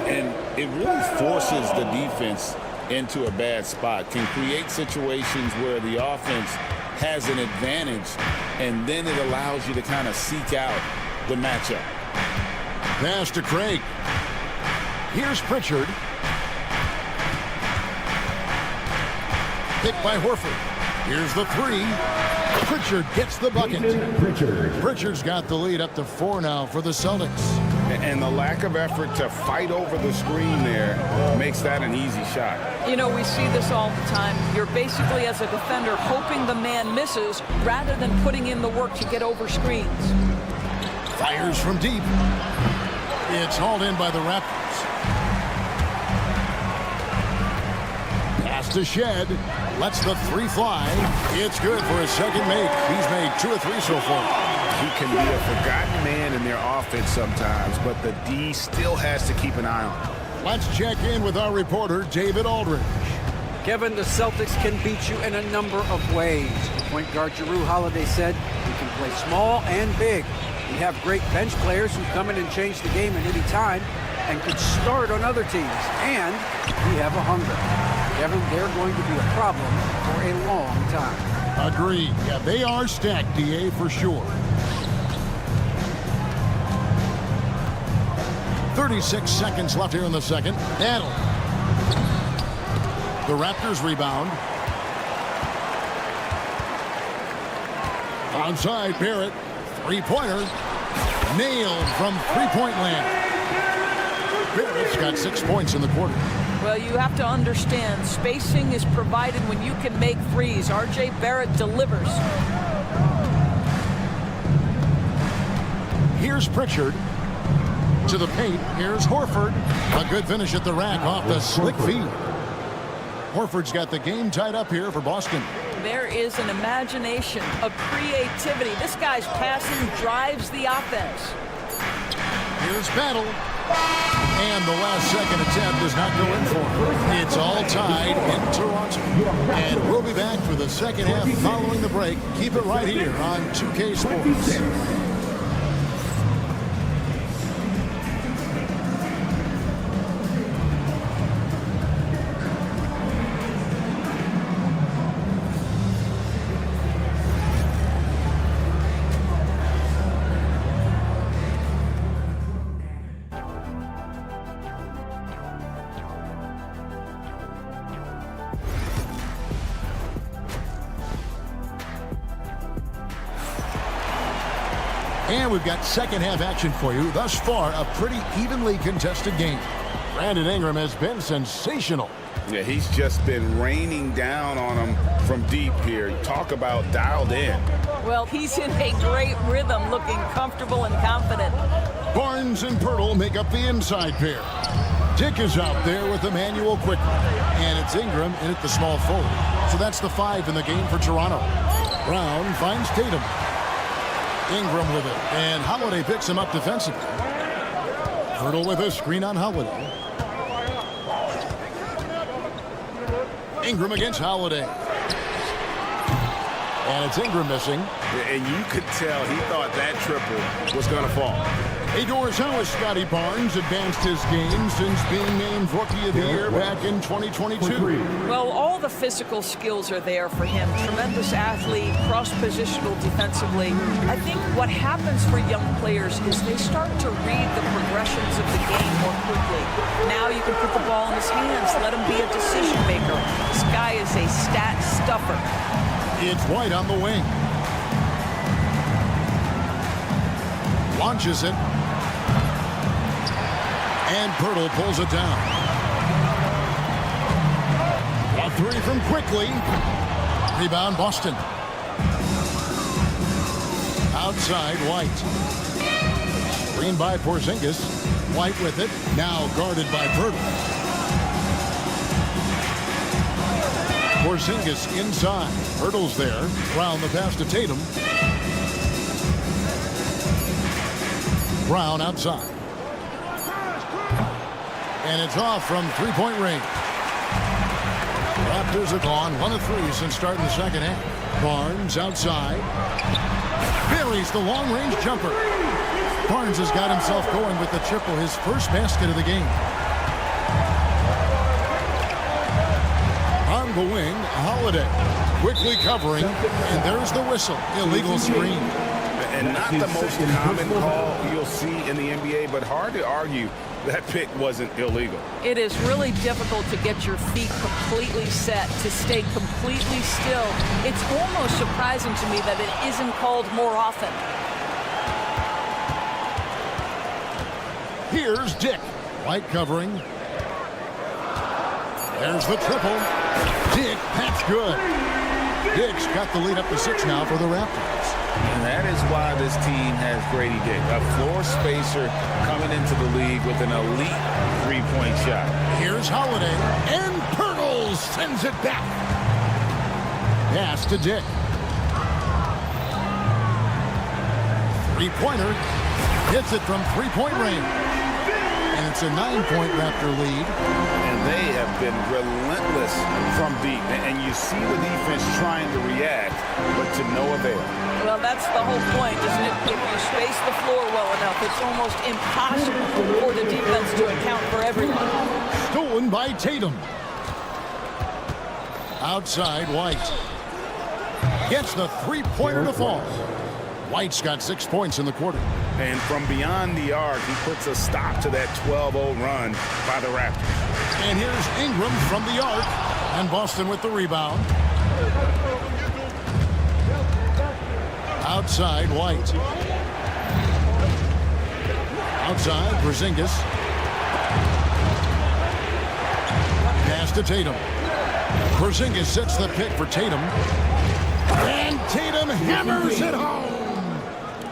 And it really forces the defense into a bad spot. Can create situations where the offense has an advantage, and then it allows you to kind of seek out the matchup. Pass to Craig. Here's Pritchard. Picked by Horford. Here's the three. Pritchard gets the bucket. Pritchard's got the lead up to 4 now for the Celtics. And the lack of effort to fight over the screen there makes that an easy shot. You know, we see this all the time. You're basically, as a defender, hoping the man misses rather than putting in the work to get over screens. Fires from deep. It's hauled in by the Raptors. Pass to Shed. Lets the three fly. It's good for his second make. He's made 2 of 3 so far. He can be a forgotten man in their offense sometimes, but the D still has to keep an eye on him. Let's check in with our reporter, David Aldridge. Kevin, the Celtics can beat you in a number of ways. Point guard Jrue Holiday said, we can play small and big. We have great bench players who come in and change the game at any time and could start on other teams. And we have a hunger. Kevin, they're going to be a problem for a long time. Agreed. Yeah, they are stacked, DA, for sure. 36 seconds left here in the second. Battle. The Raptors rebound. Onside, Barrett. Three-pointer. Nailed from three-point land. Barrett's got 6 points in the quarter. Well, you have to understand, spacing is provided when you can make threes. R.J. Barrett delivers. Here's Pritchard. To the paint. Here's Horford. A good finish at the rack off the slick feed. Horford's got the game tied up here for Boston. There is an imagination, a creativity. This guy's passing drives the offense. Here's Battle. And the last second attempt does not go in for him. It's all tied in Toronto. And we'll be back for the second half following the break. Keep it right here on 2K Sports. And we've got second half action for you. Thus far, a pretty evenly contested game. Brandon Ingram has been sensational. Yeah, he's just been raining down on him from deep here. Talk about dialed in. Well, he's in a great rhythm, looking comfortable and confident. Barnes and Pirtle make up the inside pair. Dick is out there with Emmanuel quickly. And it's Ingram in at the small forward. So that's the 5 in the game for Toronto. Brown finds Tatum. Ingram with it, and Holiday picks him up defensively. Pirtle with a screen on Holiday. Ingram against Holiday. And it's Ingram missing. And you could tell he thought that triple was going to fall. Hey, Doris, how has Scotty Barnes advanced his game since being named Rookie of the Year back in 2022? Well, all the physical skills are there for him. Tremendous athlete, cross-positional defensively. I think what happens for young players is they start to read the progressions of the game more quickly. Now you can put the ball in his hands, let him be a decision maker. This guy is a stat stuffer. It's White on the wing. Launches it. And Pirtle pulls it down. A 3 from Quickly. Rebound Boston. Outside White. Screen by Porzingis. White with it. Now guarded by Pirtle. Porzingis inside. Pirtle's there. Brown the pass to Tatum. Brown outside. And it's off from three-point range. Raptors have gone 1 of 3 since starting the second half. Barnes outside. Buries the long-range jumper. Barnes has got himself going with the triple, his first basket of the game. On the wing, Holiday. Quickly covering, and there's the whistle. Illegal screen. And not the most common call you'll see in the NBA, but hard to argue that pick wasn't illegal. It is really difficult to get your feet completely set, to stay completely still. It's almost surprising to me that it isn't called more often. Here's Dick. White covering. There's the triple. Dick, that's good. Dick's got the lead up to 6 now for the Raptors. And that is why this team has Grady Dick, a floor spacer coming into the league with an elite three-point shot. Here's Holiday, and Pirtle sends it back. Pass to Dick. Three-pointer, hits it from three-point range. And It's a 9-point Raptor lead. And they have been relentless from deep. And you see the defense trying to react, but to no avail. Well, that's the whole point, isn't it? If you space the floor well enough, it's almost impossible for the defense to account for everyone. Stolen by Tatum. Outside, White. Gets the three-pointer to fall. White's got 6 points in the quarter. And from beyond the arc, he puts a stop to that 12-0 run by the Raptors. And here's Ingram from the arc. And Boston with the rebound. Outside, White. Outside, Porzingis. Pass to Tatum. Porzingis sets the pick for Tatum. And Tatum hammers it home.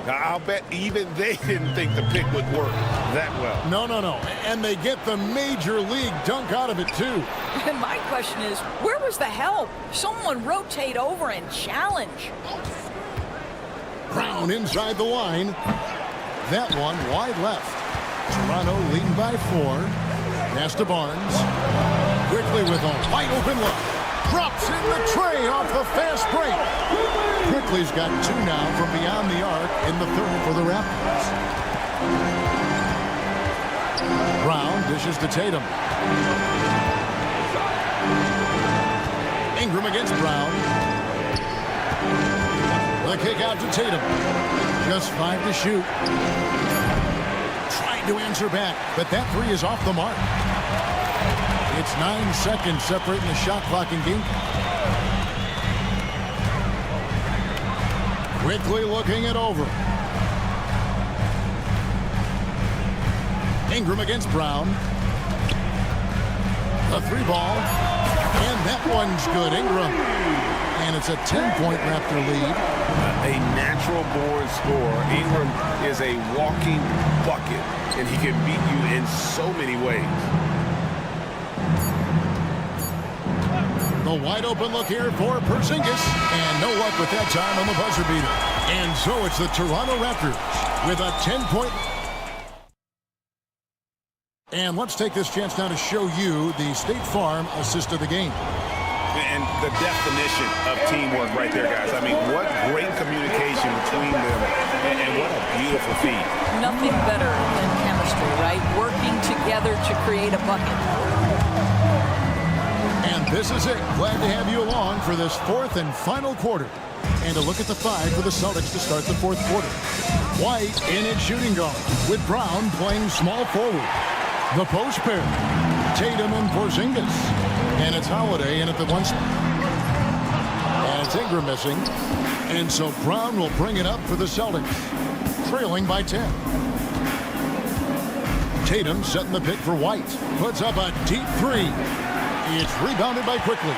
I'll bet even they didn't think the pick would work that well. No. And they get the major league dunk out of it, too. And my question is, where was the help? Someone rotate over and challenge. Brown inside the line. That one wide left. Toronto leading by 4. Pass to Barnes. Quickly with a wide open look. Drops in the tray off the fast break. Quickly's got 2 now from beyond the arc in the third for the Raptors. Brown dishes to Tatum. Ingram against Brown. The kick out to Tatum. Just 5 to shoot. Trying to answer back, but that 3 is off the mark. It's 9 seconds separating the shot clock and game. Quickly looking it over. Ingram against Brown. The 3 ball. And that one's good. Ingram. And it's a 10-point Raptor lead. A natural-born scorer. Ingram is a walking bucket, and he can beat you in so many ways. The wide open look here for Porzingis. And no luck with that time on the buzzer beater. And so it's the Toronto Raptors with a 10-point. And let's take this chance now to show you the State Farm assist of the game. And the definition of teamwork right there, guys. I mean, what great communication between them, and what a beautiful feat. Nothing better than chemistry, right? Working together to create a bucket. And this is it. Glad to have you along for this 4th and final quarter. And a look at the 5 for the Celtics to start the 4th quarter. White in its shooting guard, with Brown playing small forward. The post pair, Tatum and Porzingis. And it's Holiday in at the 1 spot. And it's Ingram missing. And so Brown will bring it up for the Celtics, trailing by 10. Tatum setting the pick for White. Puts up a deep 3. It's rebounded by Quickly.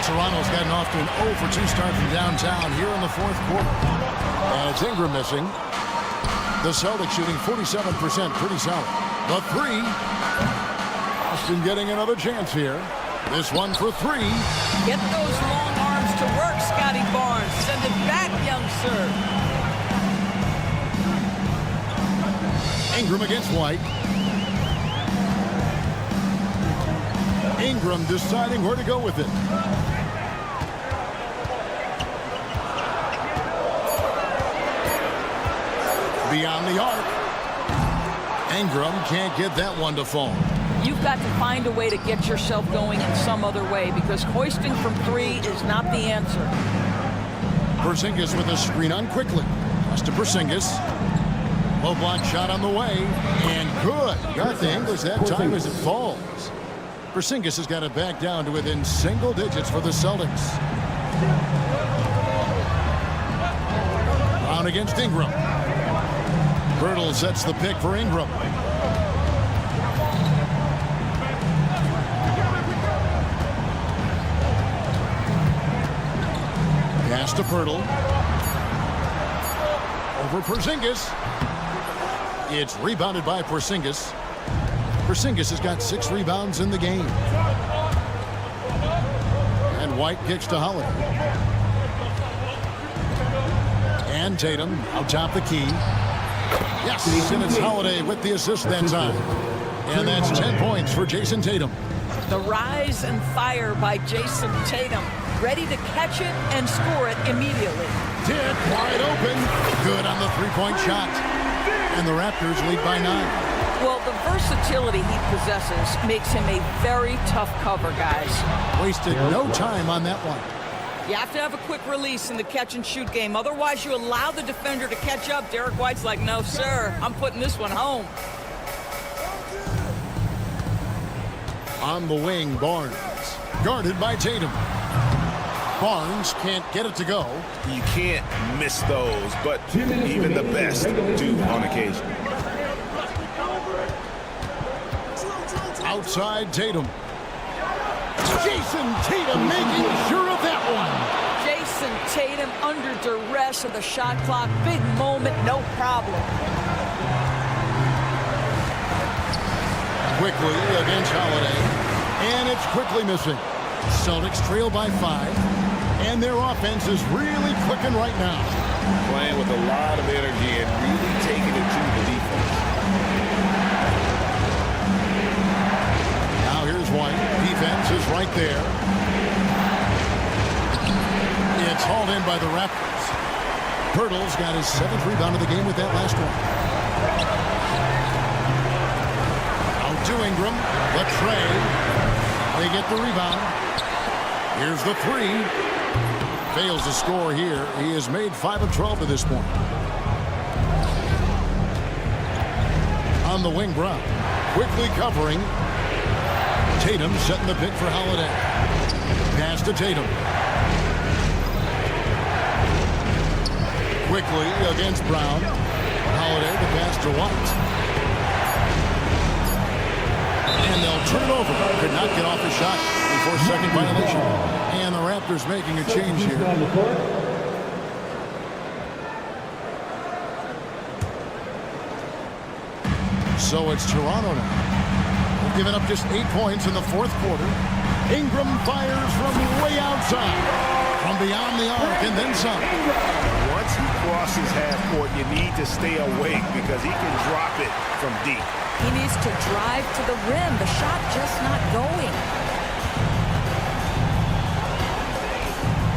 Toronto's gotten off to an 0 for 2 start from downtown here in the 4th quarter. And it's Ingram missing. The Celtics shooting 47%, pretty solid. The 3. Boston getting another chance here. This one for 3. Get those long arms to work, Scotty Barnes. Send it back, young sir. Ingram against White. Ingram deciding where to go with it. Beyond the arc. Ingram can't get that one to fall. You've got to find a way to get yourself going in some other way, because hoisting from 3 is not the answer. Porzingis with a screen on Quickly. Pass to Porzingis. Low block shot on the way. And good. Got the English that time as it falls. Porzingis has got it back down to within single digits for the Celtics. Brown against Ingram. Birtle sets the pick for Ingram. Pass to Pirtle. Over Porzingis. It's rebounded by Porzingis. Porzingis has got 6 rebounds in the game. And White kicks to Holiday. And Tatum out top the key. Yes, and it's Holiday with the assist that time. And that's 10 points for Jason Tatum. The rise and fire by Jason Tatum. Ready to catch it and score it immediately. Dick wide open. Good on the three-point shot. And the Raptors lead by 9. Well, the versatility he possesses makes him a very tough cover, guys. Wasted no time on that one. You have to have a quick release in the catch-and-shoot game. Otherwise, you allow the defender to catch up. Derek White's like, no, sir, I'm putting this one home. On the wing, Barnes. Guarded by Tatum. Barnes can't get it to go. You can't miss those, but even the best do on occasion. Outside Tatum. Jason Tatum making sure of that one. Jason Tatum under duress of the shot clock. Big moment, no problem. Quickly against Holiday. And it's quickly missing. Celtics trail by 5. And their offense is really clicking right now. Playing with a lot of energy and really taking it to the defense. Now here's White. Defense is right there. It's hauled in by the Raptors. Pirtle's got his 7th rebound of the game with that last one. Out to Ingram. The tray. They get the rebound. Here's the 3. Fails to score here. He has made 5 of 12 to this point. On the wing, Brown. Quickly covering. Tatum setting the pick for Holiday. Pass to Tatum. Quickly against Brown. Holiday, the pass to White. And they'll turn it over. Could not get off the shot before second violation. And the Raptors making a change here. So it's Toronto now. They've given up just 8 points in the 4th quarter. Ingram fires from way outside. From beyond the arc and then some. Once he crosses half court, you need to stay awake because he can drop it from deep. He needs to drive to the rim. The shot just not going.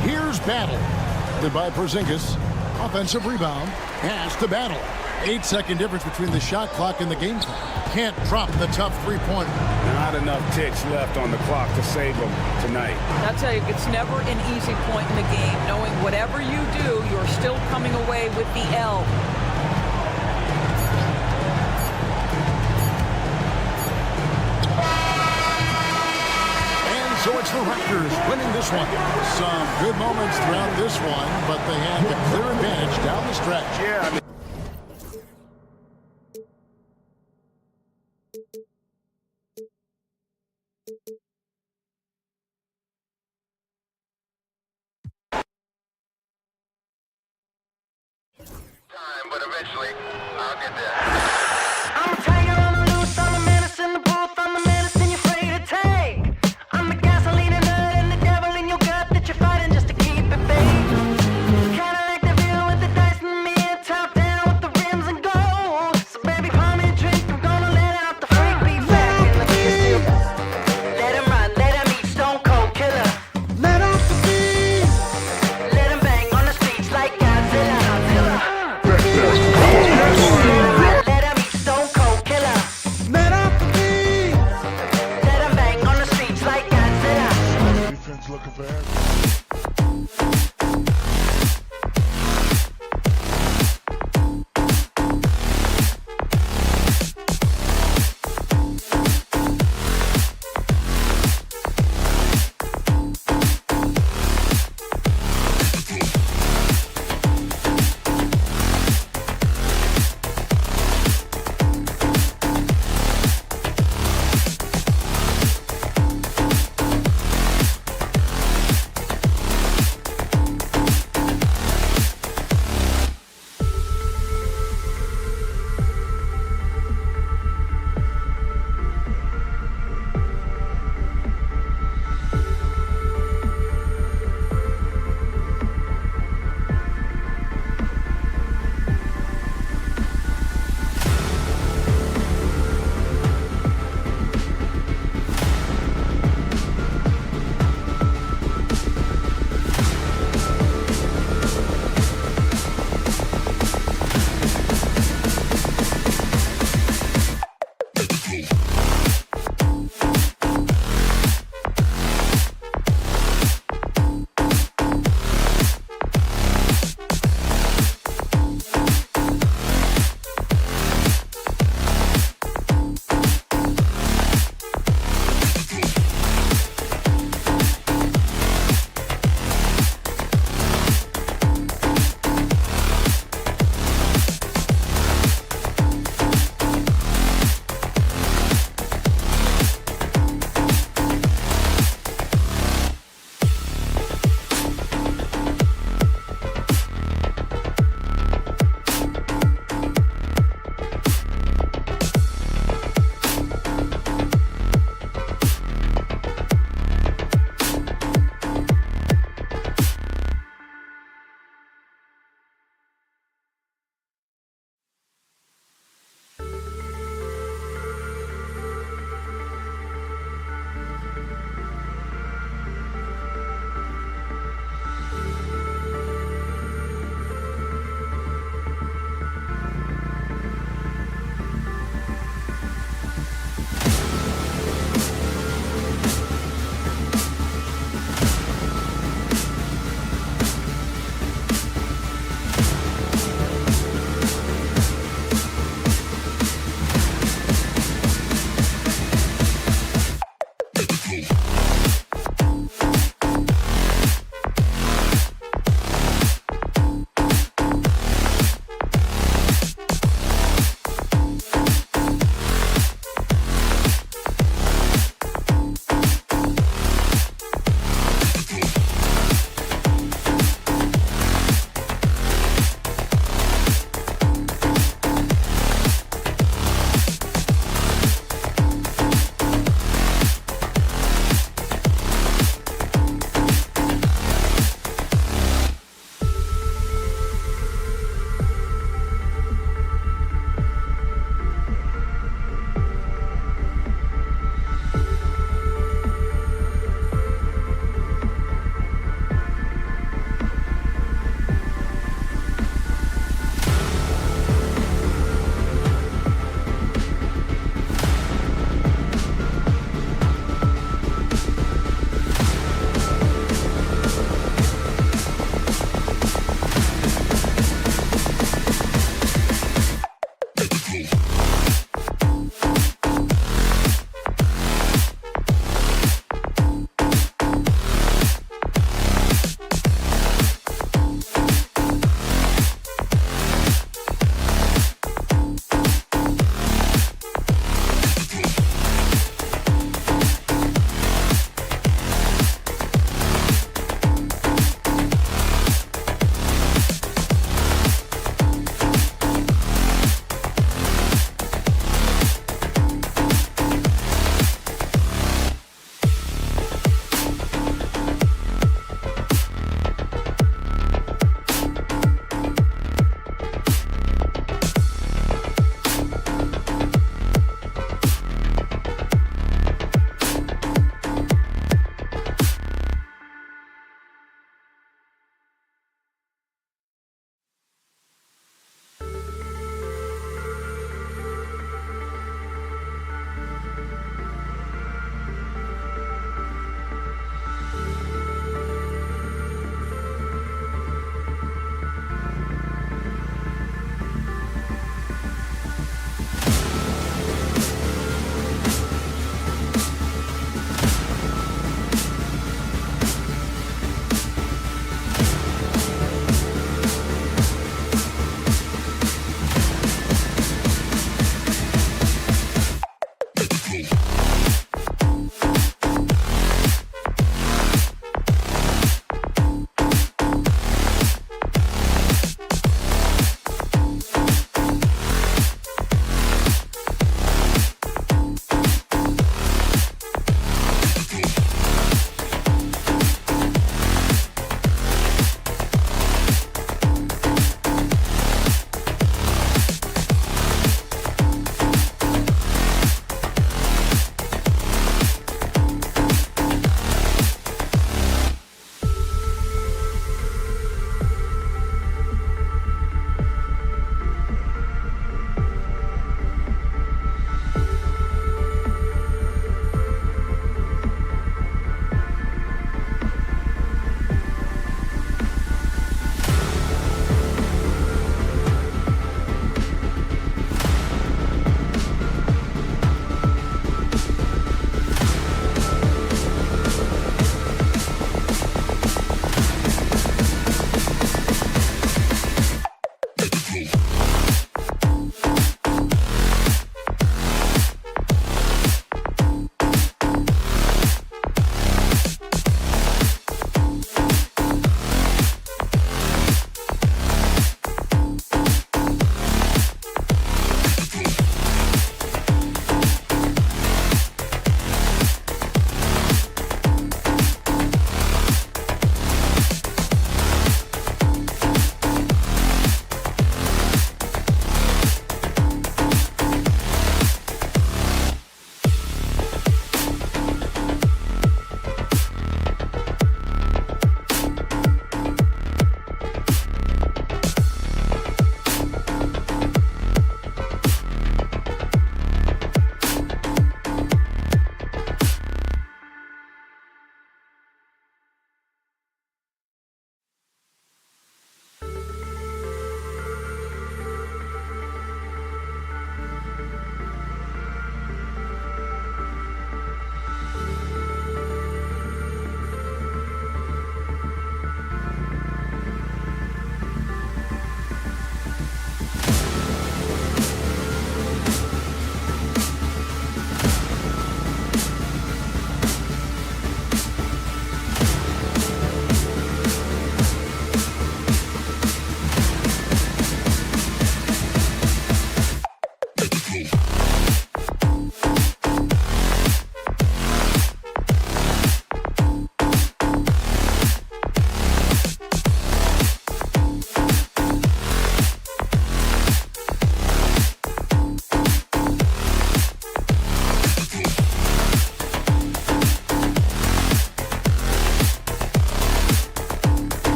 Here's Battle. By Porzingis. Offensive rebound. Pass to Battle. 8-second difference between the shot clock and the game clock. Can't drop the tough three-pointer. Not enough ticks left on the clock to save them tonight. I'll tell you, it's never an easy point in the game. Knowing whatever you do, you're still coming away with the L. And so it's the Raptors winning this one. Some good moments throughout this one, but they had the clear advantage down the stretch. Yeah, I mean, but eventually I'll get there. I'm a tiger on the loose, I'm a menace in the booth, I'm the medicine you're afraid to take. I'm the gasoline and nut and the devil in your gut that you're fighting just to keep it baked. Kinda like the view with the dice and me and top down with the rims and gold. So baby, pour me a drink, I'm gonna let out the freak beat back in the field. Let him run, let him eat, stone cold killer. Let off the beat. Let him bang on the streets like Godzilla. Let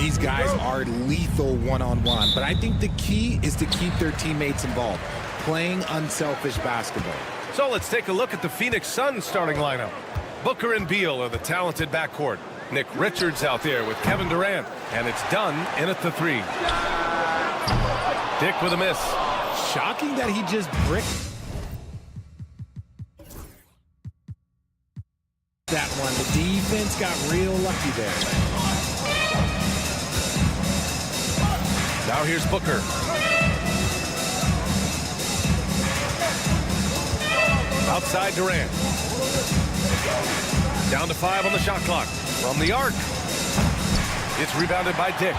These guys are lethal one-on-one, but I think the key is to keep their teammates involved, playing unselfish basketball. So let's take a look at the Phoenix Suns starting lineup. Booker and Beal are the talented backcourt. Nick Richards out there with Kevin Durant, and it's done in at the 3. Dick with a miss. Shocking that he just bricked that one. The defense got real lucky there. Now here's Booker. Outside Durant. Down to 5 on the shot clock. From the arc. It's rebounded by Dick.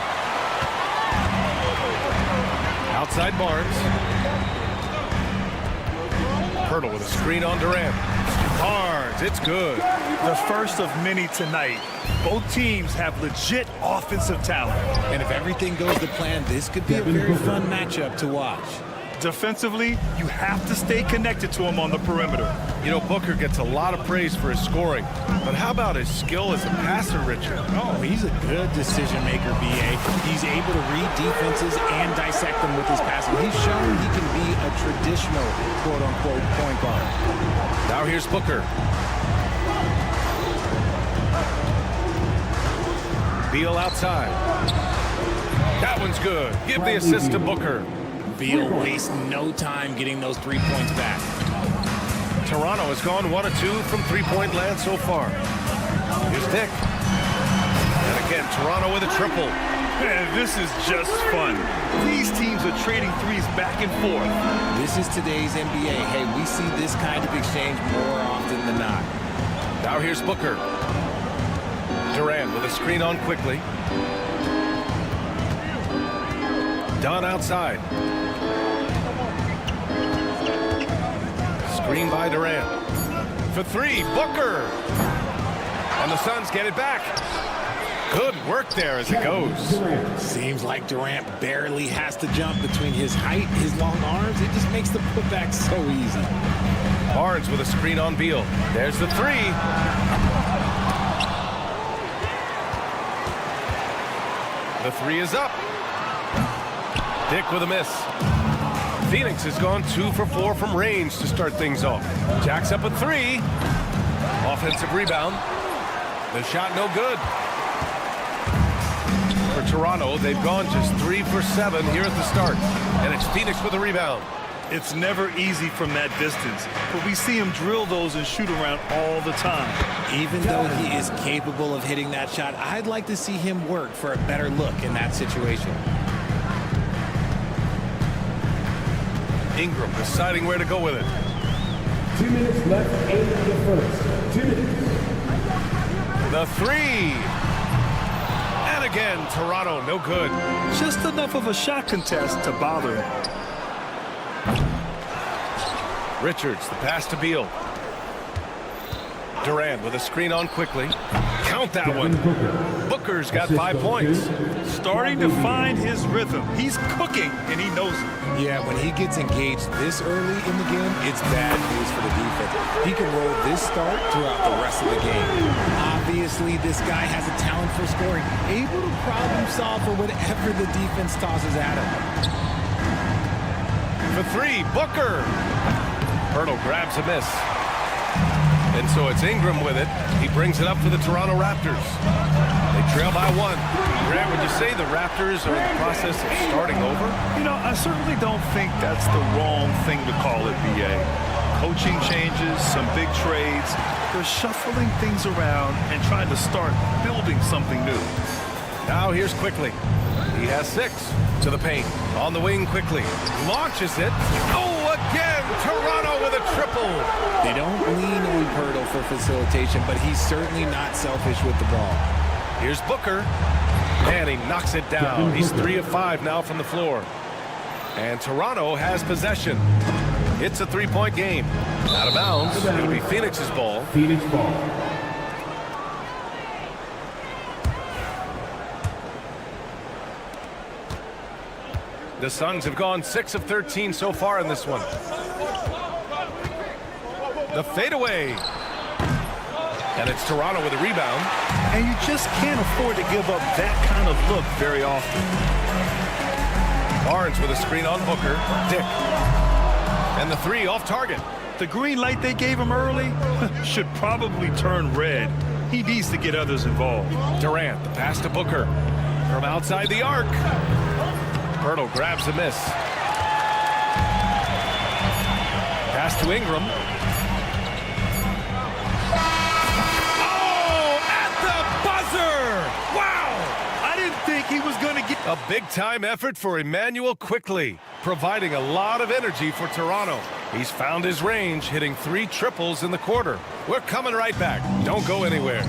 Outside Barnes. Pirtle with a screen on Durant. Barnes, it's good. The first of many tonight. Both teams have legit offensive talent. And if everything goes to plan, this could be a very fun matchup to watch. Defensively, you have to stay connected to him on the perimeter. You know, Booker gets a lot of praise for his scoring, but how about his skill as a passer, Richard? Oh, he's a good decision maker, B.A. He's able to read defenses and dissect them with his passing. He's shown he can be a traditional quote-unquote point guard. Now here's Booker. Beal outside. That one's good. Give the assist to Booker. Beal wastes no time getting those 3 points back. Toronto has gone 1 of 2 from three-point land so far. Here's Dick. And again, Toronto with a triple. Man, this is just fun. These teams are trading threes back and forth. This is today's NBA. Hey, we see this kind of exchange more often than not. Now here's Booker. Durant with a screen on quickly. Dunn outside. Screen by Durant. For 3, Booker. And the Suns get it back. Good work there as it goes. Seems like Durant barely has to jump between his height, his long arms. It just makes the putback so easy. Barnes with a screen on Beal. There's the 3. The 3 is up. Dick with a miss. Phoenix has gone 2 for 4 from range to start things off. Jack's up a 3. Offensive rebound. The shot no good. For Toronto, they've gone just 3 for 7 here at the start. And it's Phoenix with a rebound. It's never easy from that distance, but we see him drill those and shoot around all the time. Even though he is capable of hitting that shot, I'd like to see him work for a better look in that situation. Ingram deciding where to go with it. 2 minutes left in the first. 2 minutes. The 3. And again, Toronto, no good. Just enough of a shot contest to bother him. Richards, the pass to Beal. Durant with a screen on quickly. Count that one. Booker's got 5 points. Starting to find his rhythm. He's cooking, and he knows it. Yeah, when he gets engaged this early in the game, it's bad news for the defense. He can roll this start throughout the rest of the game. Obviously, this guy has a talent for scoring, able to problem solve for whatever the defense tosses at him. For 3, Booker. Pirtle grabs a miss. And so it's Ingram with it. He brings it up for the Toronto Raptors. They trail by 1. Grant, would you say the Raptors are in the process of starting over? You know, I certainly don't think that's the wrong thing to call it, B.A. Coaching changes, some big trades. They're shuffling things around and trying to start building something new. Now here's Quickly. He has 6 to the paint. On the wing quickly. Launches it. Oh, again! Toronto with a triple. They don't lean on Pirtle for facilitation, but he's certainly not selfish with the ball. Here's Booker. And he knocks it down. He's 3 of 5 now from the floor. And Toronto has possession. It's a 3-point game. Out of bounds. It'll be Phoenix's ball. Phoenix ball. The Suns have gone 6 of 13 so far in this one. The fadeaway. And it's Toronto with a rebound. And you just can't afford to give up that kind of look very often. Barnes with a screen on Booker. Dick. And the three off target. The green light they gave him early should probably turn red. He needs to get others involved. Durant, the pass to Booker. From outside the arc. Pirtle grabs a miss. Pass to Ingram. Oh, at the buzzer! Wow! I didn't think he was going to get... A big-time effort for Emmanuel Quickly, providing a lot of energy for Toronto. He's found his range, hitting 3 triples in the quarter. We're coming right back. Don't go anywhere.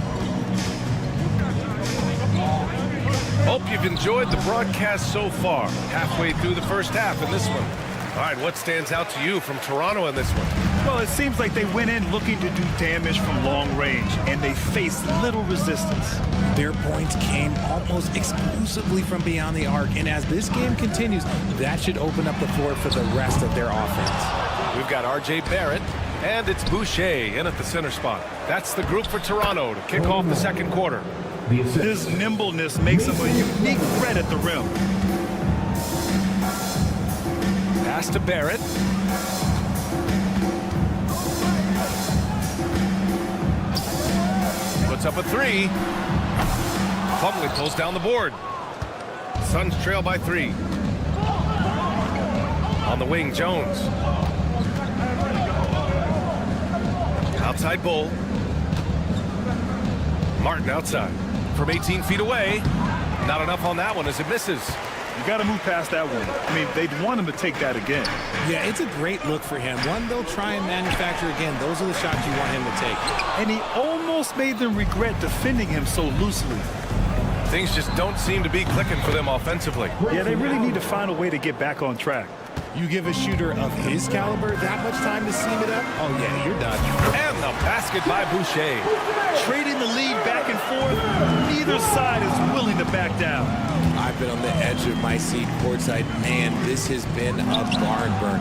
Hope you've enjoyed the broadcast so far. Halfway through the first half in this one. All right, what stands out to you from Toronto in this one? Well, it seems like they went in looking to do damage from long range, and they faced little resistance. Their points came almost exclusively from beyond the arc, and as this game continues, that should open up the floor for the rest of their offense. We've got R.J. Barrett, and it's Boucher in at the center spot. That's the group for Toronto to kick off the second quarter. His nimbleness makes him a unique threat at the rim. Pass to Barrett. Puts up a 3. Plumlee pulls down the board. Suns trail by 3. On the wing, Jones. Outside Bull. Martin outside. From 18 feet away. Not enough on that one as it misses. You got to move past that one. I mean, they'd want him to take that again. Yeah, it's a great look for him. One they'll try and manufacture again. Those are the shots you want him to take. And he almost made them regret defending him so loosely. Things just don't seem to be clicking for them offensively. Yeah, they really need to find a way to get back on track. You give a shooter of his caliber that much time to seam it up? Oh, yeah, you're done. And the basket by Boucher. Trading the lead back and forth, neither side is willing to back down. I've been on the edge of my seat courtside. Man, this has been a barn burner.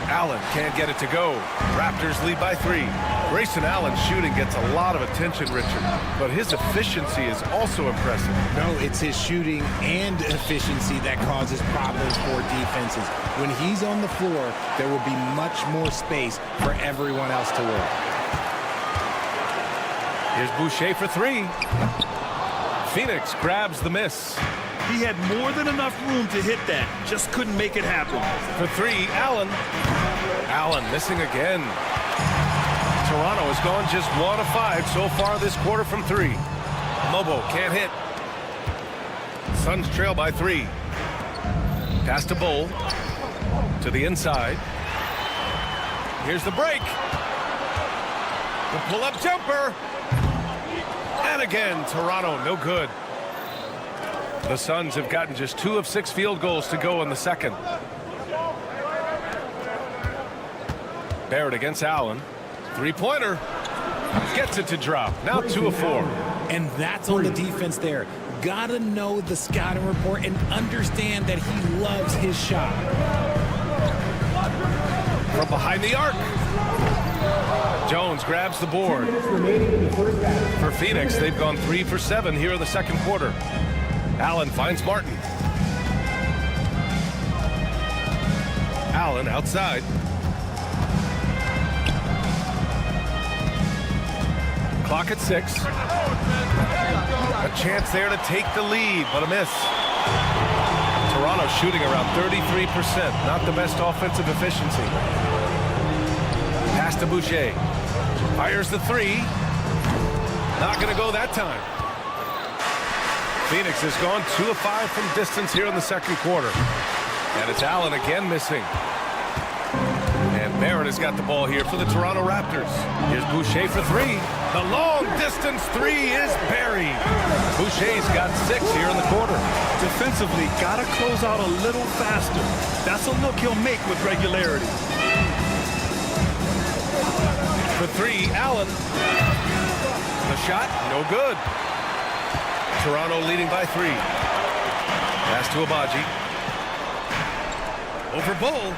Allen can't get it to go. Raptors lead by 3. Grayson Allen's shooting gets a lot of attention, Richard, but his efficiency is also impressive. No, it's his shooting and efficiency that causes problems for defenses. When he's on the floor, there will be much more space for everyone else to work. Here's Boucher for 3. Phoenix grabs the miss. He had more than enough room to hit that, just couldn't make it happen. For 3, Allen. Allen missing again. Toronto has gone just 1 of 5 so far this quarter from 3. Mobo can't hit. Suns trail by 3. Pass to Bull. To the inside. Here's the break. The pull-up jumper. And again, Toronto, no good. The Suns have gotten just 2 of 6 field goals to go in the second. Barrett against Allen. 3-pointer. Gets it to drop. Now 2 of 4. And that's on the defense there. Gotta know the scouting report and understand that he loves his shot. From behind the arc. Jones grabs the board. For Phoenix, they've gone 3 for 7 here in the second quarter. Allen finds Martin. Allen outside. Clock at 6. A chance there to take the lead, but a miss. Toronto shooting around 33%. Not the best offensive efficiency. Pass to Boucher. Fires the 3. Not going to go that time. Phoenix has gone 2 of 5 from distance here in the second quarter. And it's Allen again missing. And Barrett has got the ball here for the Toronto Raptors. Here's Boucher for 3. The long distance 3 is buried. Boucher's got 6 here in the quarter. Defensively, gotta close out a little faster. That's a look he'll make with regularity. For 3, Allen. The shot, no good. Toronto leading by 3. Pass to Abaji. Over Bull.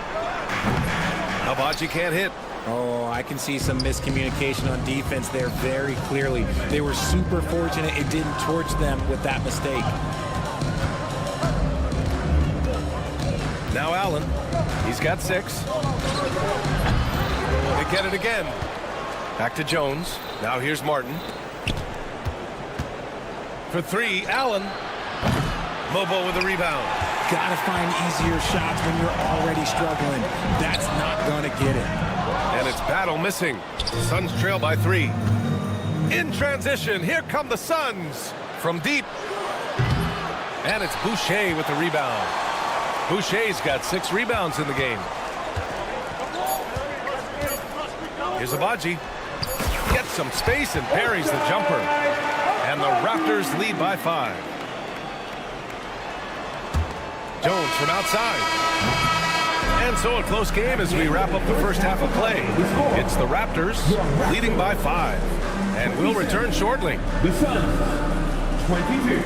Abaji can't hit. Oh, I can see some miscommunication on defense there very clearly. They were super fortunate it didn't torch them with that mistake. Now Allen. He's got 6. They get it again. Back to Jones. Now here's Martin. For 3, Allen. Mobo with a rebound. Gotta find easier shots when you're already struggling. That's not gonna get it. And it's Battle missing. Suns trail by 3. In transition, here come the Suns from deep. And it's Boucher with the rebound. Boucher's got 6 rebounds in the game. Here's Abaji. Gets some space and parries the jumper. And the Raptors lead by 5. Jones from outside. And so a close game as we wrap up the first half of play. It's the Raptors leading by 5. And we'll return shortly. The Suns, 22.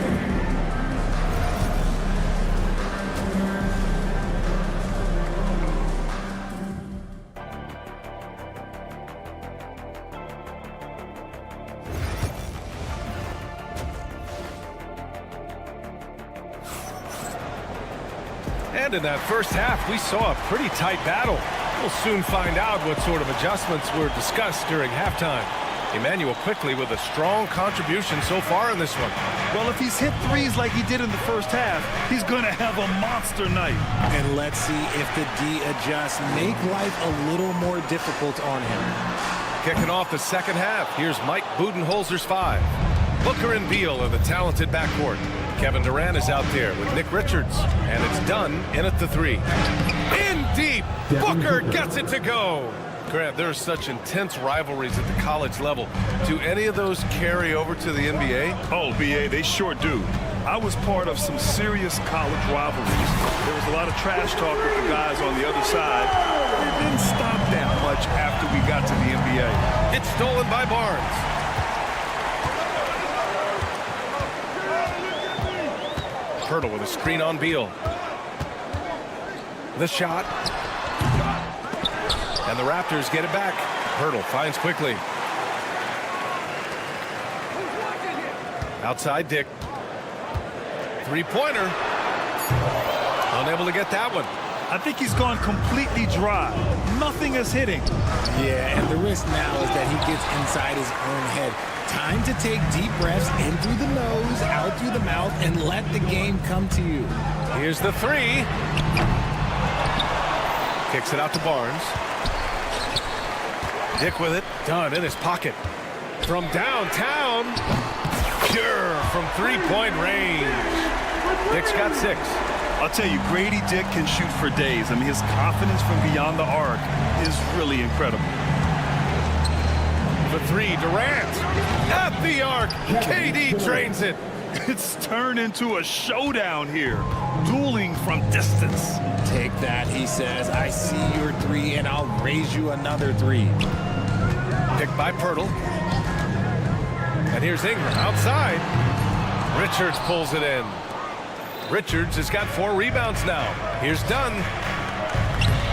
And in that first half, we saw a pretty tight battle. We'll soon find out what sort of adjustments were discussed during halftime. Emmanuel quickly with a strong contribution so far in this one. Well, if he's hit threes like he did in the first half, he's going to have a monster night. And let's see if the D adjusts, make life a little more difficult on him. Kicking off the second half, here's Mike Budenholzer's 5. Booker and Beal in the talented backcourt. Kevin Durant is out there with Nick Richards, and it's done in at the 3. In deep, Booker gets it to go. Grant, there's such intense rivalries at the college level. Do any of those carry over to the NBA? Oh, BA, they sure do. I was part of some serious college rivalries. There was a lot of trash talk with the guys on the other side. It didn't stop that much after we got to the NBA. It's stolen by Barnes. Hurdle with a screen on Beal. The shot. And the Raptors get it back. Hurdle finds quickly. Outside Dick. Three-pointer. Unable to get that one. I think he's gone completely dry. Nothing is hitting. Yeah, and the risk now is that he gets inside his own head. Time to take deep breaths in through the nose, out through the mouth, and let the game come to you. Here's the 3. Kicks it out to Barnes. Dick with it. Done in his pocket. From downtown. Pure from three-point range. Dick's got 6. I'll tell you, Grady Dick can shoot for days. I mean, his confidence from beyond the arc is really incredible. For 3, Durant. At the arc. KD drains it. It's turned into a showdown here. Dueling from distance. Take that, he says. I see your 3, and I'll raise you another 3. Picked by Pirtle. And here's Ingram outside. Richards pulls it in. Richards has got 4 rebounds now. Here's Dunn.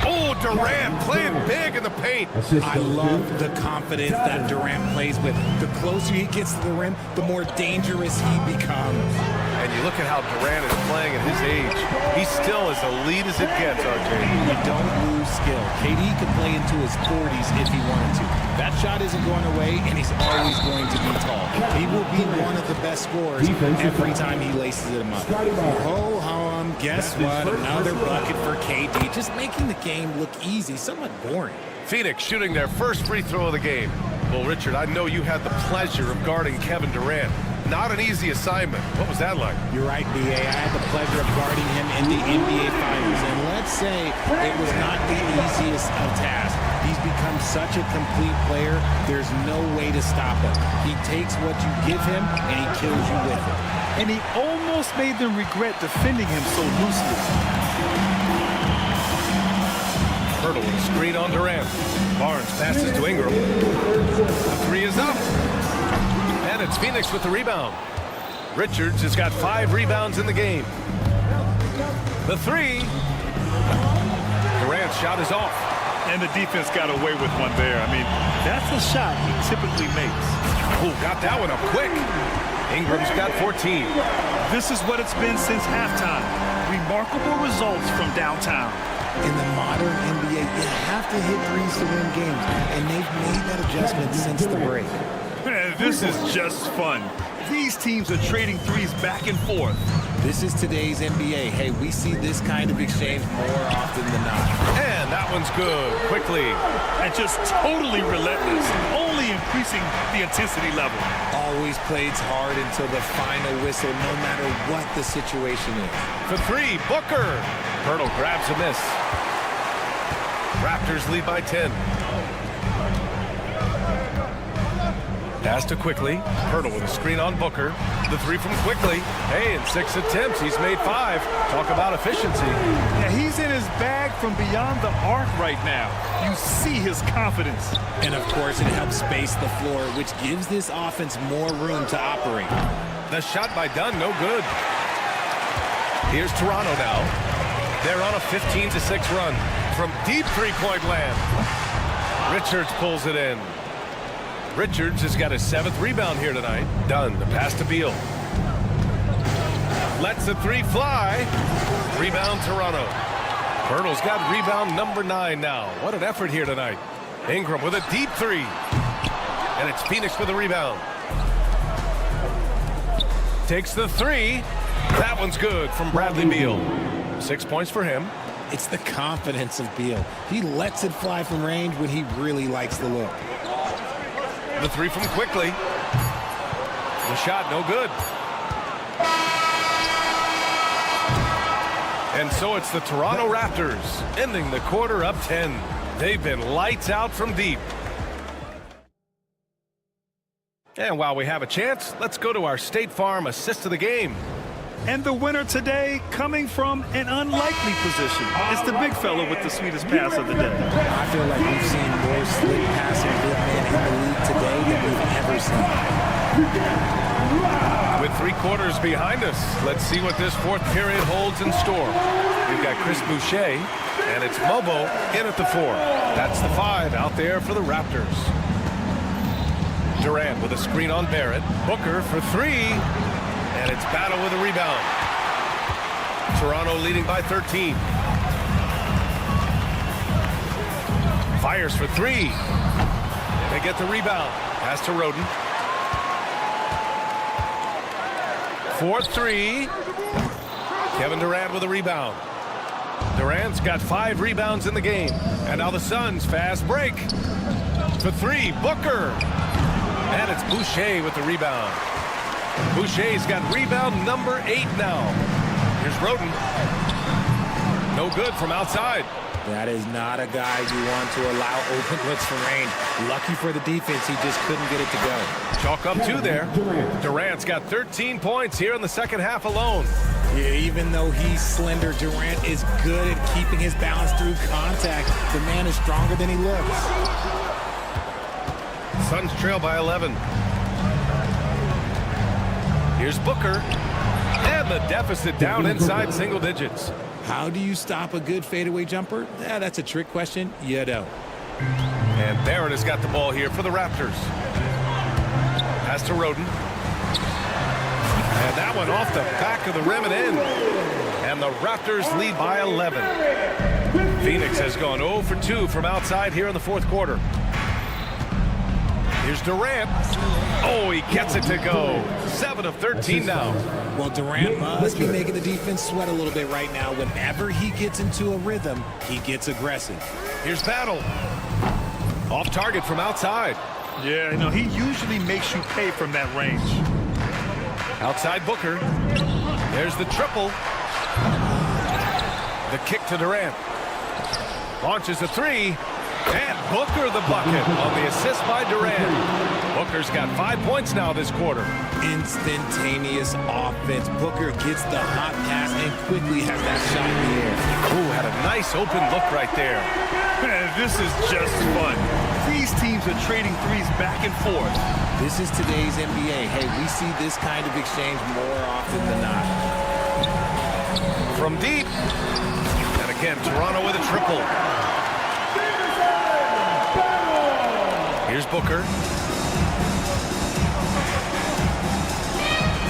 Oh, Durant playing big in the paint. I love the confidence that Durant plays with. The closer he gets to the rim, the more dangerous he becomes. And you look at how Durant is playing at his age. He's still as elite as it gets, RJ. You don't lose skill. KD could play into his 40s if he wanted to. That shot isn't going away, and he's always going to be tall. He will be one of the best scorers every time he laces him up. Ho-hum, guess what? Another bucket for KD. Just making the game look easy, somewhat boring. Phoenix shooting their first free throw of the game. Well, Richard, I know you had the pleasure of guarding Kevin Durant. Not an easy assignment. What was that like? You're right, B.A. I had the pleasure of guarding him in the NBA Finals, and let's say it was not the easiest of tasks. He's become such a complete player, there's no way to stop him. He takes what you give him, and he kills you with it. And he almost made them regret defending him so loosely. Hurdle with a screen on Durant. Barnes passes to Ingram. The 3 is up. And it's Phoenix with the rebound. Richards has got 5 rebounds in the game. The 3. Durant's shot is off. And the defense got away with one there. I mean, that's a shot he typically makes. Oh, got that one up quick. Ingram's got 14. This is what it's been since halftime. Remarkable results from downtown. In the modern NBA, you have to hit threes to win games, and they've made that adjustment since the break. This is just fun. These teams are trading threes back and forth. This is today's NBA. Hey, we see this kind of exchange more often than not. And that one's good. Quickly. And just totally relentless, only increasing the intensity level. Always plays hard until the final whistle, no matter what the situation is. For three, Booker. Pirtle grabs a miss. Raptors lead by 10. Pass to Quickly. Pirtle with a screen on Booker. The three from Quickly. Hey, in 6 attempts, he's made 5. Talk about efficiency. Yeah, he's in his bag from beyond the arc right now. You see his confidence. And, of course, it helps space the floor, which gives this offense more room to operate. The shot by Dunn, no good. Here's Toronto now. They're on a 15-6 run from deep three-point land. Richards pulls it in. Richards has got his 7th rebound here tonight. Dunn, the pass to Beal. Lets the three fly. Rebound Toronto. Pirtle's got rebound number 9 now. What an effort here tonight. Ingram with a deep three. And it's Phoenix with a rebound. Takes the three. That one's good from Bradley Beal. 6 points for him. It's the confidence of Beal. He lets it fly from range when he really likes the look. The three from Quickly. The shot, no good. And so it's the Toronto Raptors ending the quarter up 10. They've been lights out from deep. And while we have a chance, let's go to our State Farm assist of the game. And the winner today coming from an unlikely position. It's the big fella with the sweetest pass of the day. I feel like we've seen more slick passing big men in the league today than we've ever seen. With 3 quarters behind us, let's see what this 4th period holds in store. We've got Chris Boucher, and it's Mobo in at the 4. That's the 5 out there for the Raptors. Durant with a screen on Barrett. Booker for 3. And it's Battle with a rebound. Toronto leading by 13. Fires for 3. They get the rebound. Pass to Roden. 4-3. Kevin Durant with a rebound. Durant's got 5 rebounds in the game. And now the Suns fast break. For 3, Booker. And it's Boucher with the rebound. Boucher's got rebound number 8 now. Here's Roden. No good from outside. That is not a guy you want to allow open looks from range. Lucky for the defense, he just couldn't get it to go. Chalk up 2 there. Durant's got 13 points here in the second half alone. Yeah, even though he's slender, Durant is good at keeping his balance through contact. The man is stronger than he looks. Suns trail by 11. Here's Booker. And the deficit down inside single digits. How do you stop a good fadeaway jumper? Yeah, that's a trick question. You don't. And Barrett has got the ball here for the Raptors. Pass to Roden. And that one off the back of the rim and in. And the Raptors lead by 11. Phoenix has gone 0 for 2 from outside here in the 4th quarter. Here's Durant. Oh, he gets it to go. 7 of 13 now. Well, Durant must be making the defense sweat a little bit right now. Whenever he gets into a rhythm, he gets aggressive. Here's Battle. Off target from outside. Yeah, you know, he usually makes you pay from that range. Outside Booker. There's the triple. The kick to Durant. Launches a 3. And Booker the bucket on the assist by Durant. Booker's got 5 points now this quarter. Instantaneous offense. Booker gets the hot pass and quickly has that shot in the air. Ooh, had a nice open look right there. Man, this is just fun. These teams are trading threes back and forth. This is today's NBA. Hey, we see this kind of exchange more often than not. From deep. And again, Toronto with a triple. Here's Booker.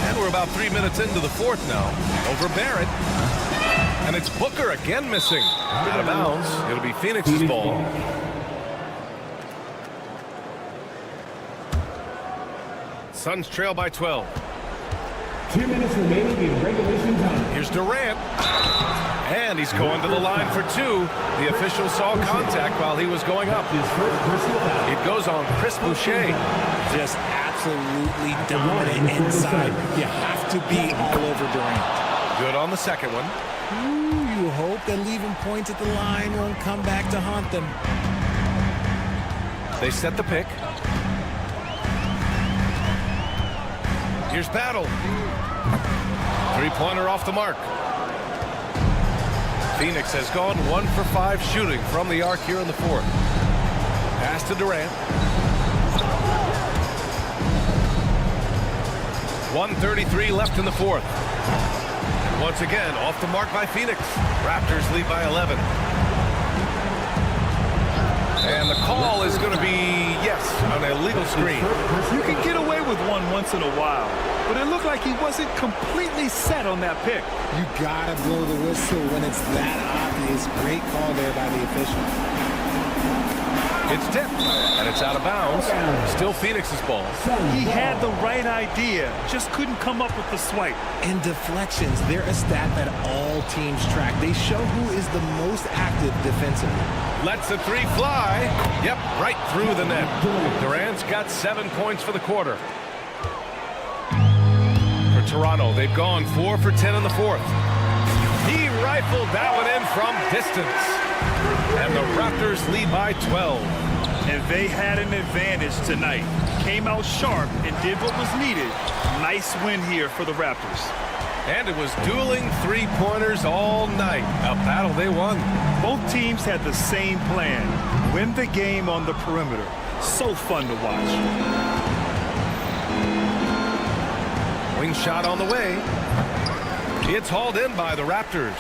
And we're about 3 minutes into the fourth now. Over Barrett. And it's Booker again missing. Out of bounds. It'll be Phoenix's ball. Suns trail by 12. 2 minutes remaining in regulation time. Here's Durant. And he's going to the line for two. The official saw contact while he was going up. It goes on Chris Boucher. Just absolutely dominant inside. You have to be all over Durant. Good on the second one. Ooh, you hope that leaving points at the line won't come back to haunt them. They set the pick. Here's Battle. Three-pointer off the mark. Phoenix has gone 1 for 5 shooting from the arc here in the fourth. Pass to Durant. 1:33 left in the fourth. And once again, off the mark by Phoenix. Raptors lead by 11. And the call is going to be, yes, an illegal screen. You can get away with one once in a while, but it looked like he wasn't completely set on that pick. You gotta blow the whistle when it's that obvious. Great call there by the official. It's tipped, and it's out of bounds. Still Phoenix's ball. He had the right idea, just couldn't come up with the swipe. And deflections, they're a stat that all teams track. They show who is the most active defensively. Lets the three fly. Yep, right through the net. Durant's got 7 points for the quarter. For Toronto, they've gone 4 for 10 in the fourth. He rifled that one in from distance. And the Raptors lead by 12. And they had an advantage tonight. Came out sharp and did what was needed. Nice win here for the Raptors. And it was dueling three-pointers all night. A battle they won. Both teams had the same plan. Win the game on the perimeter. So fun to watch. Wing shot on the way. It's hauled in by the Raptors.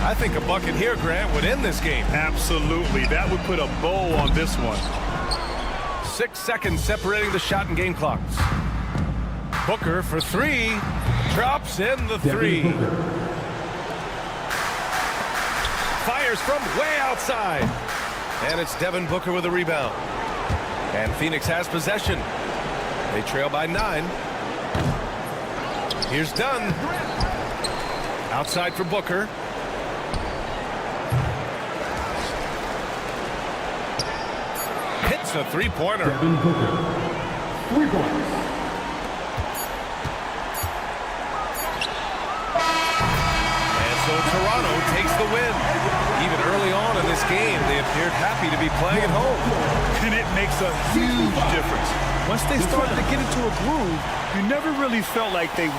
I think a bucket here, Grant, would end this game. Absolutely. That would put a bow on this one. 6 seconds separating the shot and game clocks. Booker for three. Drops in the three. Fires from way outside. And it's Devin Booker with a rebound. And Phoenix has possession. They trail by 9. Here's Dunn. Outside for Booker. Hits a three-pointer. Devin Booker. 3 points. And so Toronto takes the win. Even early on in this game, they appeared happy to be playing at home. And it makes a huge difference. Once they started to get into a groove, you never really felt like they...